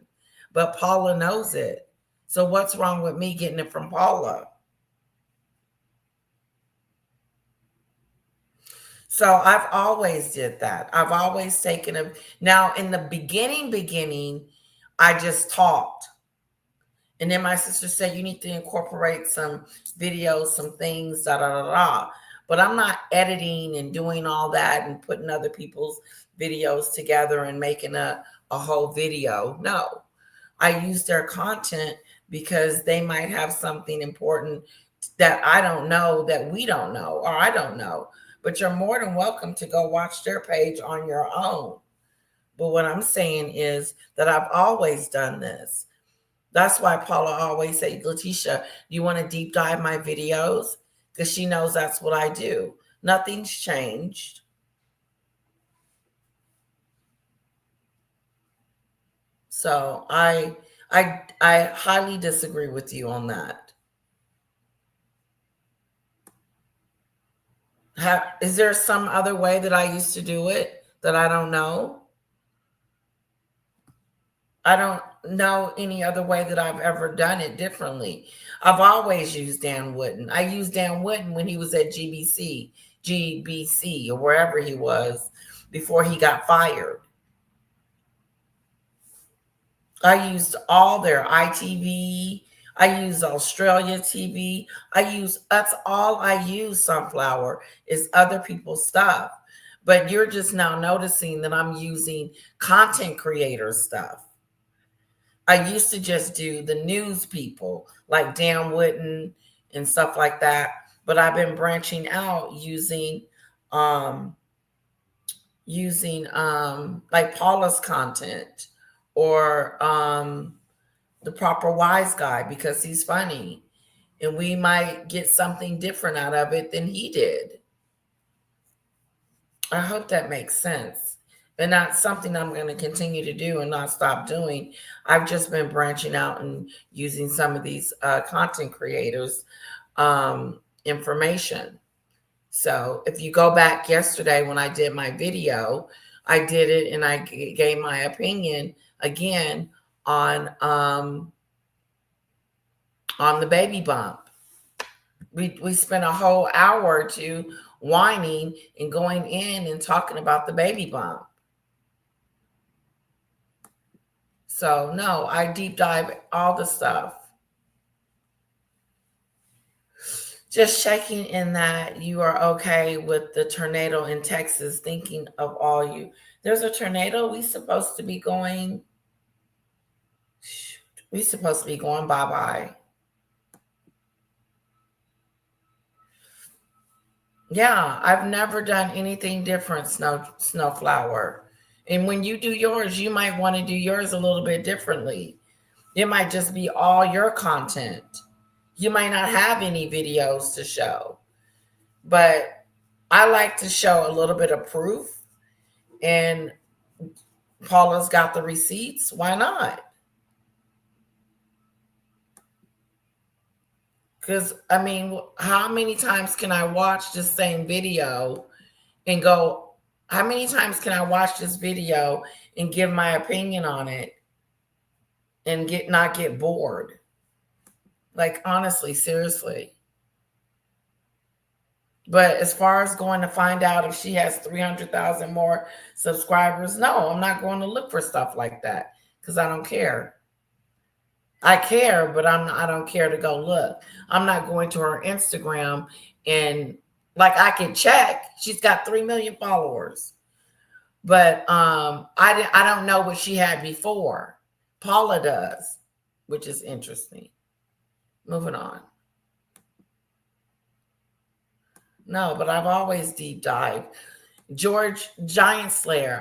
But Paula knows it. So what's wrong with me getting it from Paula? So I've always did that. I've always taken a, now in the beginning, I just talked. And then my sister said, you need to incorporate some videos, some things, da, da, da, da. But I'm not editing and doing all that and putting other people's videos together and making a whole video. No, I use their content because they might have something important that I don't know, that we don't know, or I don't know. But you're more than welcome to go watch their page on your own. But what I'm saying is that I've always done this. That's why Paula always say, Letitia, you want to deep dive my videos? Because she knows that's what I do. Nothing's changed. So I highly disagree with you on that. Is there some other way that I used to do it that I don't know? I don't know any other way that I've ever done it differently. I've always used Dan Wooden. I used Dan Wooden when he was at GBC, or wherever he was before he got fired. I used all their ITV. I use Australia TV. That's all I use, Sunflower, is other people's stuff. But you're just now noticing that I'm using content creator stuff. I used to just do the news people like Dan Wooden and stuff like that. But I've been branching out using using like Paula's content or the Proper Wise Guy because he's funny, and we might get something different out of it than he did. I hope that makes sense. And that's something I'm going to continue to do and not stop doing. I've just been branching out and using some of these content creators' information. So if you go back yesterday when I did my video, I did it and I gave my opinion again on the baby bump. We spent a whole hour or two whining and going in and talking about the baby bump. So no, I deep dive all the stuff. Just checking in that you are okay with the tornado in Texas, thinking of all you. There's a tornado. We supposed to be going bye-bye. Yeah, I've never done anything different, Snowflower. And when you do yours, you might want to do yours a little bit differently. It might just be all your content. You might not have any videos to show. But I like to show a little bit of proof. And Paula's got the receipts. Why not? Because, I mean, how many times can I watch this same video and go, how many times can I watch this video and give my opinion on it and not get bored? Like, honestly, seriously. But as far as going to find out if she has 300,000 more subscribers, no, I'm not going to look for stuff like that because I don't care. I care, but I don't care to go look. I'm not going to her Instagram and like I can check. She's got 3 million followers. But I don't know what she had before. Paula does, which is interesting. Moving on. No, but I've always deep dived. George Giant Slayer.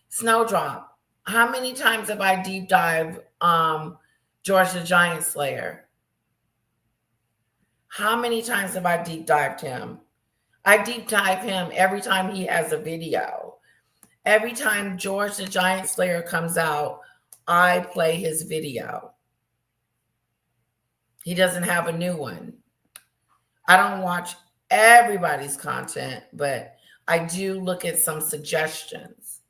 Snowdrop. How many times have I deep dived George the Giant Slayer? How many times have I deep dived him? I deep dive him every time he has a video. Every time George the Giant Slayer comes out, I play his video. He doesn't have a new one. I don't watch everybody's content, but I do look at some suggestions.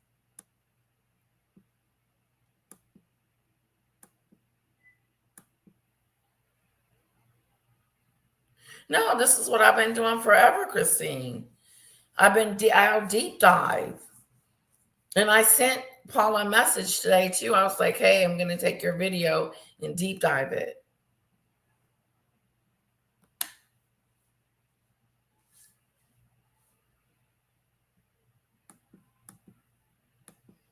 No, this is what I've been doing forever, Christine. I'll deep dive. And I sent Paula a message today too. I was like, hey, I'm going to take your video and deep dive it.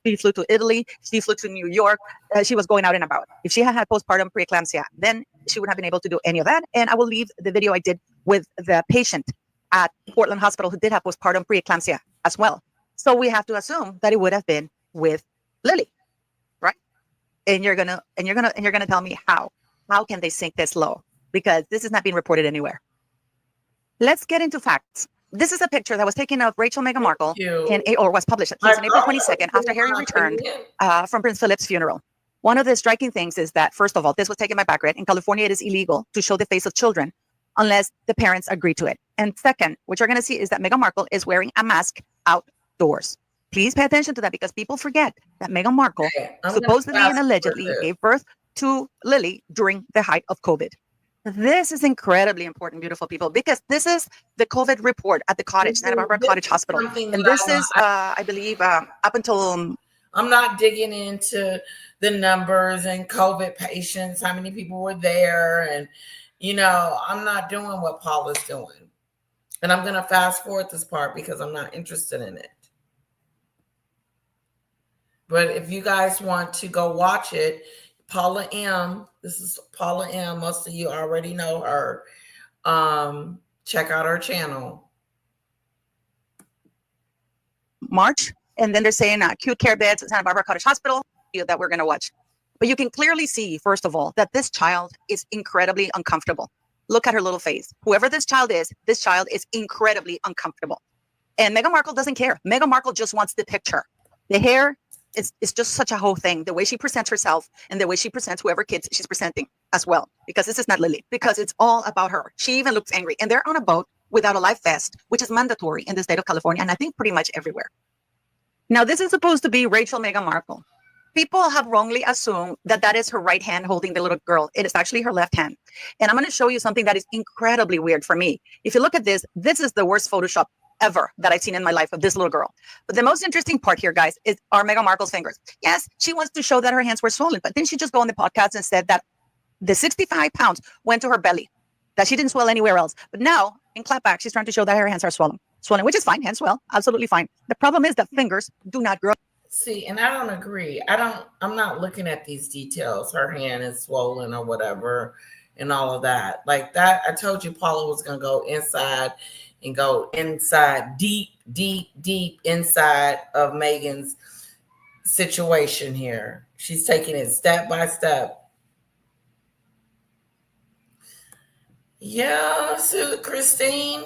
She flew to Italy. She flew to New York. She was going out and about. If she had had postpartum preeclampsia, then she would have been able to do any of that. And I will leave the video I did with the patient at Portland Hospital who did have postpartum preeclampsia as well. So we have to assume that it would have been with Lily, right? And you're gonna tell me how can they sink this low? Because this is not being reported anywhere. Let's get into facts. This is a picture that was taken of Rachel Meghan Markle or was published on April 22nd after Harry returned from Prince Philip's funeral. One of the striking things is that, first of all, this was taken by back rate. In California, it is illegal to show the face of children unless the parents agree to it. And second, what you're going to see is that Meghan Markle is wearing a mask outdoors. Please pay attention to that because people forget that Meghan Markle supposedly and allegedly gave birth to Lily during the height of COVID. This is incredibly important, beautiful people, because this is the COVID report at the Cottage, Santa Barbara Cottage Hospital. And this is, I believe, up until... I'm not digging into the numbers and COVID patients, how many people were there. And, you know, I'm not doing what Paula's doing. And I'm going to fast forward this part because I'm not interested in it. But if you guys want to go watch it, Paula M. This is Paula M. Most of you already know her. Check out her channel. March, and then they're saying acute care beds at Santa Barbara Cottage Hospital that we're going to watch. But you can clearly see, first of all, that this child is incredibly uncomfortable. Look at her little face. Whoever this child is incredibly uncomfortable. And Meghan Markle doesn't care. Meghan Markle just wants the picture. The hair is just such a whole thing. The way she presents herself and the way she presents whoever kids she's presenting as well. Because this is not Lily. Because it's all about her. She even looks angry. And they're on a boat without a life vest, which is mandatory in the state of California. And I think pretty much everywhere. Now, this is supposed to be Rachel Meghan Markle. People have wrongly assumed that that is her right hand holding the little girl. It is actually her left hand. And I'm going to show you something that is incredibly weird for me. If you look at this, this is the worst Photoshop ever that I've seen in my life of this little girl. But the most interesting part here, guys, are Meghan Markle's fingers. Yes, she wants to show that her hands were swollen, but then she just go on the podcast and said that the 65 pounds went to her belly, that she didn't swell anywhere else. But now, in clapback, she's trying to show that her hands are swollen, which is fine, hands swell, absolutely fine. The problem is that fingers do not grow. See, and I don't agree. I'm not looking at these details. Her hand is swollen or whatever and all of that. Like that, I told you Paula was going to go inside and go inside, deep inside of Meghan's situation here. She's taking it step by step. Yeah, so Christine,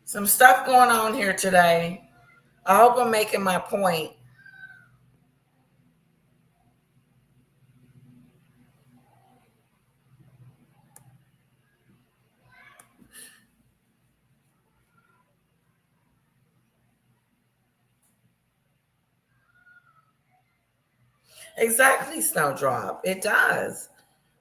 some stuff going on here today. I hope I'm making my point. Exactly, Snowdrop. It does.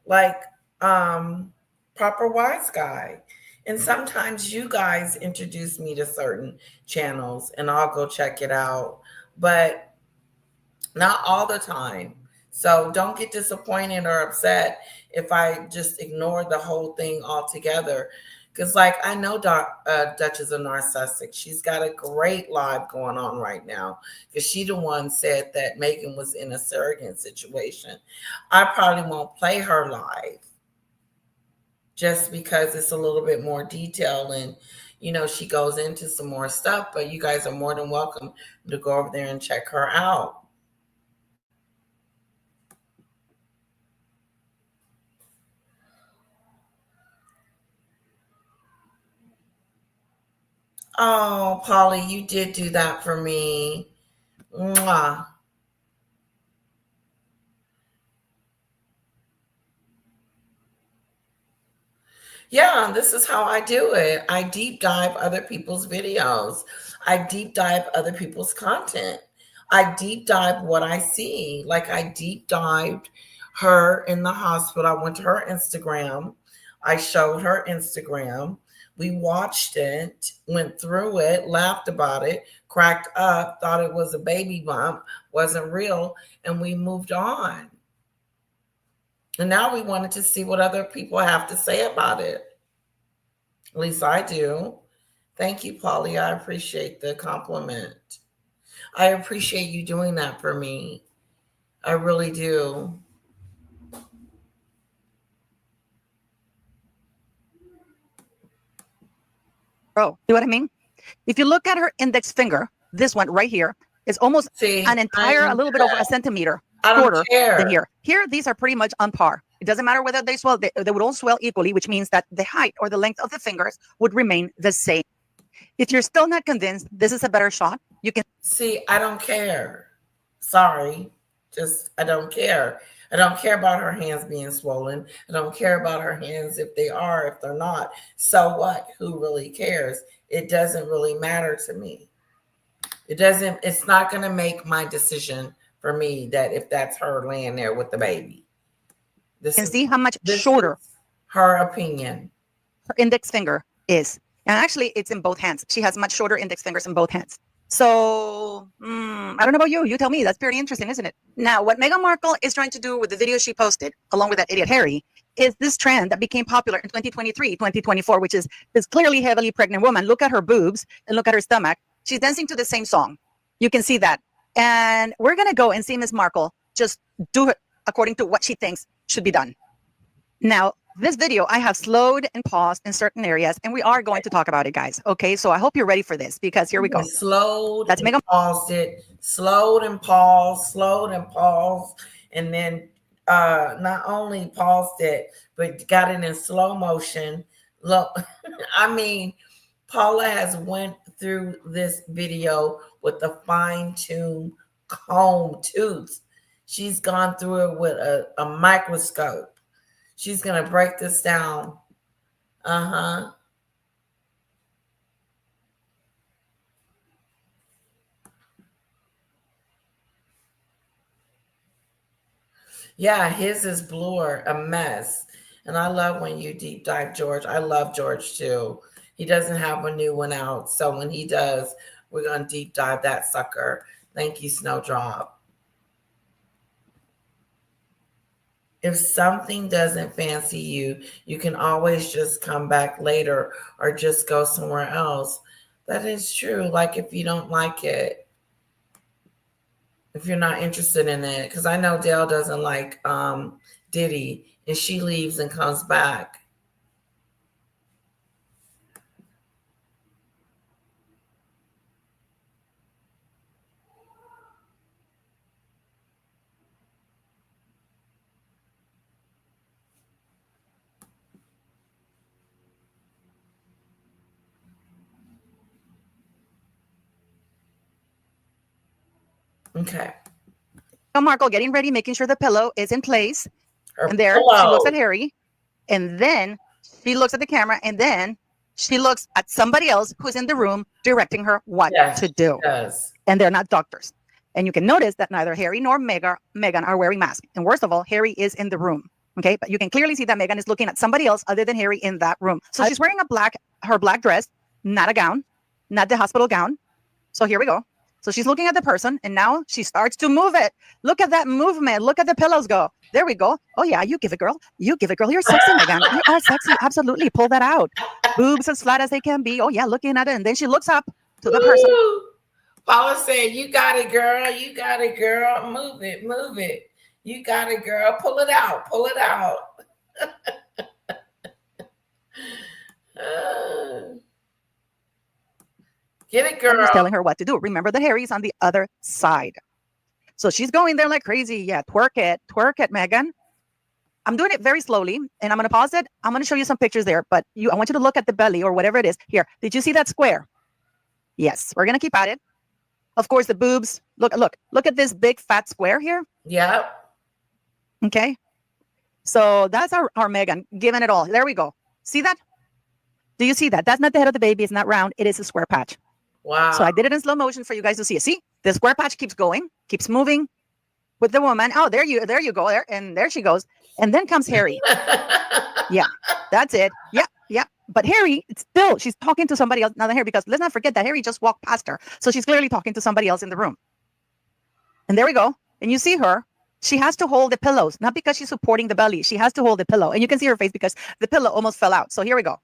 Like Proper Wise Guy. And sometimes you guys introduce me to certain channels and I'll go check it out, but not all the time. So don't get disappointed or upset if I just ignore the whole thing altogether. Because like I know Duchess of Narcissistic. She's got a great live going on right now because she the one said that Meghan was in a surrogate situation. I probably won't play her live just because it's a little bit more detail and, you know, she goes into some more stuff, but you guys are more than welcome to go over there and check her out. Oh, Polly, you did do that for me. Mwah. Yeah, this is how I do it. I deep dive other people's videos. I deep dive other people's content. I deep dive what I see. Like I deep dived her in the hospital. I went to her Instagram. I showed her Instagram. We watched it, went through it, laughed about it, cracked up, thought it was a baby bump, wasn't real, and we moved on. And now we wanted to see what other people have to say about it. At least I do. Thank you, Polly. I appreciate the compliment. I appreciate you doing that for me. I really do. Bro, see what I mean? If you look at her index finger, this one right here is almost an entire, a little bit over a centimeter shorter than here. Here, these are pretty much on par. It doesn't matter whether they swell, they would all swell equally, which means that the height or the length of the fingers would remain the same. If you're still not convinced this is a better shot, you can see. I don't care. Sorry. I don't care. I don't care about her hands being swollen. I don't care about her hands if they are, if they're not. So what? Who really cares? It doesn't really matter to me. It's not going to make my decision for me that if that's her laying there with the baby. See how much shorter her opinion. Her index finger is. And actually, it's in both hands. She has much shorter index fingers in both hands. So, I don't know about you. You tell me. That's pretty interesting, isn't it? Now, what Meghan Markle is trying to do with the video she posted, along with that idiot Harry, is this trend that became popular in 2023, 2024, which is this clearly heavily pregnant woman. Look at her boobs and look at her stomach. She's dancing to the same song. You can see that. And we're going to go and see Miss Markle just do it according to what she thinks should be done. Now, This video I have slowed and paused in certain areas, and we are going to talk about it, guys. Okay, so I hope you're ready for this because here we go. Slowed That's and Meghan. paused it, slowed and paused, and then not only paused it, but got it in slow motion. Look, I mean, Paula has went through this video with a fine-tuned comb tooth. She's gone through it with a microscope. She's gonna break this down. Yeah, his is bluer, a mess. And I love when you deep dive George. I love George too. He doesn't have a new one out. So when he does, we're going to deep dive that sucker. Thank you, Snowdrop. If something doesn't fancy you, you can always just come back later or just go somewhere else. That is true. Like if you don't like it, if you're not interested in it, because I know Dale doesn't like Diddy, and she leaves and comes back. Okay. Markle getting ready, making sure the pillow is in place. And there she looks at Harry, and then she looks at the camera, and then she looks at somebody else who's in the room directing her what to do. And they're not doctors. And you can notice that neither Harry nor Meghan are wearing masks. And worst of all, Harry is in the room. Okay, but you can clearly see that Meghan is looking at somebody else other than Harry in that room. So she's wearing her black dress, not a gown, not the hospital gown. So here we go. So she's looking at the person, and now she starts to move it. Look at that movement. Look at the pillows go. There we go. Oh, yeah, you give it, girl. You give it, girl. You're sexy, Meghan. You are sexy. Absolutely. Pull that out. Boobs as flat as they can be. Oh, yeah, looking at it. And then she looks up to the person. Paula said, you got it, girl. You got it, girl. Move it. Move it. You got it, girl. Pull it out. Pull it out. Get it, girl. He's telling her what to do. Remember that Harry's on the other side. So she's going there like crazy. Yeah, twerk it, Meghan. I'm doing it very slowly, and I'm going to pause it. I'm going to show you some pictures there, but I want you to look at the belly or whatever it is. Here, did you see that square? Yes, we're going to keep at it. Of course, the boobs. Look at this big fat square here. Yep. Okay. So that's our Meghan giving it all. There we go. See that? Do you see that? That's not the head of the baby. It's not round. It is a square patch. Wow. So I did it in slow motion for you guys to see it. See, the square patch keeps going, keeps moving with the woman. Oh, there you go. There she goes. And then comes Harry. Yeah, that's it. Yeah. But Harry, she's talking to somebody else, not Harry, because let's not forget that Harry just walked past her. So she's clearly talking to somebody else in the room. And there we go. And you see her. She has to hold the pillows, not because she's supporting the belly. She has to hold the pillow. And you can see her face because the pillow almost fell out. So here we go.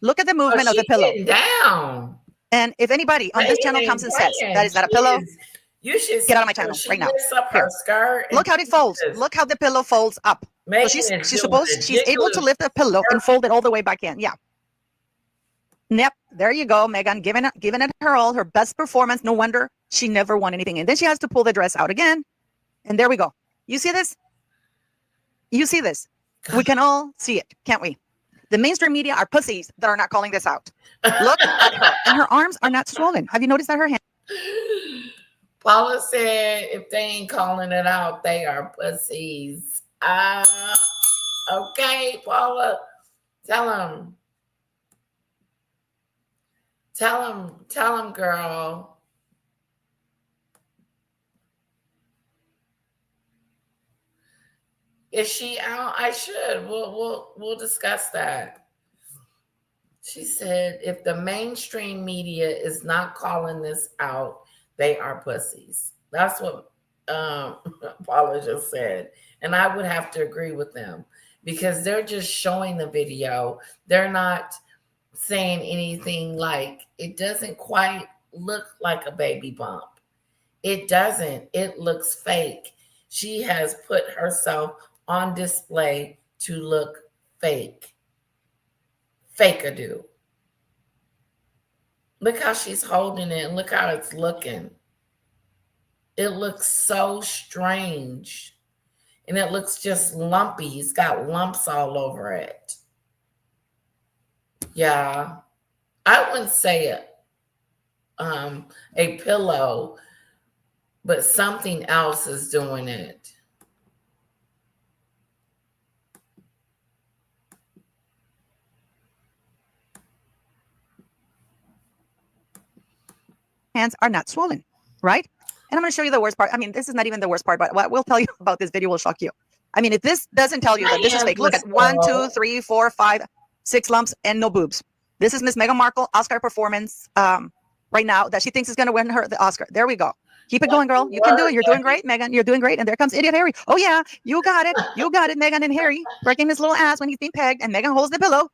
Look at the movement of the pillow. Down. And if anybody on this channel comes and says, that is not a pillow, you should get out of my channel right now. Her skirt. Look how it folds. Look how the pillow folds up. So she's able to lift a pillow and fold it all the way back in. Yeah. Yep. There you go, Meghan, giving it her all, her best performance. No wonder she never won anything. And then she has to pull the dress out again. And there we go. You see this? You see this? We can all see it, can't we? The mainstream media are pussies that are not calling this out. Look at her. And her arms are not swollen. Have you noticed that her hand? Paula said if they ain't calling it out, they are pussies. Okay, Paula. Tell them, girl. Is she out? I should. We'll discuss that. She said, if the mainstream media is not calling this out, they are pussies. That's what Paula just said. And I would have to agree with them because they're just showing the video. They're not saying anything like, it doesn't quite look like a baby bump. It doesn't. It looks fake. She has put herself on display to look fake. Fake-a-do. Look how she's holding it and look how it's looking. It looks so strange. And it looks just lumpy. It's got lumps all over it. Yeah. I wouldn't say a pillow, but something else is doing it. Hands are not swollen, right? And I'm going to show you the worst part. I mean, this is not even the worst part, but what we'll tell you about this video will shock you. I mean, if this doesn't tell you that this is fake, look at 1, 2, 3, 4, 5, 6 lumps and no boobs. This is Miss Meghan Markle Oscar performance right now that she thinks is going to win her the Oscar. There we go. Keep it going, girl. You can do it. You're doing great, Meghan. You're doing great. And there comes idiot Harry. Oh, yeah, you got it. You got it, Meghan and Harry. Breaking his little ass when he's being pegged, and Meghan holds the pillow.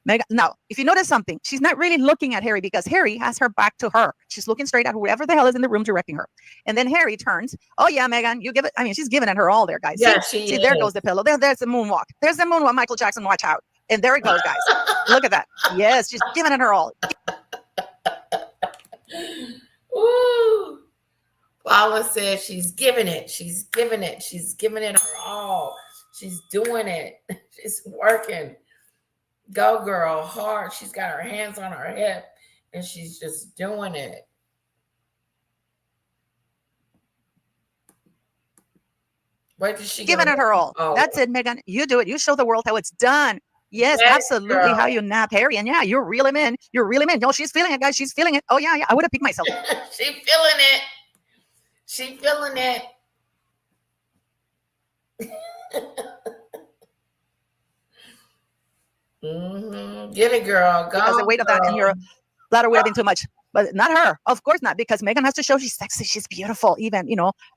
Meghan, now, if you notice something, she's not really looking at Harry because Harry has her back to her. She's looking straight at whoever the hell is in the room directing her. And then Harry turns. Oh, yeah, Meghan, you give it. I mean, she's giving it her all there, guys. Yeah, see, there goes the pillow. There's the moonwalk. There's the moonwalk. Michael Jackson, watch out. And there it goes, guys. Look at that. Yes, she's giving it her all. Ooh. Paula says she's giving it. She's giving it. She's giving it her all. She's doing it. She's working. Go, girl, hard. She's got her hands on her hip and she's just doing it. Where did she giving it her all? Oh. That's it, Meghan. You do it. You show the world how it's done. Yes, absolutely. Girl. How you nap Harry. And yeah, you reel him in. You reel him in. No, she's feeling it, guys. She's feeling it. Oh, yeah, yeah. I would have picked myself. She feeling it. She feeling it. Get it, girl. Go. Because the weight of that in your bladder would have been too much. But not her. Of course not. Because Meghan has to show she's sexy. She's beautiful. Even,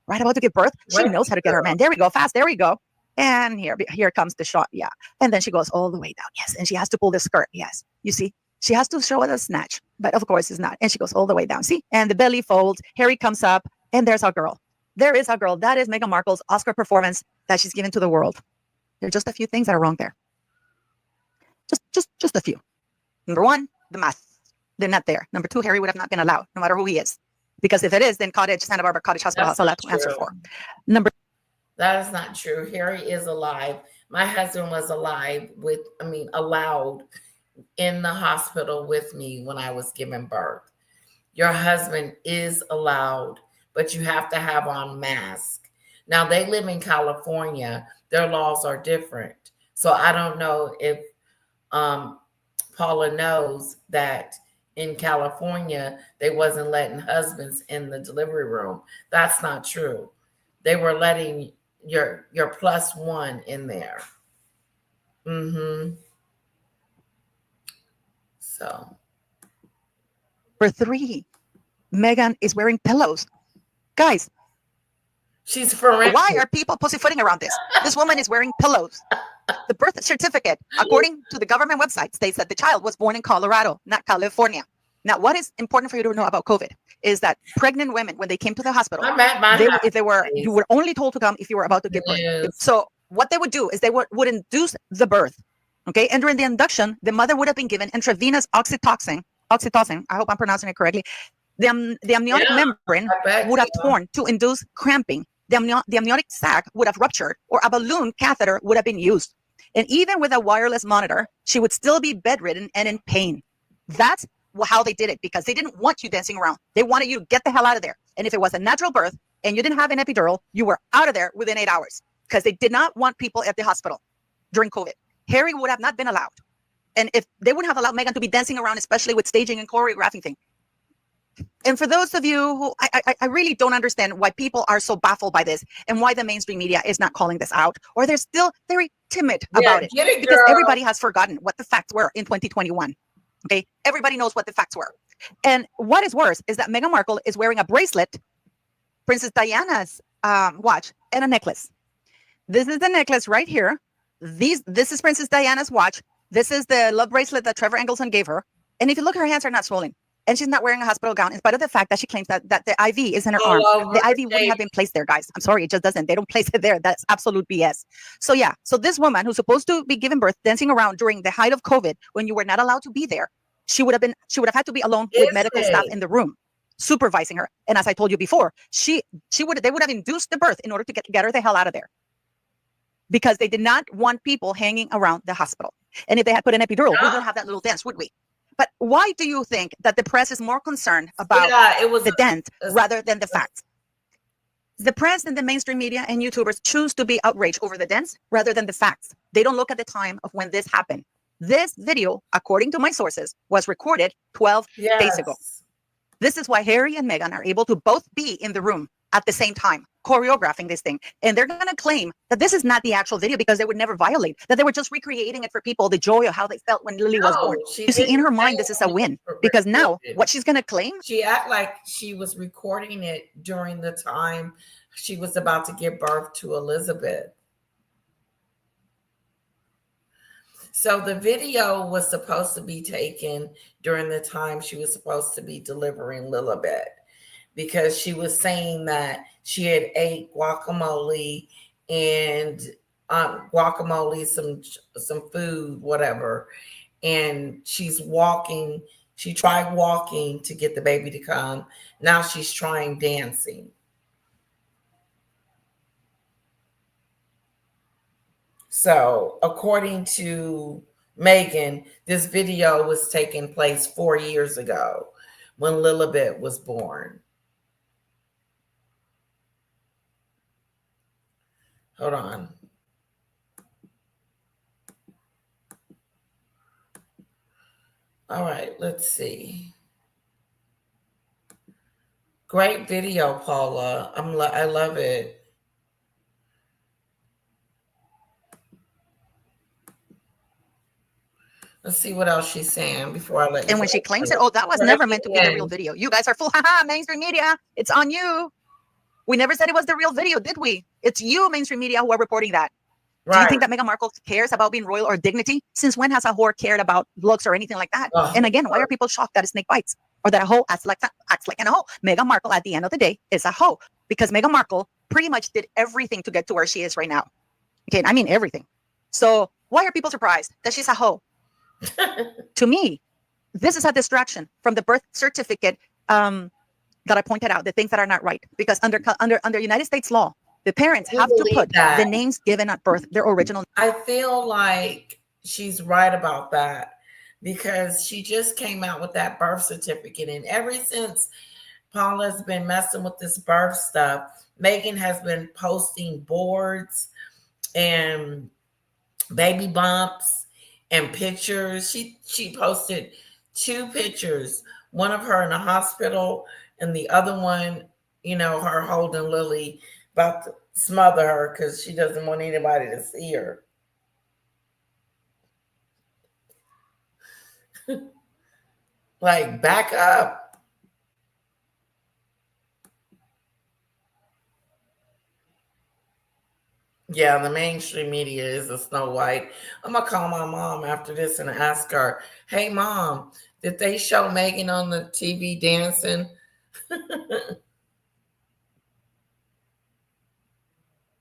right about to give birth. She knows how to get her man. There we go. Fast. There we go. And here comes the shot. Yeah. And then she goes all the way down. Yes. And she has to pull the skirt. Yes. You see, she has to show it a snatch. But of course it's not. And she goes all the way down. See? And the belly folds. Harry comes up. And there's our girl. There is our girl. That is Meghan Markle's Oscar performance that she's given to the world. There are just a few things that are wrong there. Just a few. Number one, the math. They're not there. Number two, Harry would have not been allowed, no matter who he is. Because if it is, then Santa Barbara Cottage Hospital has a lot to answer for. That is not true. Harry is alive. My husband was allowed in the hospital with me when I was giving birth. Your husband is allowed, but you have to have on mask. Now, they live in California. Their laws are different. So I don't know if Paula knows that in California, they wasn't letting husbands in the delivery room. That's not true. They were letting your +1 in there. So. For 3, Meghan is wearing pillows. Guys. She's forensic. Why are people pussyfooting around this? This woman is wearing pillows. The birth certificate, according to the government website, states that the child was born in Colorado, not California. Now, what is important for you to know about COVID is that pregnant women, when they came to the hospital, you were only told to come if you were about to give birth. So what they would do is they would induce the birth. Okay, and during the induction, the mother would have been given intravenous oxytocin. I hope I'm pronouncing it correctly. The amniotic membrane would have torn to induce cramping. The amniotic sac would have ruptured, or a balloon catheter would have been used. And even with a wireless monitor, she would still be bedridden and in pain. That's how they did it, because they didn't want you dancing around. They wanted you to get the hell out of there. And if it was a natural birth and you didn't have an epidural, you were out of there within 8 hours, because they did not want people at the hospital during COVID. Harry would have not been allowed. And if they wouldn't have allowed Meghan to be dancing around, especially with staging and choreographing things. And for those of you who, I really don't understand why people are so baffled by this and why the mainstream media is not calling this out, or they're still very timid about it. Because everybody has forgotten what the facts were in 2021. Okay, everybody knows what the facts were. And what is worse is that Meghan Markle is wearing a bracelet, Princess Diana's watch, and a necklace. This is the necklace right here. This is Princess Diana's watch. This is the love bracelet that Trevor Engelson gave her. And if you look, her hands are not swollen. and she's not wearing a hospital gown, in spite of the fact that she claims that the IV is in her arm. The IV wouldn't have been placed there, guys. I'm sorry, it just doesn't. They don't place it there. That's absolute BS. So yeah, so this woman who's supposed to be giving birth, dancing around during the height of COVID, when you were not allowed to be there, she would have had to be alone with medical staff in the room, supervising her. And as I told you before, they would have induced the birth in order to get her the hell out of there, because they did not want people hanging around the hospital. And if they had put an epidural, we wouldn't have that little dance, would we? But why do you think that the press is more concerned about the dent rather than the facts? The press and the mainstream media and YouTubers choose to be outraged over the dents rather than the facts. They don't look at the time of when this happened. This video, according to my sources, was recorded 12 days ago. This is why Harry and Meghan are able to both be in the room at the same time, choreographing this thing. And they're going to claim that this is not the actual video because they would never violate, that they were just recreating it for people, the joy of how they felt when Lily was born. You see, in her mind, this is a win, because now what she's going to claim. She act like she was recording it during the time she was about to give birth to Elizabeth. So the video was supposed to be taken during the time she was supposed to be delivering Lilibet, because she was saying that she had ate guacamole and some food, whatever. And she's walking. She tried walking to get the baby to come. Now she's trying dancing. So according to Meghan, this video was taking place 4 years ago when Lilibet was born. Hold on. All right, let's see. Great video, Paula. I love it. Let's see what else she's saying before I let you. And when she claims it, oh, that was never meant to be the real video. You guys are full. Haha, mainstream media. It's on you. We never said it was the real video, did we? It's you, mainstream media, who are reporting that. Right. Do you think that Meghan Markle cares about being royal or dignity? Since when has a whore cared about looks or anything like that? And again, why are people shocked that a snake bites or that a hoe acts like a hoe? Meghan Markle, at the end of the day, is a hoe, because Meghan Markle pretty much did everything to get to where she is right now. Okay, I mean everything. So why are people surprised that she's a hoe? To me, this is a distraction from the birth certificate that I pointed out, the things that are not right. Because under United States law, the parents have to put the names given at birth, their original. I feel like she's right about that, because she just came out with that birth certificate. And ever since Paula's been messing with this birth stuff, Meghan has been posting boards and baby bumps and pictures. She posted 2 pictures, one of her in the hospital and the other one, her holding Lily, about to smother her because she doesn't want anybody to see her. Like, back up. Yeah, the mainstream media is a Snow White. I'm going to call my mom after this and ask her, hey, Mom, did they show Meghan on the TV dancing?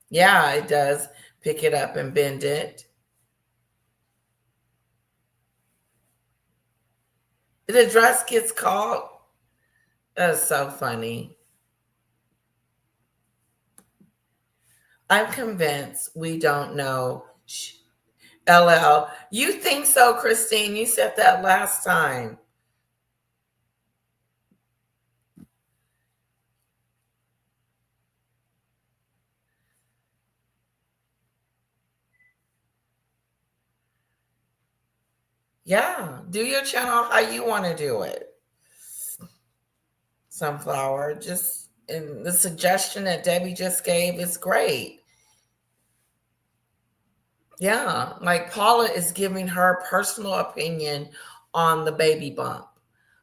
Yeah, it does. Pick it up and bend it. The dress gets caught. That's so funny. I'm convinced we don't know. LL. You think so, Christine? You said that last time. Yeah, do your channel how you want to do it. Sunflower, and the suggestion that Debbie just gave is great. Yeah, like Paula is giving her personal opinion on the baby bump.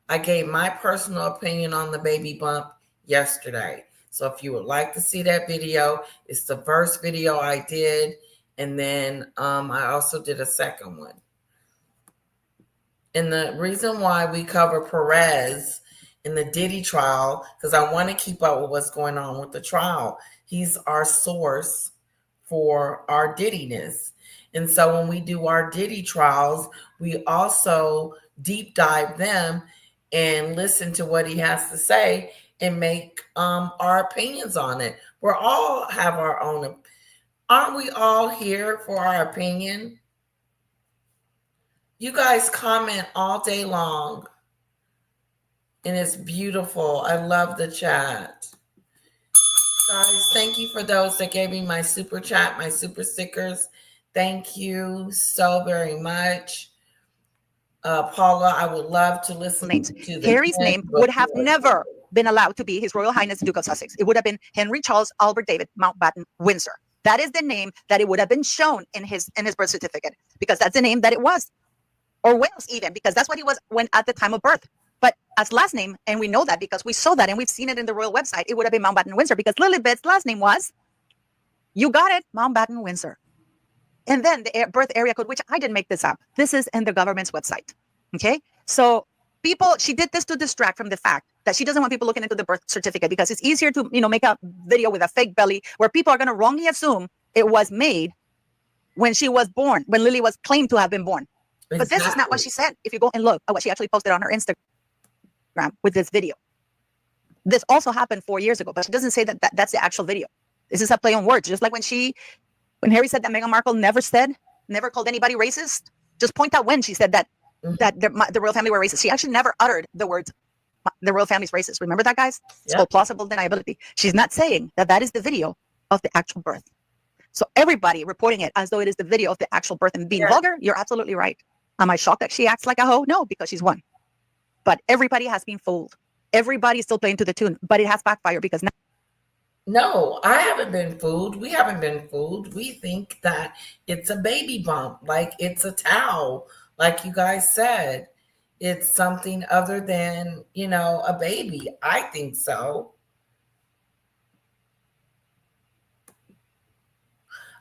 I gave my personal opinion on the baby bump yesterday. So if you would like to see that video, it's the first video I did. And then I also did a second one. And the reason why we cover Perez in the Diddy trial, because I want to keep up with what's going on with the trial. He's our source for our Diddiness. And so when we do our Diddy trials, we also deep dive them and listen to what he has to say and make our opinions on it. We're all have our own. Aren't we all here for our opinion? You guys comment all day long. And it's beautiful. I love the chat. Guys, thank you for those that gave me my super chat, my super stickers. Thank you so very much. Paula, I would love to listen names. to the Harry's name would have never been allowed to be His Royal Highness the Duke of Sussex. It would have been Henry Charles Albert David Mountbatten Windsor. That is the name that it would have been shown in his birth certificate, because that's the name that it was. Or Wales even, because that's what he was when at the time of birth. But as last name, and we know that because we saw that and we've seen it in the royal website, it would have been Mountbatten Windsor, because Lilibet's last name was, you got it, Mountbatten Windsor. And then the birth area code, which I didn't make this up. This is in the government's website. Okay. So people, she did this to distract from the fact that she doesn't want people looking into the birth certificate, because it's easier to, make a video with a fake belly where people are going to wrongly assume it was made when she was born, when Lily was claimed to have been born. Exactly. But this is not what she said. If you go and look at what she actually posted on her Instagram with this video. This also happened 4 years ago, but she doesn't say that that's the actual video. This is a play on words. Just like when Harry said that Meghan Markle never called anybody racist, just point out when she said that the royal family were racist. She actually never uttered the words, the royal family's racist. Remember that, guys? It's called plausible deniability. She's not saying that is the video of the actual birth. So everybody reporting it as though it is the video of the actual birth and being vulgar, you're absolutely right. Am I shocked that she acts like a hoe? No, because she's one. But everybody has been fooled. Everybody's still playing to the tune, but it has backfired because now. No, I haven't been fooled. We haven't been fooled. We think that it's a baby bump, like it's a towel, like you guys said. It's something other than, a baby. I think so.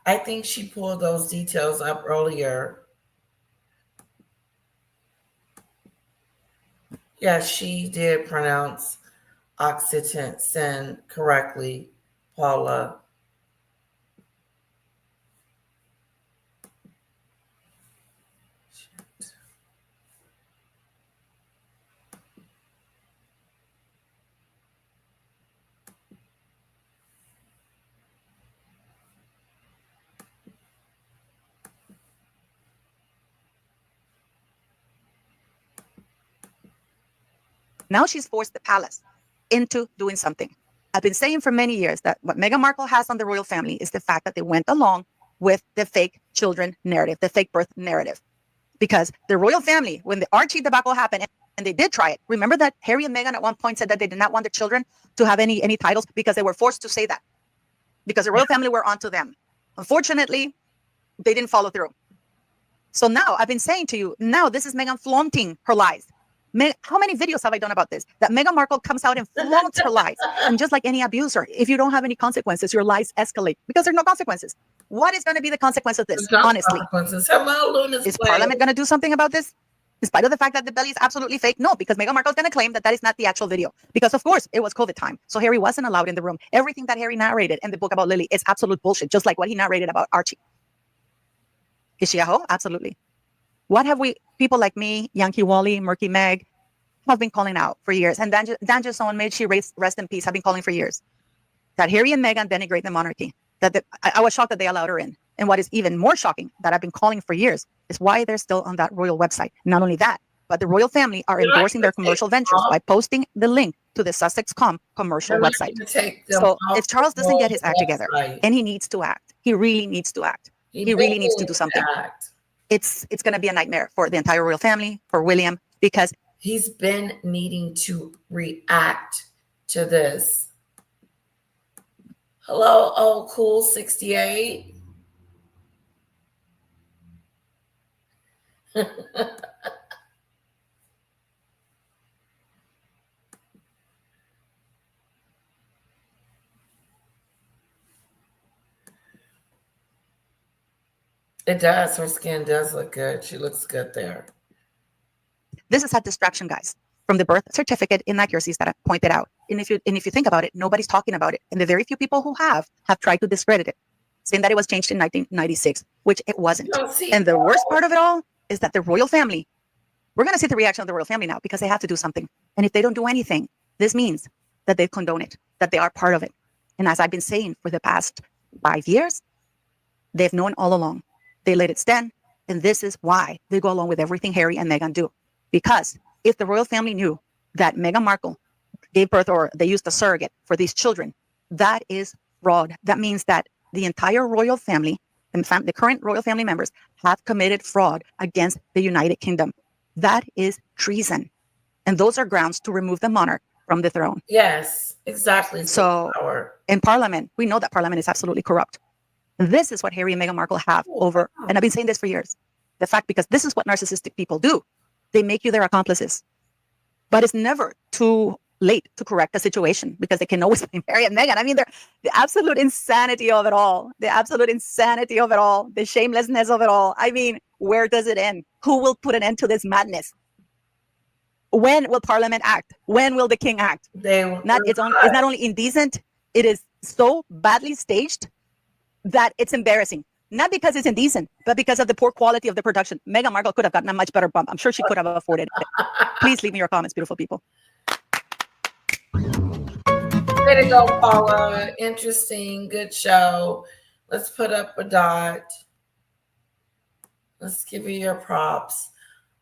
I think she pulled those details up earlier. Yeah, she did pronounce oxytocin correctly, Paula. Now she's forced the palace into doing something. I've been saying for many years that what Meghan Markle has on the royal family is the fact that they went along with the fake children narrative, the fake birth narrative. Because the royal family, when the Archie debacle happened, and they did try it, remember that Harry and Meghan at one point said that they did not want their children to have any titles because they were forced to say that. Because the royal family were onto them. Unfortunately, they didn't follow through. So now I've been saying to you, now this is Meghan flaunting her lies. How many videos have I done about this? That Meghan Markle comes out and flaunts her lies. And just like any abuser, if you don't have any consequences, your lies escalate because there's no consequences. What is going to be the consequence of this, honestly? Is Parliament going to do something about this? In spite of the fact that the belly is absolutely fake? No, because Meghan Markle is going to claim that is not the actual video. Because, of course, it was COVID time. So Harry wasn't allowed in the room. Everything that Harry narrated in the book about Lily is absolute bullshit, just like what he narrated about Archie. Is she a hoe? Absolutely. What have people like me, Yankee Wally, Murky Meg, have been calling out for years? And Dan someone made she rest in peace, have been calling for years. That Harry and Meghan denigrate the monarchy. I was shocked that they allowed her in. And what is even more shocking, that I've been calling for years, is why they're still on that royal website. Not only that, but the royal family are endorsing their commercial ventures by posting the link to the Sussex.com commercial website. So if Charles doesn't get his act together, and he needs to act, he really needs to act. He really needs to do something. It's going to be a nightmare for the entire royal family, for William, because he's been needing to react to this. Hello, oh cool 68. It does. Her skin does look good. She looks good there. This is a distraction, guys, from the birth certificate inaccuracies that I pointed out. And if you think about it, nobody's talking about it. And the very few people who have tried to discredit it, saying that it was changed in 1996, which it wasn't. And the worst part of it all is that the royal family, we're going to see the reaction of the royal family now because they have to do something. And if they don't do anything, this means that they condone it, that they are part of it. And as I've been saying for the past 5 years, they've known all along. They let it stand. And this is why they go along with everything Harry and Meghan do. Because if the royal family knew that Meghan Markle gave birth or they used a surrogate for these children, that is fraud. That means that the entire royal family and the current royal family members have committed fraud against the United Kingdom. That is treason. And those are grounds to remove the monarch from the throne. Yes, exactly. So in Parliament, we know that Parliament is absolutely corrupt. This is what Harry and Meghan Markle have over, and I've been saying this for years, the fact because this is what narcissistic people do. They make you their accomplices. But it's never too late to correct a situation because they can always blame Harry and Meghan. I mean, the absolute insanity of it all, the shamelessness of it all. I mean, where does it end? Who will put an end to this madness? When will Parliament act? When will the king act? It's not only indecent, it is so badly staged that it's embarrassing. Not because it's indecent, but because of the poor quality of the production. Meghan Markle could have gotten a much better bump. I'm sure she could have afforded it. Please leave me your comments, beautiful people. Way to go, Paula. Interesting. Good show. Let's put up a dot. Let's give you your props.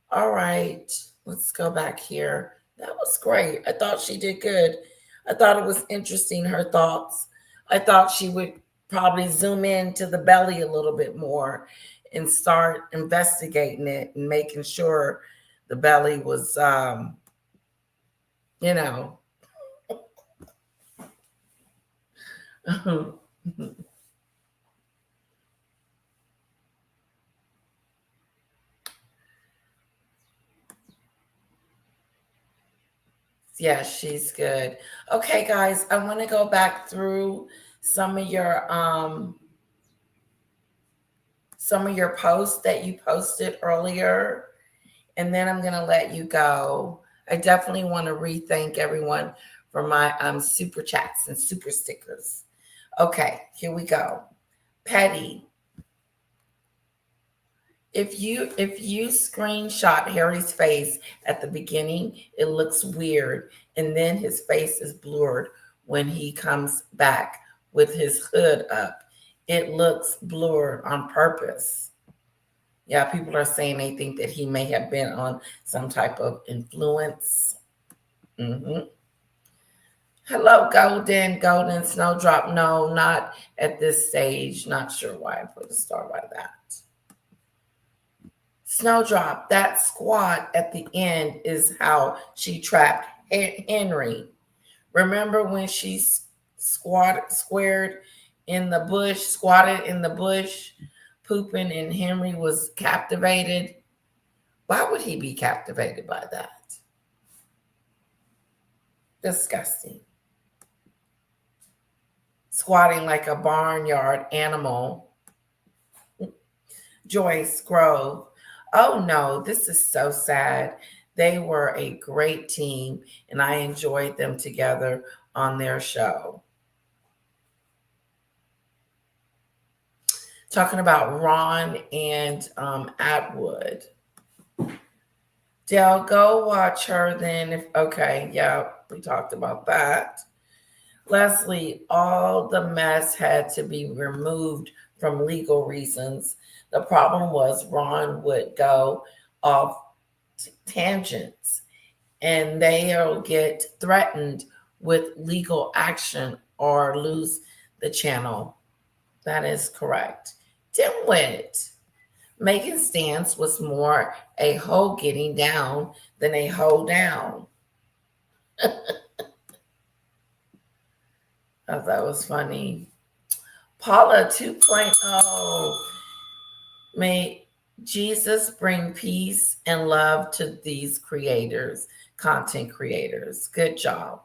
All right. Let's go back here. That was great. I thought she did good. I thought it was interesting, her thoughts. I thought she would probably zoom into the belly a little bit more and start investigating it and making sure the belly was, you know. Yeah, she's good. Okay, guys, I want to go back through some of your posts that you posted earlier, and then I'm gonna let you go. I definitely want to re-thank everyone for my super chats and super stickers. Okay, here we go. Petty. If you screenshot Harry's face at the beginning, it looks weird, and then his face is blurred when he comes back with his hood up. It looks blurred on purpose. Yeah, people are saying they think that he may have been on some type of influence. Hello, Golden Snowdrop. No, not at this stage. Not sure why I put a star by that. Snowdrop, that squat at the end is how she trapped Henry. Remember when she squatted in the bush, pooping, and Henry was captivated? Why would he be captivated by that? Disgusting. Squatting like a barnyard animal. Joyce Grove. Oh no, this is so sad. They were a great team, and I enjoyed them together on their show. Talking about Ron and Atwood. Dale, go watch her then. Okay, yeah, we talked about that. Leslie, all the mess had to be removed from legal reasons. The problem was Ron would go off tangents, and they'll get threatened with legal action or lose the channel. That is correct. Dimwit. Meghan's stance was more a hoe getting down than a hoe down. Oh, that was funny. Paula 2.0. May Jesus bring peace and love to these creators, content creators. Good job,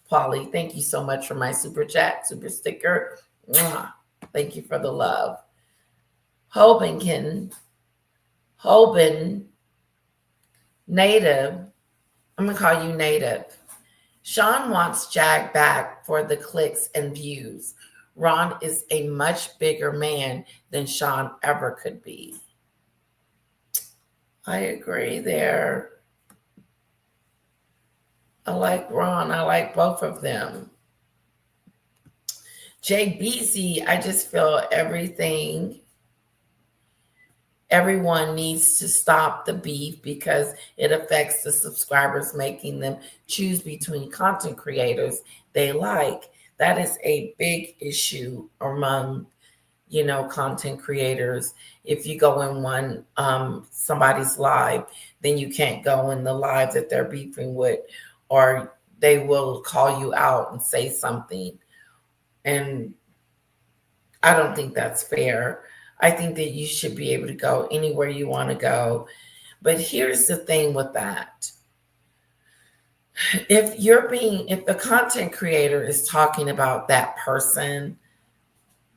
Polly. Thank you so much for my super chat, super sticker. Mwah. Thank you for the love. Hoban Native, I'm going to call you Native. Sean wants Jag back for the clicks and views. Ron is a much bigger man than Sean ever could be. I agree there. I like Ron. I like both of them. JBZ, I just feel everyone needs to stop the beef because it affects the subscribers, making them choose between content creators they like. That is a big issue among, content creators. If you go in somebody's live, then you can't go in the live that they're beefing with, or they will call you out and say something. And I don't think that's fair. I think that you should be able to go anywhere you want to go. But here's the thing with that. If the content creator is talking about that person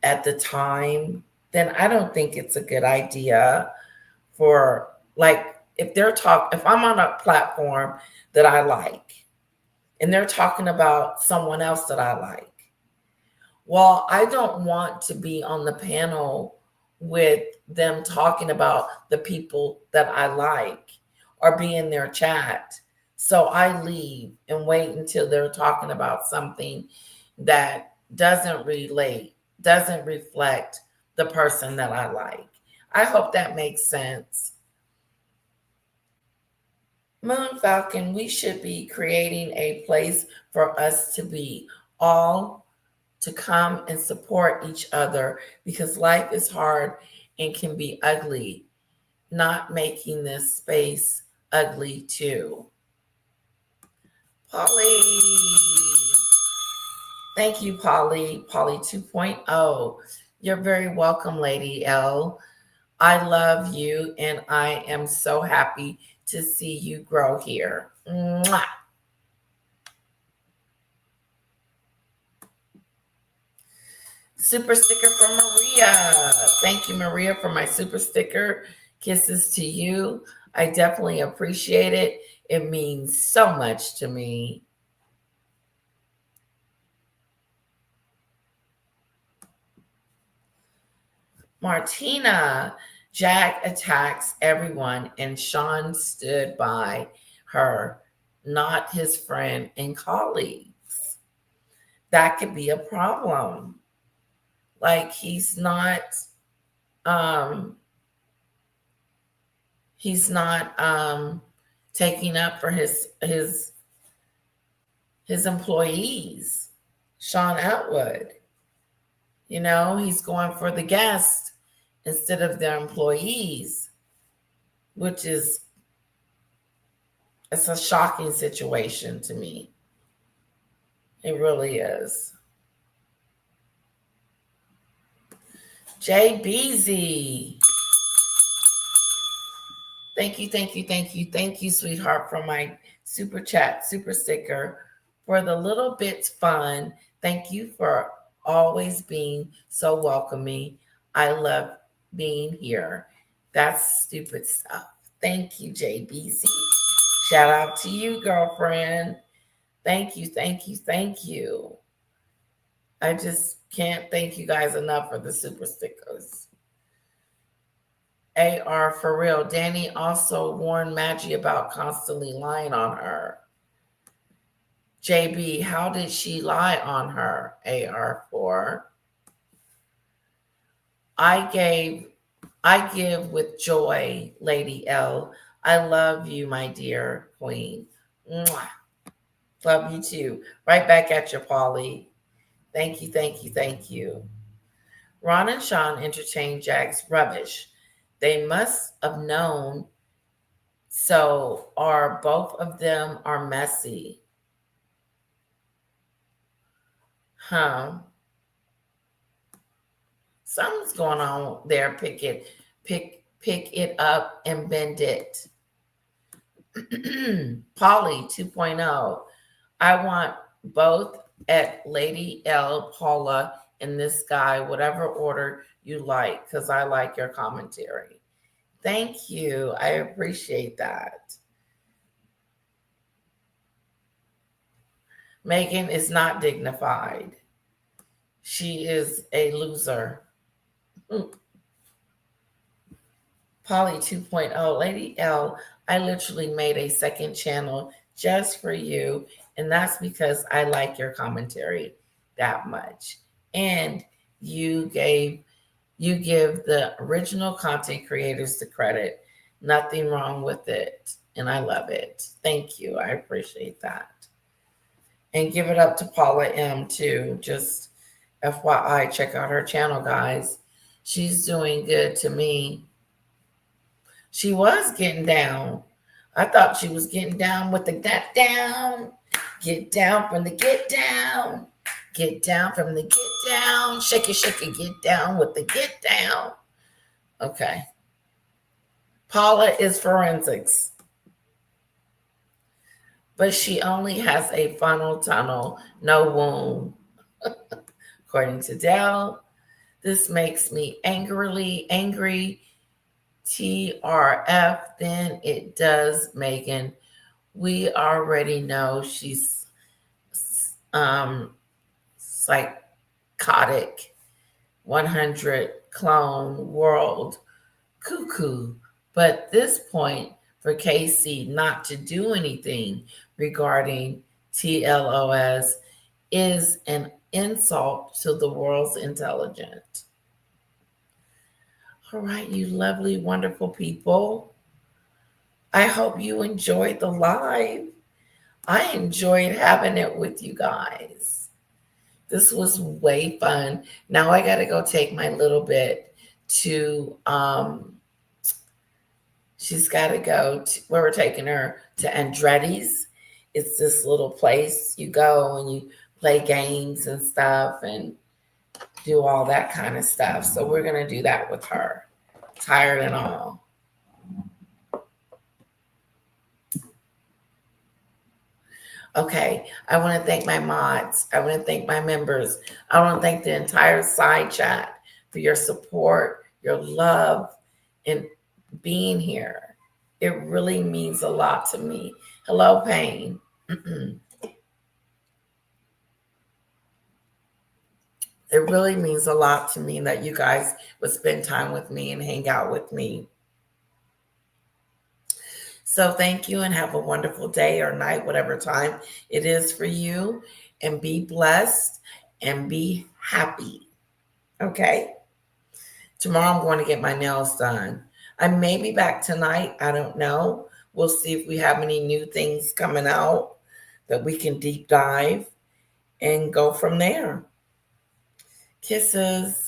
at the time, then I don't think it's a good idea for, like, if I'm on a platform that I like and they're talking about someone else that I like, well, I don't want to be on the panel with them talking about the people that I like or be in their chat. So I leave and wait until they're talking about something that doesn't reflect the person that I like. I hope that makes sense. Moon Falcon, we should be creating a place for us to be all to come and support each other because life is hard and can be ugly. Not making this space ugly too. Polly. Thank you, Polly. Polly 2.0. You're very welcome, Lady L. I love you, and I am so happy to see you grow here. Mwah. Super sticker from Maria. Thank you, Maria, for my super sticker. Kisses to you. I definitely appreciate it. It means so much to me. Martina, Jag attacks everyone, and Sean stood by her, not his friend and colleagues. That could be a problem. Like he's not taking up for his employees. Sean Atwood, he's going for the guests instead of their employees, which it's a shocking situation to me. It really is. JBZ. Thank you, sweetheart, for my super chat, super sticker, for the little bits fun. Thank you for always being so welcoming. I love being here. That's stupid stuff. Thank you, JBZ. Shout out to you, girlfriend. Thank you. I just can't thank you guys enough for the super stickers. AR, for real. Danny also warned Maggie about constantly lying on her. JB, how did she lie on her? AR4. I give with joy, Lady L. I love you, my dear queen. Mwah. Love you too. Right back at you, Polly. Thank you. Ron and Sean entertained Jag's rubbish. They must have known, so both of them are messy. Huh. Something's going on there. Pick it up and bend it. Polly 2.0. I want both at Lady L, Paula, and this guy, whatever order you like, because I like your commentary. Thank you. I appreciate that. Meghan is not dignified. She is a loser. Polly 2.0, Lady L, I literally made a second channel just for you, and that's because I like your commentary that much. And you give the original content creators the credit. Nothing wrong with it, and I love it. Thank you. I appreciate that. And give it up to Paula M too. Just FYI, check out her channel, guys. She's doing good to me. She was getting down. I thought she was getting down with the get down. Get down from the get down. Get down from the get down. Shake it, get down with the get down. Okay. Paula is forensics. But she only has a funnel tunnel, no wound. According to Dell, this makes me angry. TRF, then it does, Meghan. We already know she's psychotic, 100 clone world cuckoo. But this point for Casey not to do anything regarding TLOS is an insult to the world's intelligence. All right, you lovely, wonderful people. I hope you enjoyed the live. I enjoyed having it with you guys. This was way fun. Now I got to go take my little bit to, she's got to go to where we're taking her to Andretti's. It's this little place you go and you play games and stuff and do all that kind of stuff. So we're going to do that with her, tired and all. Okay, I want to thank my mods. I want to thank my members. I want to thank the entire side chat for your support, your love, and being here. It really means a lot to me. Hello, Pain. It really means a lot to me that you guys would spend time with me and hang out with me. So thank you and have a wonderful day or night, whatever time it is for you. And be blessed and be happy. Okay? Tomorrow I'm going to get my nails done. I may be back tonight. I don't know. We'll see if we have any new things coming out that we can deep dive and go from there. Kisses.